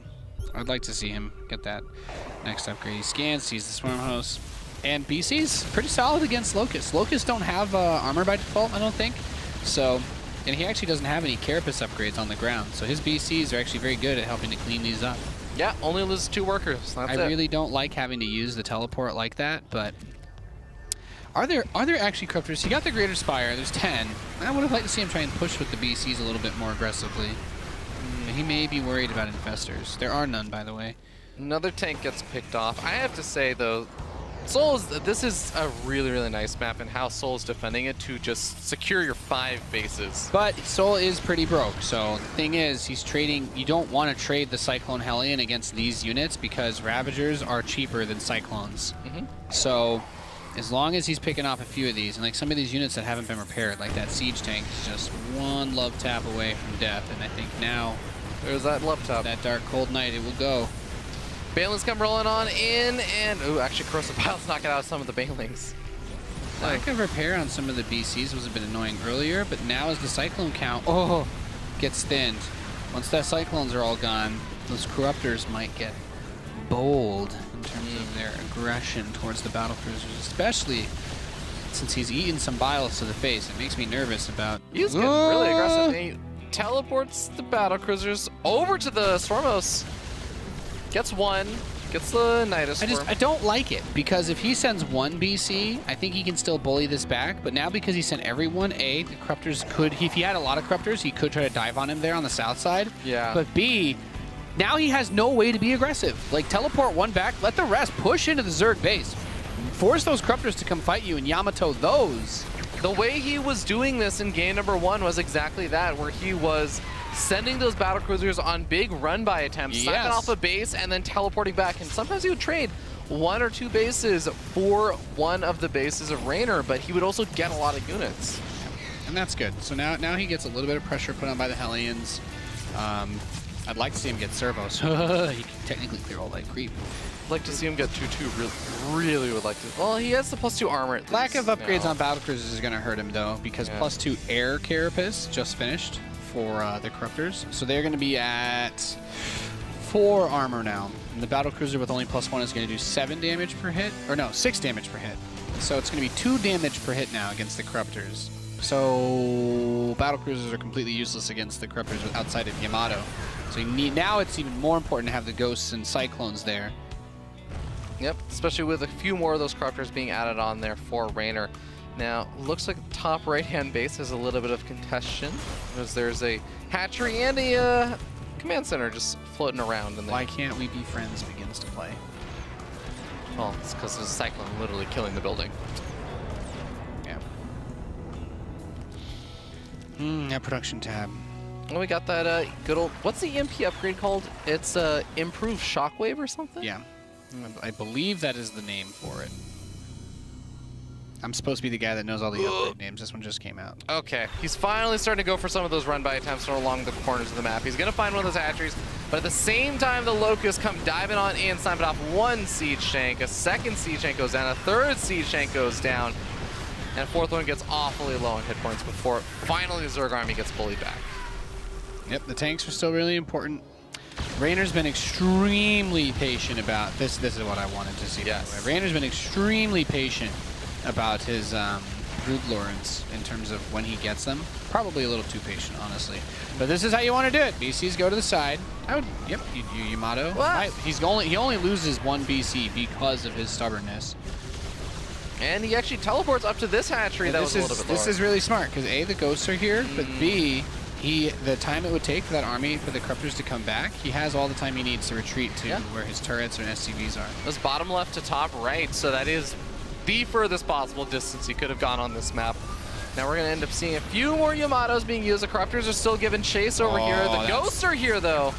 I'd like to see him get that next upgrade. He scans, sees the Swarm Host, and BC's pretty solid against Locusts. Locusts don't have armor by default, I don't think. So, and he actually doesn't have any Carapace upgrades on the ground, so his BCs are actually very good at helping to clean these up. Yeah, only loses 2 workers. That's I really don't like having to use the teleport like that, but are there actually Corruptors? He got the Greater Spire, there's 10. I would have liked to see him try and push with the BCs a little bit more aggressively. He may be worried about infestors. There are none, by the way. Another tank gets picked off. I have to say, though, this is a really, really nice map, and how souL is defending it to just secure your 5 bases. But souL is pretty broke, so the thing is, he's trading. You don't want to trade the Cyclone Hellion against these units because Ravagers are cheaper than Cyclones. So as long as he's picking off a few of these, and like some of these units that haven't been repaired, like that Siege Tank is just one love tap away from death, and I think now there's that love tap. That dark cold night, it will go. Banelings come rolling on in, and ooh, actually Corrosive Piles knocking out some of the Banelings. Lack of repair on some of the BCs was a bit annoying earlier, but now as the Cyclone count gets thinned, once that Cyclones are all gone, those Corruptors might get bold in terms of their aggression towards the battle cruisers, especially since he's eaten some biles to the face. It makes me nervous about... He's getting really aggressive. He teleports the battle cruisers over to the Swarmos. Gets 1, gets the Nidus Swarm. I don't like it, because if he sends 1 BC, I think he can still bully this back, but now because he sent everyone, A, the Corruptors could, if he had a lot of Corruptors, he could try to dive on him there on the south side. Yeah. But B, now he has no way to be aggressive. Like, teleport 1 back, let the rest push into the Zerg base. Force those Corruptors to come fight you and Yamato those. The way he was doing this in game number 1 was exactly that, where he was sending those battle cruisers on big run-by attempts, sniping off a base, and then teleporting back. And sometimes he would trade 1 or 2 bases for one of the bases of Reynor, but he would also get a lot of units. And that's good. So now he gets a little bit of pressure put on by the Hellions. I'd like to see him get servos. He can technically clear all that creep. I'd like to see him get 2-2. Really would like to. Well, he has the +2 armor. At Lack of least, upgrades on battlecruisers is going to hurt him, though, because +2 air carapace just finished for the Corruptors. So they're going to be at 4 armor now. And the battlecruiser with only +1 is going to do 7 damage per hit. Or no, 6 damage per hit. So it's going to be 2 damage per hit now against the Corruptors. So battlecruisers are completely useless against the Corruptors outside of Yamato. So you need, now it's even more important to have the Ghosts and Cyclones there. Yep, especially with a few more of those Corruptors being added on there for Reynor. Now, looks like the top right-hand base has a little bit of congestion, because there's a hatchery and a command center just floating around in there. Why can't we be friends begins to play? Well, it's because there's a cyclone literally killing the building. Yeah. That production tab. Well, we got that good old, what's the EMP upgrade called? It's improved shockwave or something? Yeah. I believe that is the name for it. I'm supposed to be the guy that knows all the upgrade names. This one just came out. Okay, he's finally starting to go for some of those run-by attempts along the corners of the map. He's going to find one of those hatcheries, but at the same time, the Locusts come diving on in, sniping off 1 siege tank, a 2nd siege tank goes down, a 3rd siege tank goes down, and a 4th one gets awfully low on hit points before finally the Zerg army gets bullied back. Yep, the tanks are still really important. Reynor's been extremely patient about this. This is what I wanted to see. Yes. By the way. Reynor's been extremely patient about his Brood Lords in terms of when he gets them. Probably a little too patient, honestly. But this is how you want to do it. BCs go to the side. I would, yep, Yamato. He only loses 1 BC because of his stubbornness. And he actually teleports up to this hatchery that was a little bit lower. This is really smart because A, the Ghosts are here, but B, the time it would take for that army, for the Corruptors to come back, he has all the time he needs to retreat to where his turrets and SCVs are. It was bottom left to top right, so that is the furthest possible distance he could have gone on this map. Now we're going to end up seeing a few more Yamatos being used. The Corruptors are still giving chase over here. The Ghosts are here, though.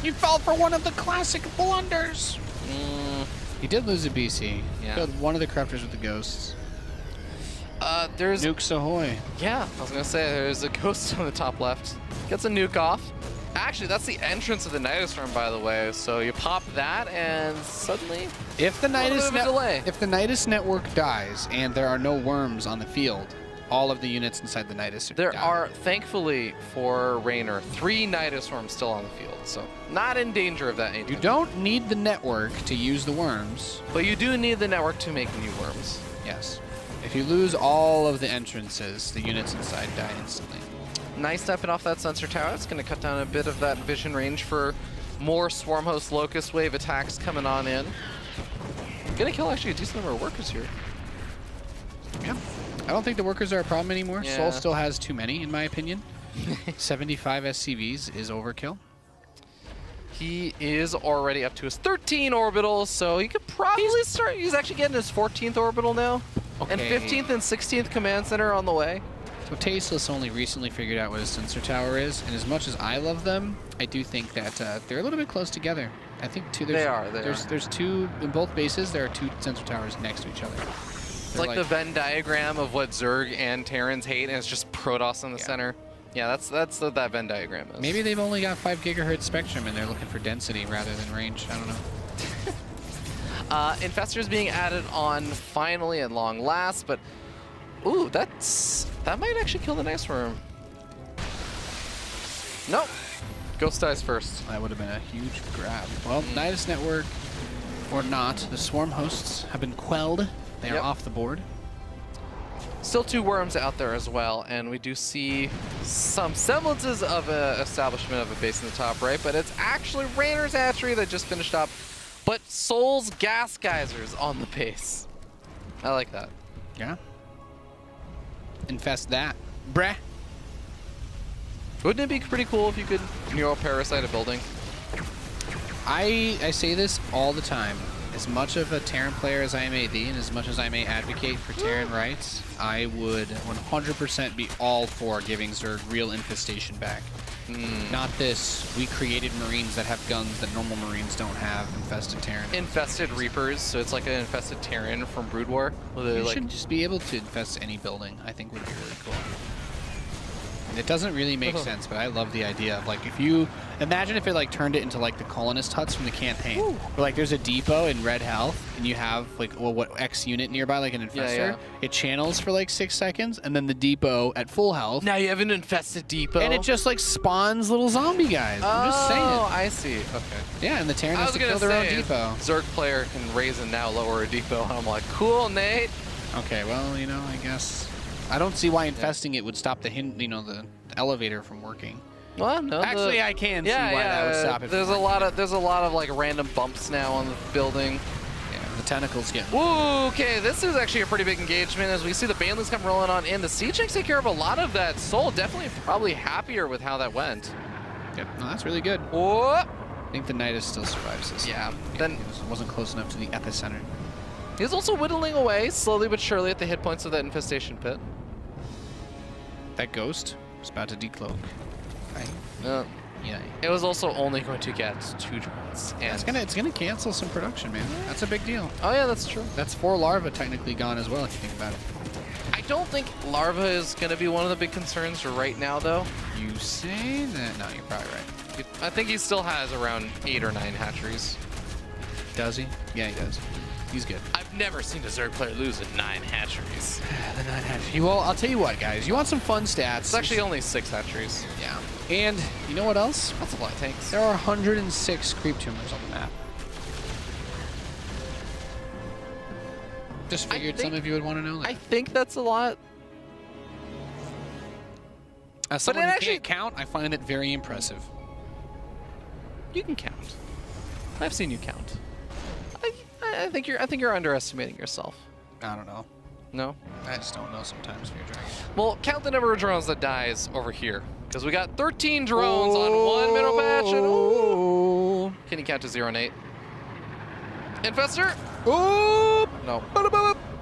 You fell for one of the classic blunders. He did lose a BC. Yeah. Killed one of the Corruptors with the Ghosts. There's Nukes ahoy. Yeah, I was gonna say there's a Ghost on the top left. Gets a nuke off. Actually, that's the entrance of the Nidus Storm, by the way. So you pop that, and suddenly, if the Nidus network dies and there are no worms on the field, all of the units inside the Nidus there die. are, thankfully for Reynor, 3 Nidus Storms still on the field, so not in danger of that anytime. You don't need the network to use the worms, but you do need the network to make new worms. Yes. If you lose all of the entrances, the units inside die instantly. Nice stepping off that sensor tower. It's going to cut down a bit of that vision range for more Swarm Host Locust Wave attacks coming on in. Going to kill actually a decent number of workers here. Yeah. I don't think the workers are a problem anymore. Yeah. Soul still has too many, in my opinion. 75 SCVs is overkill. He is already up to his 13 orbitals, so he could probably start. He's actually getting his 14th orbital now. Okay. And 15th and 16th command center on the way. So Tasteless only recently figured out what a sensor tower is, and as much as I love them, I do think that they're a little bit close together. I think there's 2 in both bases. There are 2 sensor towers next to each other. It's like the Venn diagram of what Zerg and Terrans hate, and it's just Protoss in the center. Yeah, that's what that Venn diagram is. Maybe they've only got 5 gigahertz spectrum, and they're looking for density rather than range. I don't know. Infestors being added on finally at long last, but ooh, that might actually kill the Nice Worm. Nope. Ghost dies first. That would have been a huge grab. Well, Nidus Network or not, the Swarm Hosts have been quelled. They are off the board. Still 2 worms out there as well, and we do see some semblances of an establishment of a base in the top right, but it's actually Reynor's hatchery that just finished up. But souL's gas geysers on the base. I like that. Yeah. Infest that. Bruh. Wouldn't it be pretty cool if you could neuroparasite a building? I say this all the time. As much of a Terran player as I may be, and as much as I may advocate for Terran rights, I would 100% be all for giving Zerg real infestation back. Not this, we created Marines that have guns that normal Marines don't have, infested Terran. Infested Reapers, so it's like an infested Terran from Brood War. You Like, should just be able to infest any building, I think would be really cool. It doesn't really make sense, but I love the idea of like if you imagine if it like turned it into like the colonist huts from the campaign. Where like there's a depot in red health and you have like what X unit nearby, like an infestor. Yeah. It channels for like 6 seconds and then the depot at full health. now you have an infested depot. And it just like spawns little zombie guys. I'm just saying. Oh, I see. Okay. Yeah, and the Terran I has was to gonna kill their own say, depot. Zerg player can raise and now lower a depot. I'm like, cool, Nate. Okay, well, you know, I guess I don't see why infesting it would stop the the elevator from working. Well, no. Actually, I can see why that would stop it. There's from a lot of like random bumps now on the building. Yeah, the tentacles get. Ooh, okay, this is actually a pretty big engagement as we see the Banelings come rolling on in. The Siege takes care of a lot of that. Soul definitely probably happier with how that went. Yep, no, that's really good. Whoa. I think the Nidus still survives this. Yeah, Then it wasn't close enough to the epicenter. He's also whittling away slowly but surely at the hit points of that infestation pit. That ghost is about to decloak. Yeah, It was also only going to get 2 drones. And it's gonna cancel some production, man. That's a big deal. oh yeah, that's true. That's 4 larvae technically gone as well, if you think about it. I don't think larva is going to be one of the big concerns right now, though. You say that? No, you're probably right. I think he still has around 8 or 9 hatcheries. Does he? Yeah, he does. He's good. I've never seen a Zerg player lose at 9 hatcheries. The 9 hatchery. Well, I'll tell you what, guys. You want some fun stats? It's actually only 6 hatcheries. Yeah. And you know what else? That's a lot of tanks. There are 106 creep tumors on the map. Just figured some of you would want to know that. I think that's a lot. As But someone it who actually- can't count, I find it very impressive. You can count. I've seen you count. I think you're underestimating yourself. I don't know. No? I just don't know sometimes for your dragon. Well, count the number of drones that dies over here. Because we got 13 drones on 1 middle patch. And ooh. Can you count to 0 and 8? Infestor? Oop! No.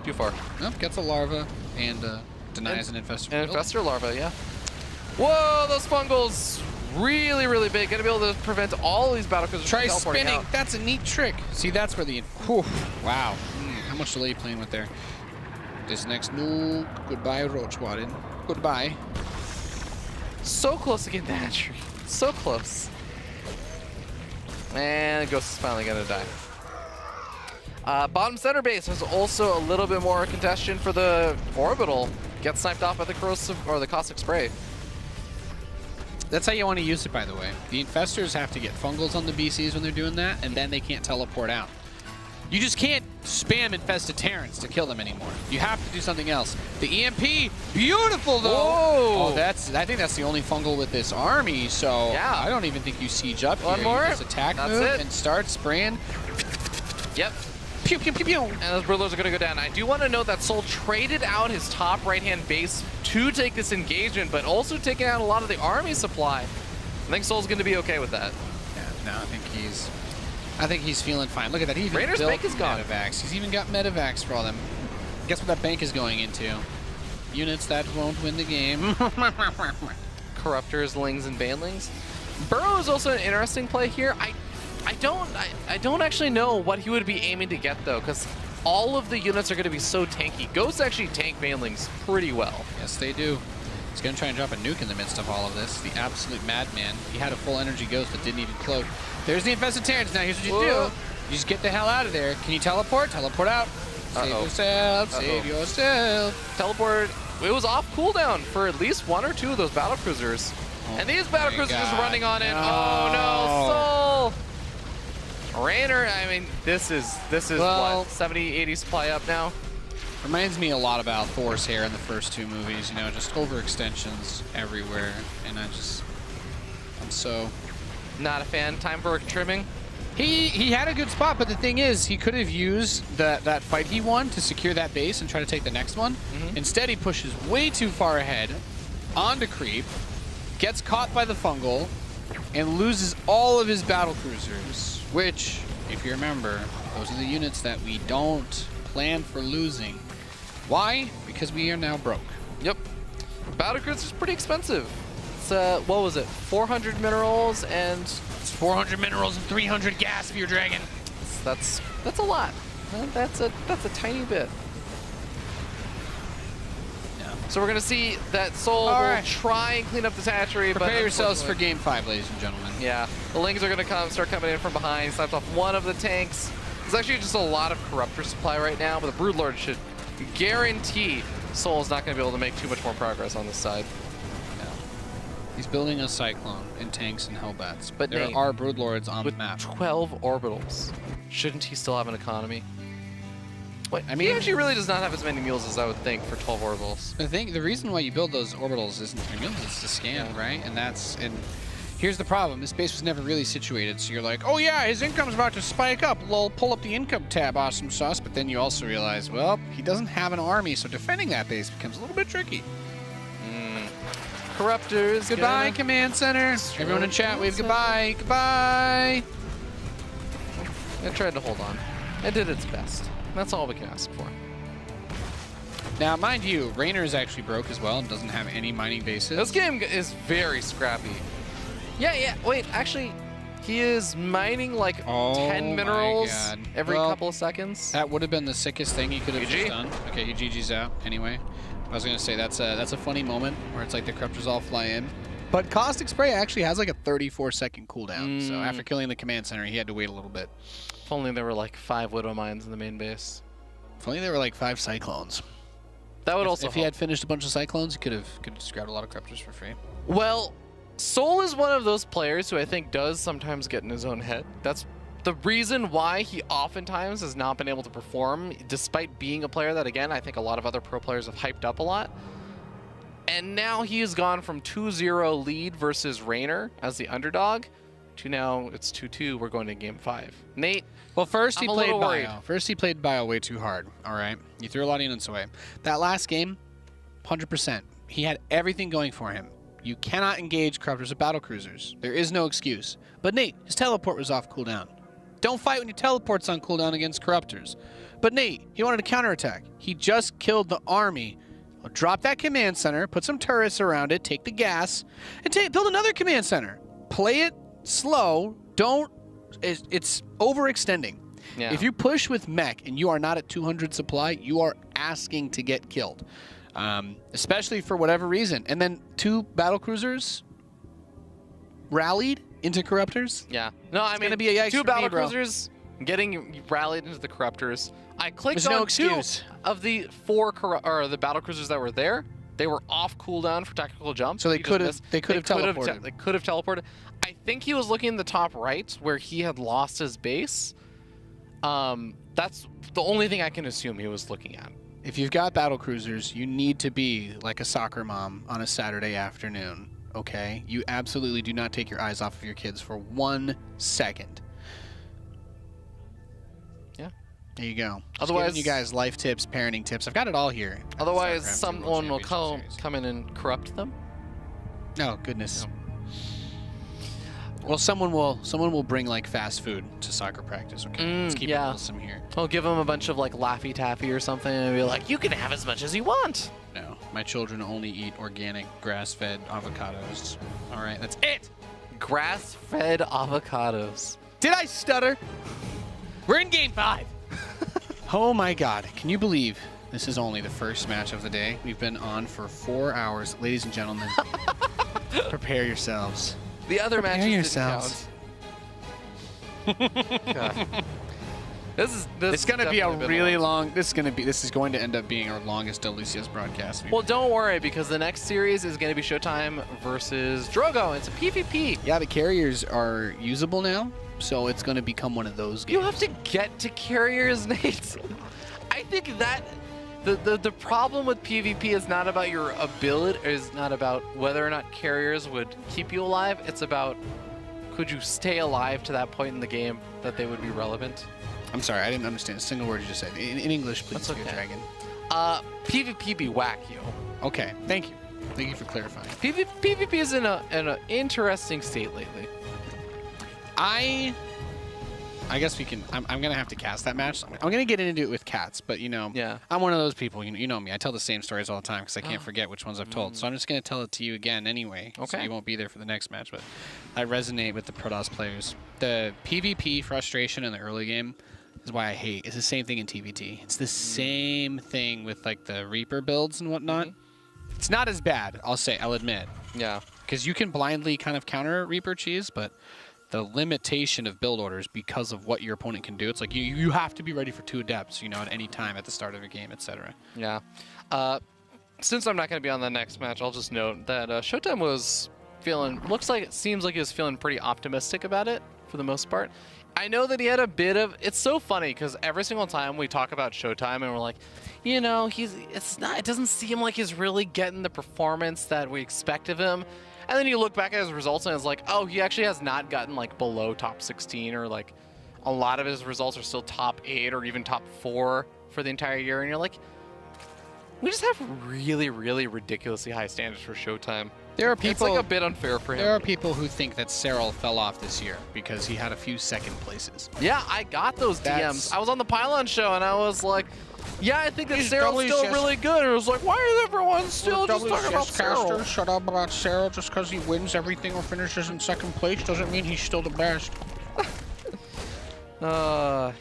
Too far. Nope, gets a larva and denies an infestor. An infestor larva, yeah. Whoa, those fungals. Really, really big. Gonna be able to prevent all these battlecruisers Try from teleporting spinning. out. That's a neat trick. See, that's where the... Whew, wow. How much delay you playing with there? This next nuke. Goodbye, Roach Warden. Goodbye. So close to getting the hatchery. So close. And Ghost is finally gonna die. Bottom center base was also a little bit more congestion for the orbital. Gets sniped off by the corrosive or the caustic spray. That's how you want to use it, by the way. The infestors have to get fungals on the BCs when they're doing that, and then they can't teleport out. You just can't spam infested Terrans to kill them anymore. You have to do something else. The EMP, beautiful though. Whoa. Oh, I think that's the only fungal with this army. So yeah. I don't even think you siege up One here. more. You just attack That's move it. and start spraying. Yep. Pew pew pew pew. And those Brillos are going to go down. I do want to note that Soul traded out his top right-hand base to take this engagement, but also taking out a lot of the army supply. I think Soul's going to be okay with that. Yeah, no, I think he's feeling fine. Look at that. He even Raynor's built bank is gone. Medevacs. He's even got medevacs for all them. Guess what that bank is going into? Units that won't win the game. Corruptors, Lings, and Banelings. Burrow is also an interesting play here. I don't actually know what he would be aiming to get though, because all of the units are going to be so tanky. Ghosts actually tank Banelings pretty well. Yes, they do. He's going to try and drop a nuke in the midst of all of this. The absolute madman. He had a full energy ghost that didn't even cloak. There's the infested Terrans. Now here's what you Whoa. do. You just get the hell out of there. Can you teleport? Teleport out. Save yourself. Save yourself. Teleport. It was off cooldown for at least 1 or 2 of those battlecruisers. And these battlecruisers just running on it. No. Oh no, Soul! Reynor, I mean, this is Well, what, 70, 80 supply up now? Reminds me a lot about Thor's hair in the first 2 movies. You know, just overextensions everywhere. And I'm so... Not a fan. Time for a trimming. He had a good spot, but the thing is, he could have used that fight he won to secure that base and try to take the next one. Instead, he pushes way too far ahead onto creep, gets caught by the fungal, and loses all of his battle cruisers, which, if you remember, those are the units that we don't plan for losing. Why? Because we are now broke. Yep. Battlecruiser is pretty expensive. That's, what was it? 400 minerals and... It's 400 minerals and 300 gas for your dragon. That's a lot. That's a tiny bit. Yeah. So we're gonna see that souL will try and clean up this hatchery. Prepare but yourselves for game 5, ladies and gentlemen. Yeah, the Lings are gonna start coming in from behind. Snaps off one of the tanks. There's actually just a lot of Corruptor supply right now, but the Broodlord should guarantee souL is not gonna be able to make too much more progress on this side. He's building a Cyclone and tanks and Hellbats, But there Nate, are Broodlords on the With map. 12 orbitals, shouldn't he still have an economy? Wait, I he mean- actually really does not have as many mules as I would think for 12 orbitals. I think the reason why you build those orbitals isn't for mules, it's to scan, right? And here's the problem. This base was never really situated, so you're like, oh yeah, his income's about to spike up. Lol, pull up the income tab, awesome sauce. But then you also realize, well, he doesn't have an army, so defending that base becomes a little bit tricky. Corruptors. Goodbye, Command Center. Everyone in chat, wave goodbye. Goodbye. It tried to hold on. It did its best. That's all we can ask for. Now, mind you, Reynor is actually broke as well and doesn't have any mining bases. This game is very scrappy. Yeah. Wait, actually, he is mining like 10 minerals every couple of seconds. That would have been the sickest thing he could have GG. just done. Okay, he GG's out anyway. I was gonna say that's a funny moment where it's like the Corruptors all fly in. But Caustic Spray actually has like a 34-second cooldown. So after killing the command center, he had to wait a little bit. If only there were like 5 Widow Mines in the main base. If only there were like 5 Cyclones. That would also If he had finished a bunch of Cyclones, he could have just grabbed a lot of Corruptors for free. Well, souL is one of those players who I think does sometimes get in his own head. That's the reason why he oftentimes has not been able to perform, despite being a player that, again, I think a lot of other pro players have hyped up a lot. And now he has gone from 2-0 lead versus Reynor as the underdog to now it's 2-2. We're going to game 5. Nate, Well, first he I'm a played little worried. Bio. First he played Bio way too hard. All right, you threw a lot of units away. That last game, 100%. He had everything going for him. You cannot engage Corruptors with battle cruisers. There is no excuse. But Nate, his teleport was off cooldown. Don't fight when your teleport's on cooldown against Corruptors. But Nate, he wanted to counterattack. He just killed the army. Well, drop that command center, put some turrets around it, take the gas, and build another command center. Play it slow. Don't. It's overextending. Yeah. If you push with mech and you are not at 200 supply, you are asking to get killed. Especially for whatever reason. And then 2 battle cruisers rallied into Corruptors. Yeah. No, I mean, gonna be a yikes 2 for battle me, bro. cruisers getting rallied into the Corruptors. I clicked There's no on 2 excuse. of the 4 the battle cruisers that were there. They were off cooldown for tactical jumps. So they He just could have missed. they could have teleported. They could have teleported. I think he was looking in the top right where he had lost his base. That's the only thing I can assume he was looking at. If you've got battle cruisers, you need to be like a soccer mom on a Saturday afternoon, okay? You absolutely do not take your eyes off of your kids for 1 second. Yeah. There you go. Just Otherwise- giving you guys life tips, parenting tips. I've got it all here. at the Otherwise, StarCraft someone will World come Championship in and corrupt them. Series. Oh, goodness. Well, someone will bring like fast food to soccer practice, okay? Let's keep it yeah. wholesome here. I'll give them a bunch of like Laffy Taffy or something and be like, you can have as much as you want. No, my children only eat organic, grass-fed avocados. All right, that's it. Grass-fed avocados. Did I stutter? We're in game 5. Oh my God, can you believe this is only the first match of the day? We've been on for 4 hours. Ladies and gentlemen, prepare yourselves. The other Prepare matches yourselves. didn't count. God. This It's going to be a definitely been really long. long, this is going to end up being our longest WCS broadcast. Well, don't worry, because the next series is going to be Showtime versus Drogo. It's a PvP. Yeah, the carriers are usable now, so it's going to become one of those games. You have to get to carriers, Nate. I think that the problem with PvP is not about your ability, is not about whether or not carriers would keep you alive. It's about could you stay alive to that point in the game that they would be relevant. I'm sorry, I didn't understand a single word you just said. In English, please, That's dear okay. Dragon. PvP be whack, yo. Okay, thank you. Thank you for clarifying. PvP is in an interesting state lately. I I guess we can. I'm gonna have to cast that match. I'm gonna get into it with cats, but you know, Yeah. I'm one of those people. You know me. I tell the same stories all the time because I can't forget which ones I've told. So I'm just gonna tell it to you again anyway. So Okay. you won't be there for the next match, but I resonate with the Protoss players. The PvP frustration in the early game is why I hate. It's the same thing in TvT. It's the same thing with like the Reaper builds and whatnot. It's not as bad. I'll admit. Yeah. Because you can blindly kind of counter Reaper cheese, but the limitation of build orders because of what your opponent can do, it's like you have to be ready for 2 adepts, you know, at any time at the start of a game, etc. Yeah. Since I'm not going to be on the next match, I'll just note that Showtime was seems like he was feeling pretty optimistic about it for the most part. I know that he had a bit of, it's so funny because every single time we talk about Showtime and we're like, you know, it doesn't seem like he's really getting the performance that we expect of him. And then you look back at his results and it's like, oh, he actually has not gotten like below top 16, or like a lot of his results are still top 8 or even top 4 for the entire year. And you're like, we just have really, really ridiculously high standards for Showtime. There are people. It's like a bit unfair for him. There are people who think that souL fell off this year because he had a few second places. Yeah, I got those DMs. I was on the Pylon show and I was like, yeah, I think that souL's still really good. And it was like, why is everyone still just talking about souL? Shut up about souL. Just because he wins everything or finishes in second place doesn't mean he's still the best. Yeah.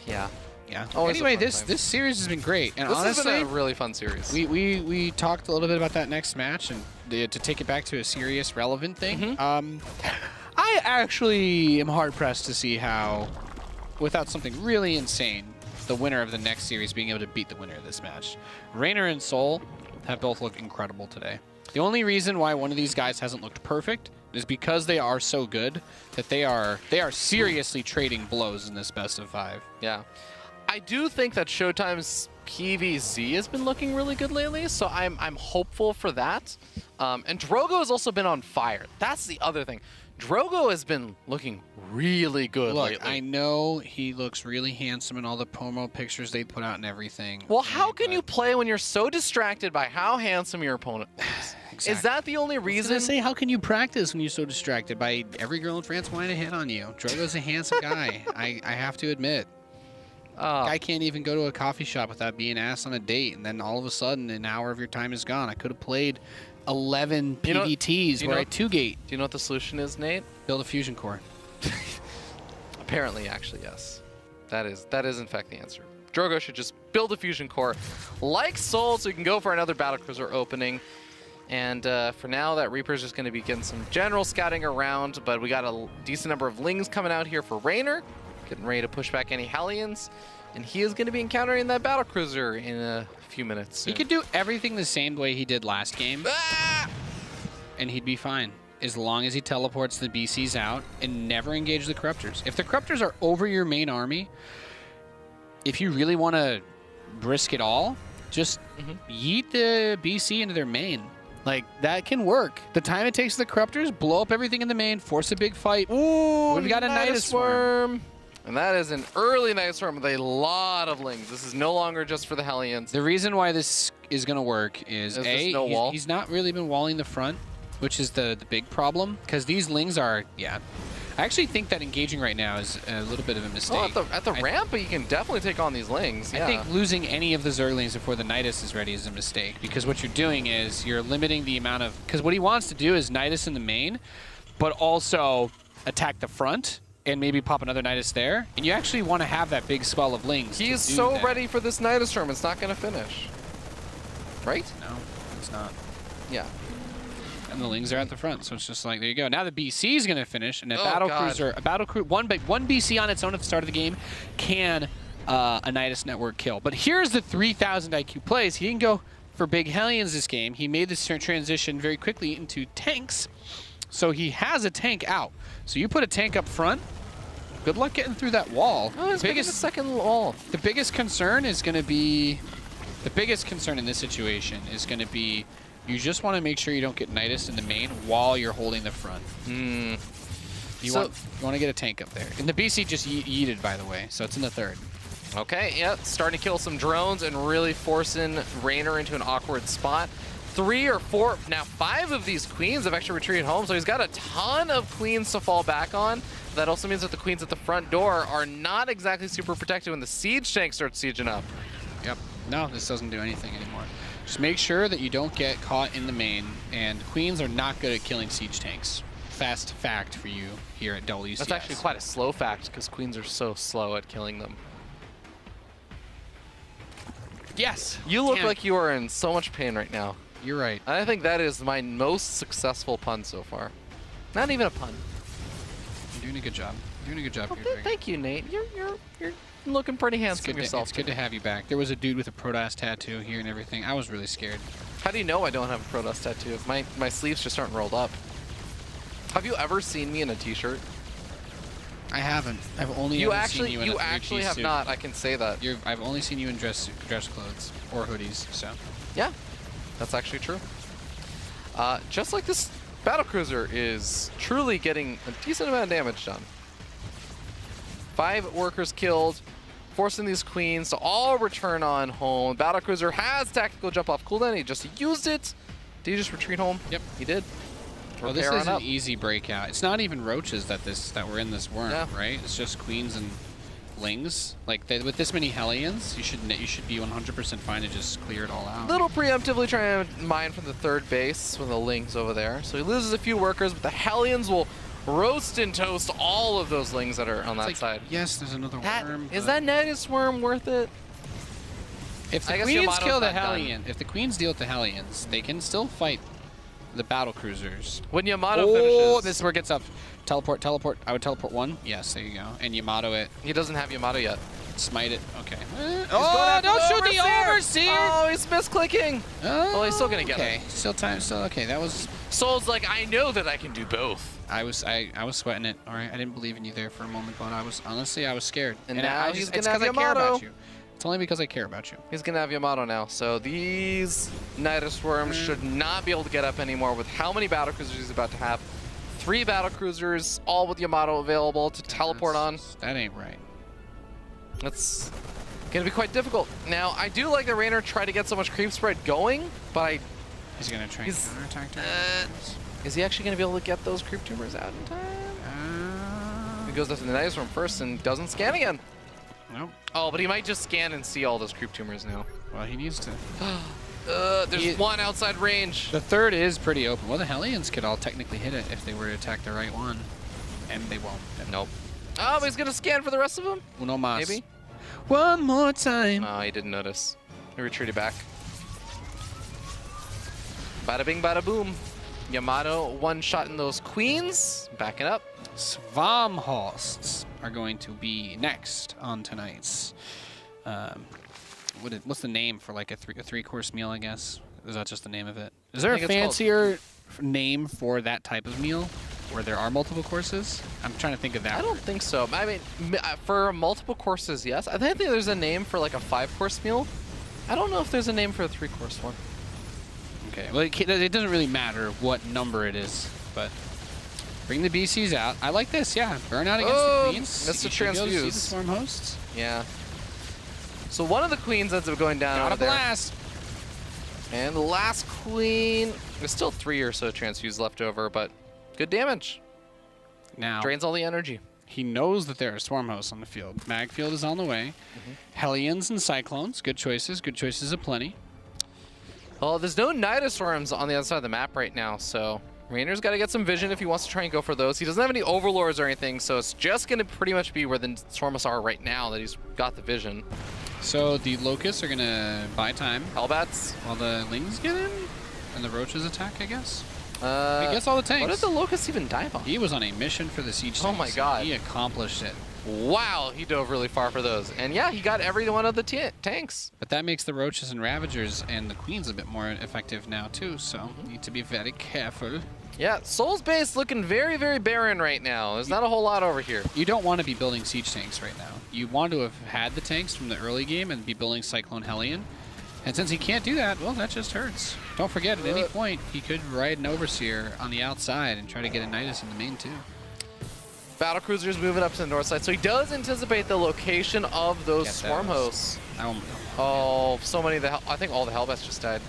Yeah. Always anyway, a fun this series has been great, and This honestly, has been a really fun series. we talked a little bit about that next match, and to take it back to a serious, relevant thing. I actually am hard pressed to see how, without something really insane, the winner of the next series being able to beat the winner of this match. Reynor and souL have both looked incredible today. The only reason why one of these guys hasn't looked perfect is because they are so good that they are seriously trading blows in this best of 5. Yeah. I do think that Showtime's PvZ has been looking really good lately, so I'm hopeful for that. And Drogo has also been on fire. That's the other thing. Drogo has been looking really good lately. I know he looks really handsome in all the promo pictures they put out and everything. Well, how can you play when you're so distracted by how handsome your opponent is? Exactly. Is that the only I was reason? gonna say, how can you practice when you're so distracted by every girl in France wanting to hit on you? Drogo's a handsome guy. I have to admit. Guy can't even go to a coffee shop without being asked on a date, and then all of a sudden, an hour of your time is gone. I could have played 11 PVTs where I 2-gate. Do you know what the solution is, Nate? Build a fusion core. Apparently, actually, yes. That is in fact the answer. Drogo should just build a fusion core like souL so he can go for another battlecruiser opening. And for now, that Reaper's just going to be getting some general scouting around, but we got a decent number of Lings coming out here for Reynor, getting ready to push back any Hellions, and he is going to be encountering that battlecruiser in a few minutes soon. He could do everything the same way he did last game, and he'd be fine, as long as he teleports the BCs out and never engage the Corruptors. If the Corruptors are over your main army, if you really want to risk it all, just yeet the BC into their main. Like, that can work. The time it takes the Corruptors, blow up everything in the main, force a big fight. Ooh, we've got a Nidus Swarm. And that is an early Nidus Swarm with a lot of Lings. This is no longer just for the Hellions. The reason why this is going to work is A, no wall? he's not really been walling the front, which is the big problem, because these Lings are, I actually think that engaging right now is a little bit of a mistake. Well, at the ramp, but you can definitely take on these Lings. Yeah. I think losing any of the Zerglings before the Nidus is ready is a mistake, because what you're doing is you're limiting the amount of... Because what he wants to do is Nidus in the main, but also attack the front and maybe pop another Nidus there. And you actually want to have that big swell of Lings. He is so ready for this Nidus Storm, it's not going to finish. Right? No, it's not. Yeah. And the Lings are at the front, so it's just like, there you go. Now the BC is going to finish, and a battlecruiser, one BC on its own at the start of the game can a Nidus network kill. But here's the 3,000 IQ plays. He didn't go for big Hellions this game. He made this transition very quickly into tanks, so he has a tank out. So you put a tank up front, good luck getting through that wall. Oh, it's the second wall. The biggest concern is going to be, the biggest concern in this situation is going to be, you just want to make sure you don't get Nidus in the main while you're holding the front. You want to get a tank up there. And the BC just yeeted, by the way, so it's in the third. Okay, yeah, starting to kill some drones and really forcing Reynor into an awkward spot. 3 or 4, now 5 of these queens have actually retreated home, so he's got a ton of queens to fall back on. that also means that the queens at the front door are not exactly super protected when the siege tank starts sieging up. Yep. No, this doesn't do anything anymore. Just make sure that you don't get caught in the main, and queens are not good at killing siege tanks. Fast fact for you here at WCS. That's actually quite a slow fact, because queens are so slow at killing them. Yes. You look Damn it. like you are in so much pain right now. You're right. I think that is my most successful pun so far. Not even a pun. You're doing a good job. You're doing a good job Oh, here. Greg. thank you, Nate. You're looking pretty handsome yourself. It's good to have you back. There was a dude with a Protoss tattoo here and everything. I was really scared. How do you know I don't have a Protoss tattoo? My sleeves just aren't rolled up. Have you ever seen me in a t-shirt? I haven't. I've only You ever actually, seen you in you a actually three-piece have suit. not. I can say that. I've only seen you in dress clothes or hoodies. So Yeah, that's actually true. Just like this battlecruiser is truly getting a decent amount of damage done. 5 workers killed, forcing these queens to all return on home. Battlecruiser has tactical jump off cooldown. He just used it. Did he just retreat home? Yep. He did. well, this Repair is on an up. easy breakout. It's not even roaches that were in this worm, Yeah. right? It's just queens and lings. Like with this many hellions, you should be 100% fine to just clear it all out. Little preemptively trying to mine from the third base with the lings over there. So he loses a few workers, but the Hellions will roast and toast all of those lings that are on that It's side. like, yes, there's another worm. Is but that Nidus worm worth it? if I the guess queens Yamato's kill the not done. hellion, if the queens deal with the hellions, they can still fight the battle cruisers. When Yamato Oh, finishes, this is where it gets up. Teleport. I would teleport one. Yes, there you go. And Yamato it. he doesn't have Yamato yet. Smite it. Okay. He's going Oh, after don't shoot the overseer! Oh, he's misclicking. Well, he's still gonna get okay. it. Still time. Still okay. That was. Soul's like, I know that I can do both. I was sweating it. All right. I didn't believe in you there for a moment, but I was scared. And now he's gonna it's have 'cause I care Yamato. about you. It's only because I care about you. He's gonna have Yamato now. So these Nidus worms should not be able to get up anymore with how many battlecruisers he's about to have. 3 battlecruisers, all with Yamato available to teleport on. That ain't right. That's gonna be quite difficult. Now, I do like that Reynor tried to get so much creep spread going, but He's gonna try and He's- counterattack to is he actually gonna be able to get those creep tumors out in time? He goes after the Nidus worm first and doesn't scan again. Nope. Oh, but he might just scan and see all those creep tumors now. Well, he needs to. There's He- one outside range. The third is pretty open. Well, the Hellions could all technically hit it if they were to attack the right one. And they won't. Nope. Oh, but he's gonna scan for the rest of them? Uno mas. Maybe? One more time. No, he didn't notice. He retreated back. Bada bing, bada boom. Yamato one-shotting those queens. Backing up. Swarmhorsts are going to be next on tonight's. What's the name for like a three-course meal? I guess is that just the name of it? Is there a think it's called- fancier name for that type of meal where there are multiple courses? I'm trying to think of that. I don't think so. I mean, for multiple courses, yes. I think there's a name for like a 5-course meal. I don't know if there's a name for a 3-course one. Okay. Well, it doesn't really matter what number it is, but bring the BCs out. I like this. Yeah, burn out against Oh, the queens. missed the You should be able to see the transfuse. swarm hosts. Yeah. So one of the queens ends up going down Got a over there. blast. And the last queen, there's still 3 or so transfuse left over, but good damage. Now Drains all the energy. he knows that there are swarm hosts on the field. Magfield is on the way. Hellions and Cyclones. Good choices. Good choices aplenty. Well, there's no Nidus worms on the other side of the map right now, so Raynor's got to get some vision if he wants to try and go for those. He doesn't have any Overlords or anything, so it's just going to pretty much be where the Swarmos are right now that he's got the vision. So the Locusts are going to buy time Hellbats. while the Lings get in and the Roaches attack, I guess. I He gets all the tanks. What did the Locusts even dive on? He was on a mission for the Siege Oh my tanks. God. He accomplished it. Wow, he dove really far for those. And yeah, he got every one of the tanks. But that makes the Roaches and Ravagers and the Queens a bit more effective now, too, so need to be very careful. Yeah, Soul's base looking very, very barren right now. There's not a whole lot over here. You don't want to be building Siege tanks right now. You want to have had the tanks from the early game and be building Cyclone Hellion. And since he can't do that, well, that just hurts. Don't forget, at any point, he could ride an Overseer on the outside and try to get a Nidus in the main, too. Battlecruiser's moving up to the north side, so he does anticipate the location of those Get swarm those. hosts. Oh, Oh, so many of the I think all the Hellbats just died.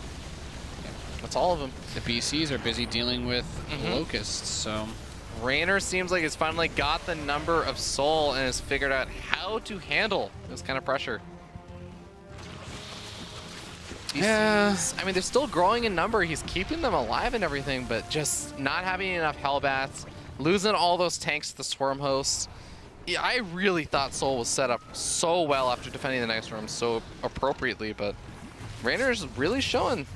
That's all of them. the BCs are busy dealing with Mhm. Locusts, so Reynor seems like he's finally got the number of souL and has figured out how to handle this kind of pressure. Yeah. I mean, they're still growing in number. He's keeping them alive and everything, but just not having enough Hellbats, losing all those tanks to the Swarm hosts. Yeah, I really thought souL was set up so well after defending the next room so appropriately, but Reynor's really showing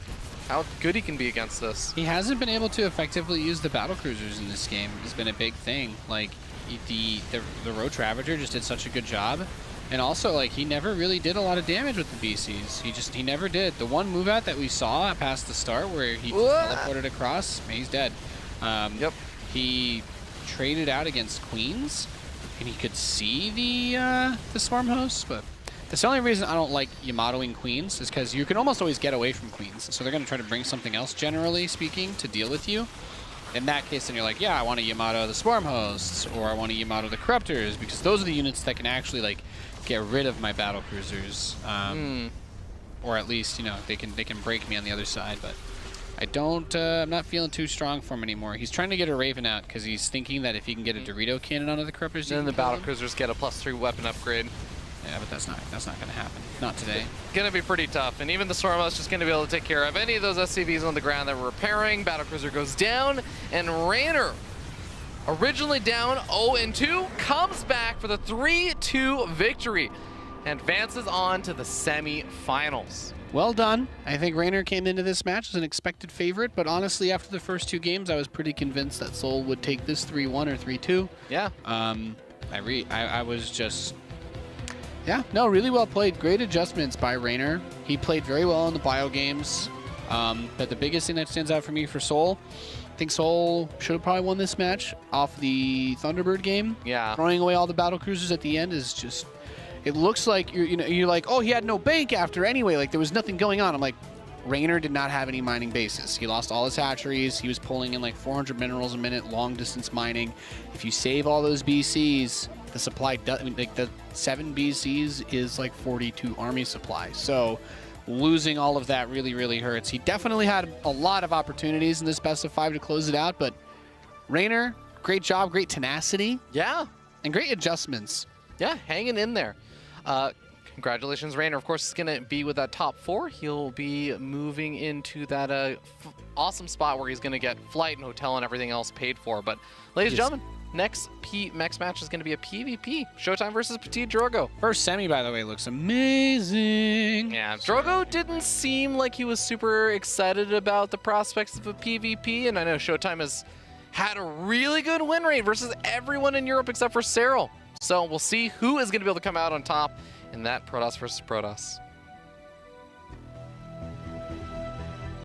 how good he can be against this. He hasn't been able to effectively use the battle cruisers in this game. It's been a big thing. Like the Roach Ravager just did such a good job. And also, like, he never really did a lot of damage with the BCs. He never did. The one move out that we saw past the start where he teleported across, he's dead. Yep. He traded out against Queens, and he could see the Swarm hosts, but that's the only reason I don't like Yamatoing Queens is because you can almost always get away from Queens. So they're going to try to bring something else, generally speaking, to deal with you. In that case, then you're like, yeah, I want to Yamato the Swarm hosts, or I want to Yamato the Corruptors, because those are the units that can actually, like, get rid of my battle cruisers, or at least, you know, they can break me on the other side. But I don't, I'm not feeling too strong for him anymore. He's trying to get a Raven out because he's thinking that if he can get a Dorito cannon onto the Corruptors, Then the battle cruisers get a +3 weapon upgrade. Yeah, but that's not gonna happen. Not today. Gonna be pretty tough, and even the Swarm host is just gonna be able to take care of any of those SCVs on the ground that we're repairing. Battle cruiser goes down, and Reynor, originally down 0-2, comes back for the 3-2 victory and advances on to the semi-finals. Well done. I think Reynor came into this match as an expected favorite, but honestly, after the first 2 games, I was pretty convinced that souL would take this 3-1 or 3-2. Yeah. I was just... Yeah, no, really well played. Great adjustments by Reynor. He played very well in the bio games. But the biggest thing that stands out for me for souL, I think souL should have probably won this match off the Thunderbird game. Yeah. Throwing away all the battle cruisers at the end is just... It looks like you're like, oh, he had no bank after anyway. Like there was nothing going on. I'm like, Reynor did not have any mining bases. He lost all his hatcheries. He was pulling in like 400 minerals a minute, long distance mining. If you save all those BCs, the supply does. I mean, like the 7 BCs is like 42 army supply. So losing all of that really, really hurts. He definitely had a lot of opportunities in this best of 5 to close it out, but Reynor, great job, great tenacity. Yeah. And great adjustments. Yeah, hanging in there. Congratulations, Reynor. Of course, is going to be with that top 4. He'll be moving into that awesome spot where he's going to get flight and hotel and everything else paid for. But, ladies and gentlemen, next match is going to be a PvP. Showtime versus Petit Drogo. First semi, by the way, looks amazing. Yeah, Drogo didn't seem like he was super excited about the prospects of a PvP, and I know Showtime has had a really good win rate versus everyone in Europe except for souL. So we'll see who is going to be able to come out on top in that Protoss versus Protoss.